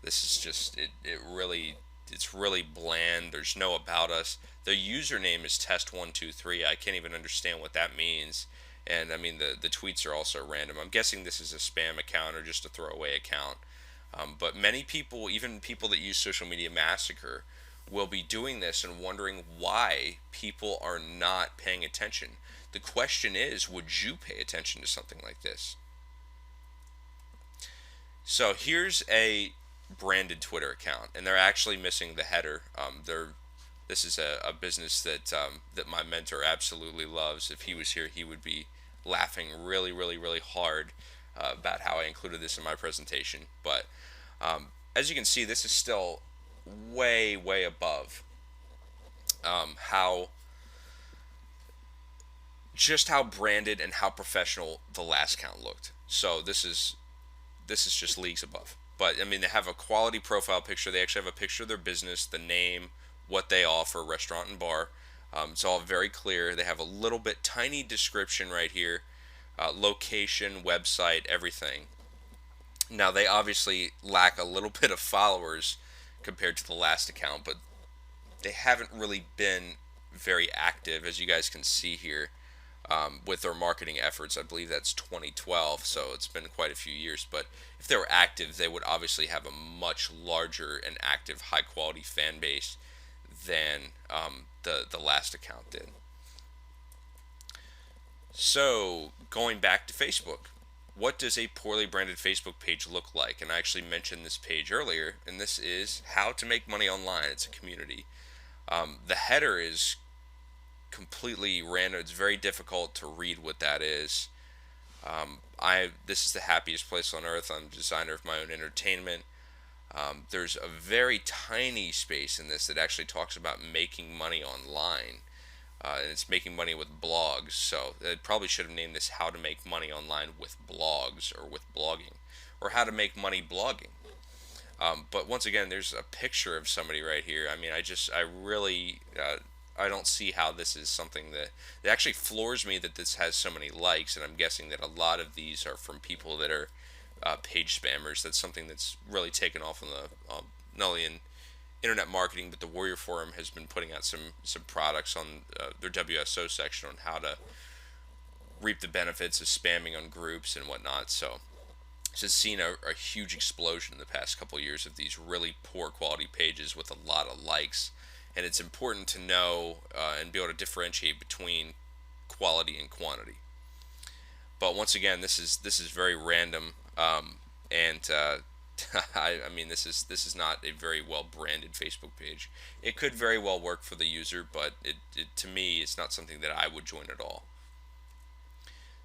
Speaker 2: This is just it's really bland. There's no about us. The username is test123. I can't even understand what that means. And I mean the tweets are also random. I'm guessing this is a spam account or just a throwaway account. But many people, even people that use Social Media Massacre, will be doing this and wondering why people are not paying attention. The question is, would you pay attention to something like this? So here's a branded Twitter account, and they're actually missing the header. This is a business that my mentor absolutely loves. If he was here, he would be laughing really, really, really hard about how I included this in my presentation. But as you can see, this is still way, way above how just how branded and how professional the last count looked. So this is just leagues above. But I mean, they have a quality profile picture. They actually have a picture of their business, the name, what they offer, restaurant and bar. It's all very clear. They have a little bit tiny description right here, location, website, everything. Now they obviously lack a little bit of followers compared to the last account, but they haven't really been very active, as you guys can see here, with their marketing efforts. I believe that's 2012, so it's been quite a few years. But if they were active, they would obviously have a much larger and active, high-quality fan base than the last account did. So going back to Facebook, what does a poorly branded Facebook page look like? And I actually mentioned this page earlier, and this is how to make money online. It's a community. The header is completely random. It's very difficult to read what that is. This is the happiest place on earth. I'm a designer of my own entertainment. There's a very tiny space in this that actually talks about making money online, and it's making money with blogs. So I probably should have named this "How to Make Money Online with Blogs" or with blogging, or "How to Make Money Blogging." But once again, there's a picture of somebody right here. I mean, I really, I don't see how this is something that it actually floors me that this has so many likes, and I'm guessing that a lot of these are from people that are page spammers. That's something that's really taken off on the not only in internet marketing, but the Warrior Forum has been putting out some products on their WSO section on how to reap the benefits of spamming on groups and whatnot. So it's just seen a huge explosion in the past couple of years of these really poor quality pages with a lot of likes. And it's important to know and be able to differentiate between quality and quantity. But once again, this is very random, and I mean this is not a very well branded Facebook page. It could very well work for the user, but it to me it's not something that I would join at all.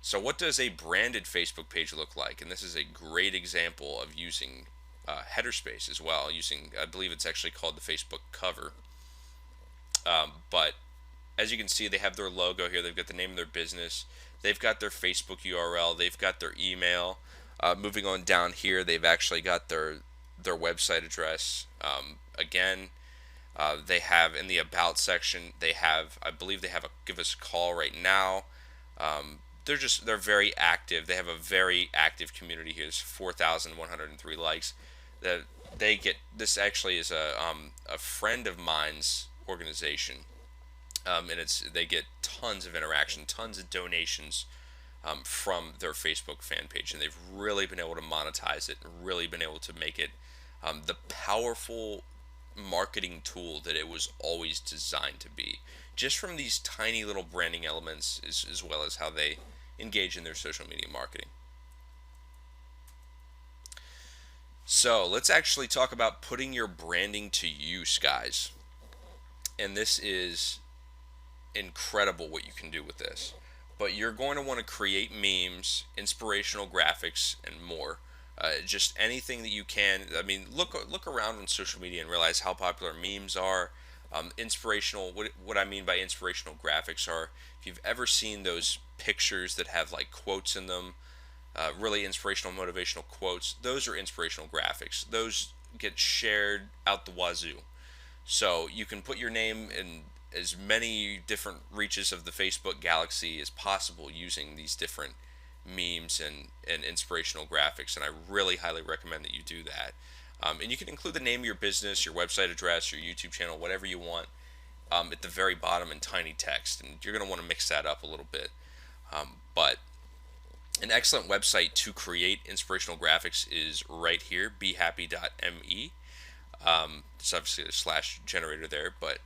Speaker 2: So what does a branded Facebook page look like? And this is a great example of using header space as well. Using, I believe it's actually called the Facebook cover. But as you can see, they have their logo here. They've got the name of their business. They've got their Facebook URL. They've got their email. Moving on down here, they've actually got their website address. Again, they have in the About section, they have, I believe they have a Give Us a Call right now. They're very active. They have a very active community here. There's 4,103 likes. They get this actually is a friend of mine's organization, and they get tons of interaction, tons of donations from their Facebook fan page, and they've really been able to monetize it and really been able to make it the powerful marketing tool that it was always designed to be, just from these tiny little branding elements as well as how they engage in their social media marketing. So let's actually talk about putting your branding to use, guys. And this is incredible what you can do with this. But you're going to want to create memes, inspirational graphics, and more. Just anything that you can. I mean, look around on social media and realize how popular memes are. Inspirational. What I mean by inspirational graphics are, if you've ever seen those pictures that have like quotes in them, really inspirational, motivational quotes. Those are inspirational graphics. Those get shared out the wazoo. So you can put your name in as many different reaches of the Facebook galaxy as possible using these different memes and inspirational graphics. And I really highly recommend that you do that. And you can include the name of your business, your website address, your YouTube channel, whatever you want, at the very bottom in tiny text. And you're going to want to mix that up a little bit. But an excellent website to create inspirational graphics is right here, behappy.me. There's obviously a slash generator there, but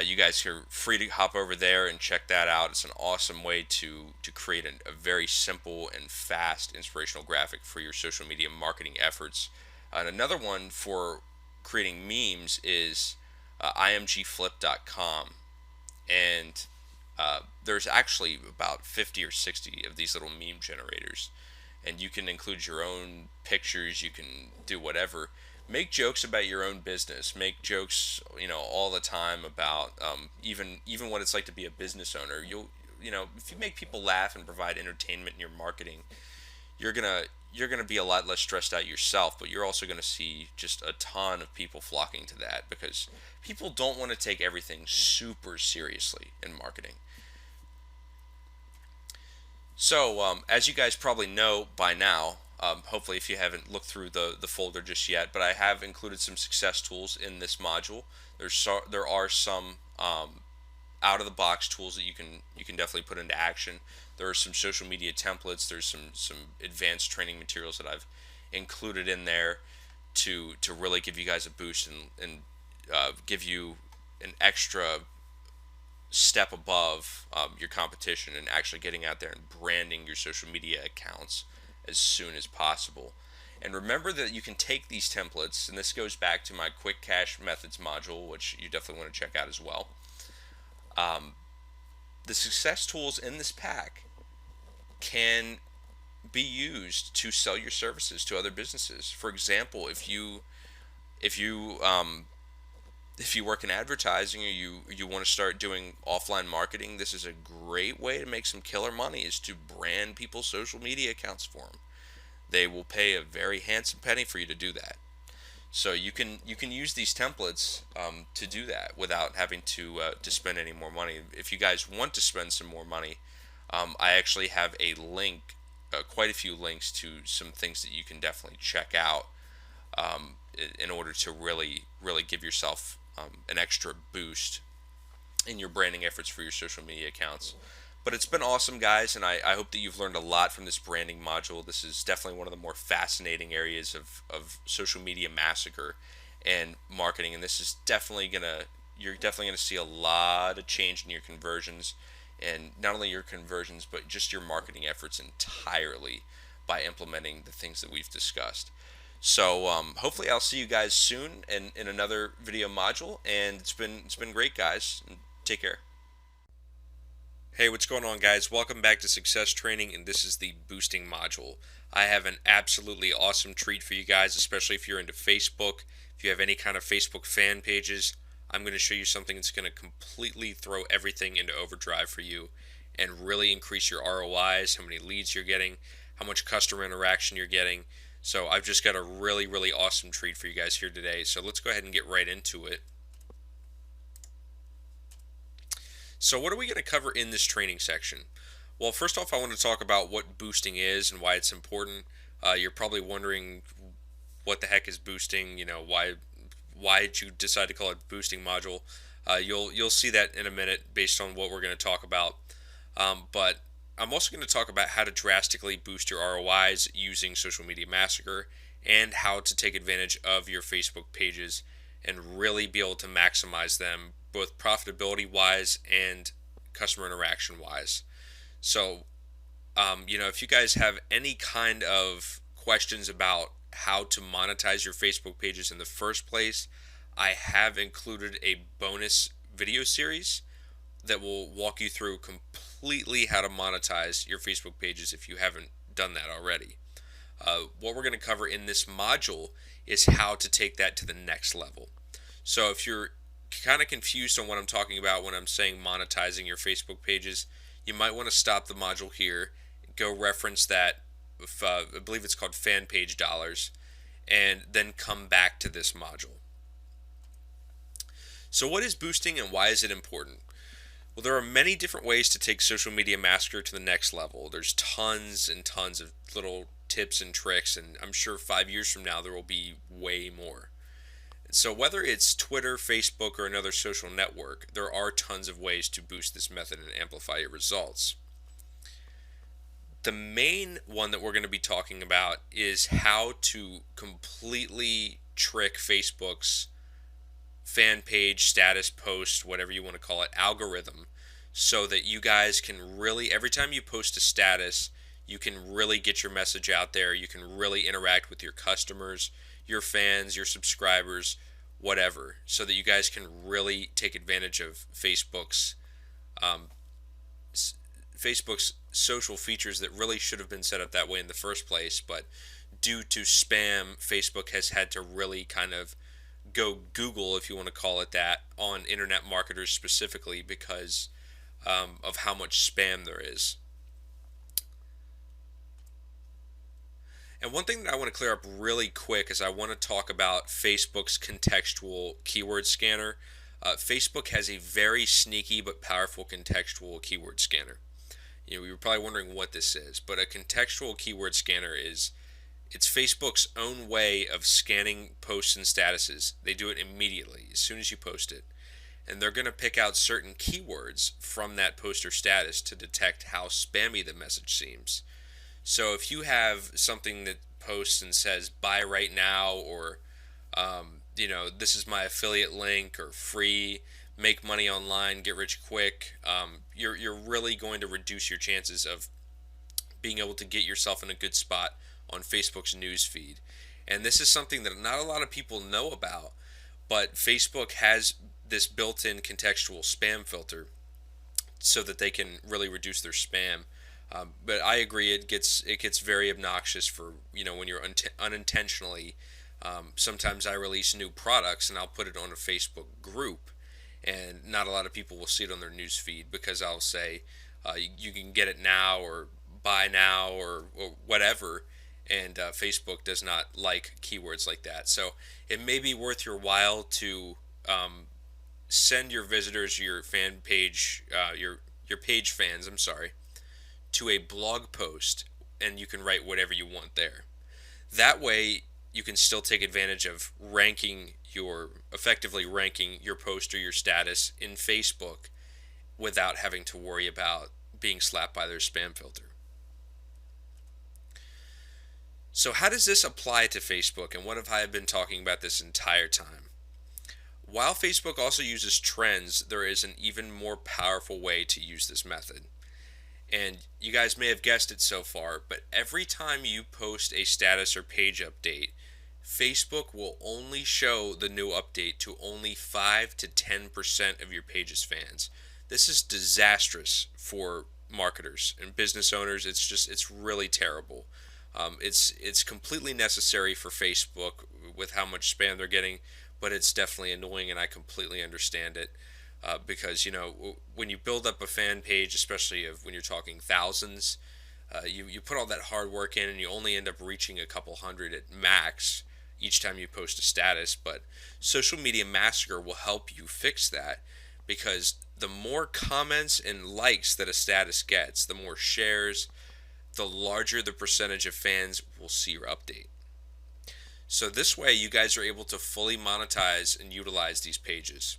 Speaker 2: you guys are free to hop over there and check that out. It's an awesome way to create a very simple and fast inspirational graphic for your social media marketing efforts. And another one for creating memes is imgflip.com. And there's actually about 50 or 60 of these little meme generators. And you can include your own pictures, you can do whatever. Make jokes about your own business. Make jokes, all the time about even what it's like to be a business owner. If you make people laugh and provide entertainment in your marketing, you're gonna be a lot less stressed out yourself. But you're also gonna see just a ton of people flocking to that because people don't want to take everything super seriously in marketing. So, as you guys probably know by now, hopefully if you haven't looked through the folder just yet, but I have included some success tools in this module. There are some out of the box tools that you can definitely put into action. There are some social media templates. There's some advanced training materials that I've included in there to really give you guys a boost and give you an extra step above your competition and actually getting out there and branding your social media accounts as soon as possible. And remember that you can take these templates, and this goes back to my quick cash methods module, which you definitely want to check out as well. The success tools in this pack can be used to sell your services to other businesses. For example, if you work in advertising or you want to start doing offline marketing, this is a great way to make some killer money, is to brand people's social media accounts for them. They will pay a very handsome penny for you to do that. So you can use these templates to do that without having to spend any more money. If you guys want to spend some more money, I actually have a link, quite a few links to some things that you can definitely check out in order to really give yourself an extra boost in your branding efforts for your social media accounts. But it's been awesome, guys, and I hope that you've learned a lot from this branding module. This is definitely one of the more fascinating areas of social media massacre and marketing, and this is you're definitely gonna see a lot of change in your conversions, and not only your conversions, but just your marketing efforts entirely by implementing the things that we've discussed. So hopefully I'll see you guys soon in another video module, and it's been great, guys. Take care. Hey, what's going on, guys? Welcome back to Success Training, and this is the boosting module. I have an absolutely awesome treat for you guys, especially if you're into Facebook. If you have any kind of Facebook fan pages, I'm going to show you something that's going to completely throw everything into overdrive for you and really increase your ROIs, how many leads you're getting, how much customer interaction you're getting. So I've just got a really awesome treat for you guys here today. So let's go ahead and get right into it. So what are we going to cover in this training section? Well, first off, I want to talk about what boosting is and why it's important. You're probably wondering what the heck is boosting. Why did you decide to call it boosting module? You'll see that in a minute based on what we're going to talk about. But I'm also going to talk about how to drastically boost your ROIs using Social Media Massacre and how to take advantage of your Facebook pages and really be able to maximize them both profitability wise and customer interaction wise. So, if you guys have any kind of questions about how to monetize your Facebook pages in the first place, I have included a bonus video series that will walk you through completely how to monetize your Facebook pages if you haven't done that already. What we're going to cover in this module is how to take that to the next level. So if you're kind of confused on what I'm talking about when I'm saying monetizing your Facebook pages, you might want to stop the module here, go reference that, I believe it's called fan page dollars, and then come back to this module. So what is boosting and why is it important? Well, there are many different ways to take Social Media Massacre to the next level. There's tons and tons of little tips and tricks, and I'm sure 5 years from now there will be way more. So whether it's Twitter, Facebook, or another social network, there are tons of ways to boost this method and amplify your results. The main one that we're going to be talking about is how to completely trick Facebook's fan page, status post, whatever you want to call it, algorithm, so that you guys can really, every time you post a status, you can really get your message out there. You can really interact with your customers, your fans, your subscribers, whatever, so that you guys can really take advantage of um, Facebook's social features that really should have been set up that way in the first place, but due to spam, Facebook has had to really kind of go Google, if you want to call it that, on internet marketers specifically because of how much spam there is. And one thing that I want to clear up really quick is I want to talk about Facebook's contextual keyword scanner. Facebook has a very sneaky but powerful contextual keyword scanner. You're probably wondering what this is, but a contextual keyword scanner it's Facebook's own way of scanning posts and statuses. They do it immediately as soon as you post it. And they're going to pick out certain keywords from that post or status to detect how spammy the message seems. So if you have something that posts and says buy right now, or this is my affiliate link, or free, make money online, get rich quick, you're really going to reduce your chances of being able to get yourself in a good spot on Facebook's news feed. And this is something that not a lot of people know about, but Facebook has this built-in contextual spam filter so that they can really reduce their spam. But I agree, it gets very obnoxious for when you're unintentionally. Sometimes I release new products and I'll put it on a Facebook group, and not a lot of people will see it on their news feed because I'll say you can get it now, or buy now, or whatever. And Facebook does not like keywords like that. So it may be worth your while to send your visitors, your fan page, your page fans, I'm sorry, to a blog post, and you can write whatever you want there. That way, you can still take advantage of effectively ranking your post or your status in Facebook without having to worry about being slapped by their spam filter. So how does this apply to Facebook, and what have I been talking about this entire time? While Facebook also uses trends, there is an even more powerful way to use this method. And you guys may have guessed it so far, but every time you post a status or page update, Facebook will only show the new update to only 5 to 10% of your page's fans. This is disastrous for marketers and business owners. It's really terrible. It's completely necessary for Facebook with how much spam they're getting, but it's definitely annoying, and I completely understand it. Because when you build up a fan page, especially when you're talking thousands, you put all that hard work in, and you only end up reaching a couple hundred at max each time you post a status. But Social Media Massacre will help you fix that, because the more comments and likes that a status gets, the more shares, the larger the percentage of fans will see your update. So this way, you guys are able to fully monetize and utilize these pages.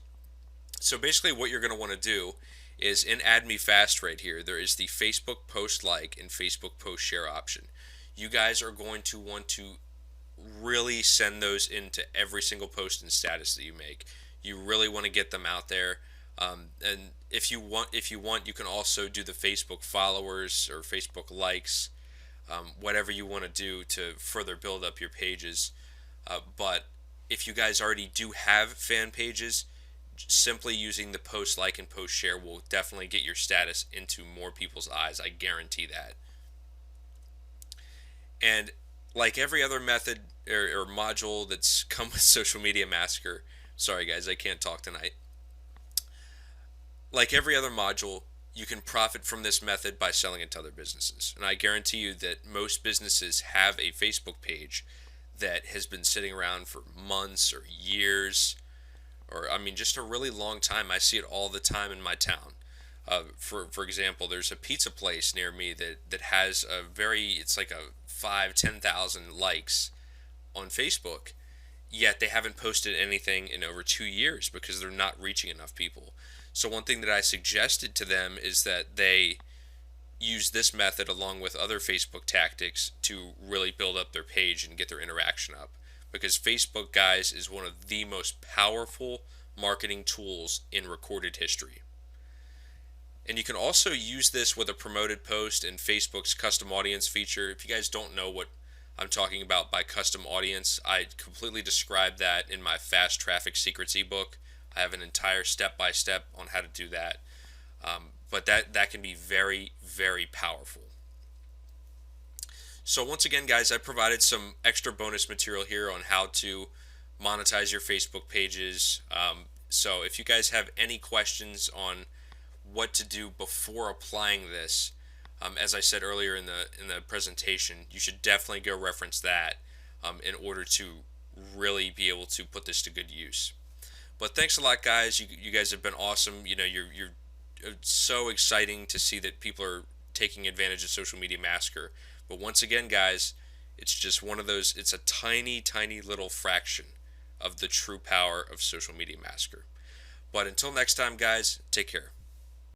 Speaker 2: So basically what you're going to want to do is in Add Me Fast right here, there is the Facebook post like and Facebook post share option. You guys are going to want to really send those into every single post and status that you make. You really want to get them out there. And if you want, you can also do the Facebook followers or Facebook likes, whatever you want to do to further build up your pages. But if you guys already do have fan pages, simply using the post like and post share will definitely get your status into more people's eyes. I guarantee that. And like every other method or module that's come with Social Media Massacre, sorry guys, I can't talk tonight. Like every other module, you can profit from this method by selling it to other businesses. And I guarantee you that most businesses have a Facebook page that has been sitting around for months or years, or I mean, just a really long time. I see it all the time in my town. For example, there's a pizza place near me that has it's like a 5-10,000 likes on Facebook, yet they haven't posted anything in over 2 years because they're not reaching enough people. So one thing that I suggested to them is that they use this method along with other Facebook tactics to really build up their page and get their interaction up. Because Facebook, guys, is one of the most powerful marketing tools in recorded history. And you can also use this with a promoted post in Facebook's custom audience feature. If you guys don't know what I'm talking about by custom audience, I completely describe that in my Fast Traffic Secrets ebook. I have an entire step-by-step on how to do that. But that can be very, very powerful. So once again, guys, I provided some extra bonus material here on how to monetize your Facebook pages. So if you guys have any questions on what to do before applying this, as I said earlier in the presentation, you should definitely go reference that in order to really be able to put this to good use. But thanks a lot, guys. You guys have been awesome. You know, you're so exciting to see that people are taking advantage of Social Media Massacre. But once again, guys, it's just one of those. It's a tiny, tiny little fraction of the true power of Social Media Massacre. But until next time, guys, take care.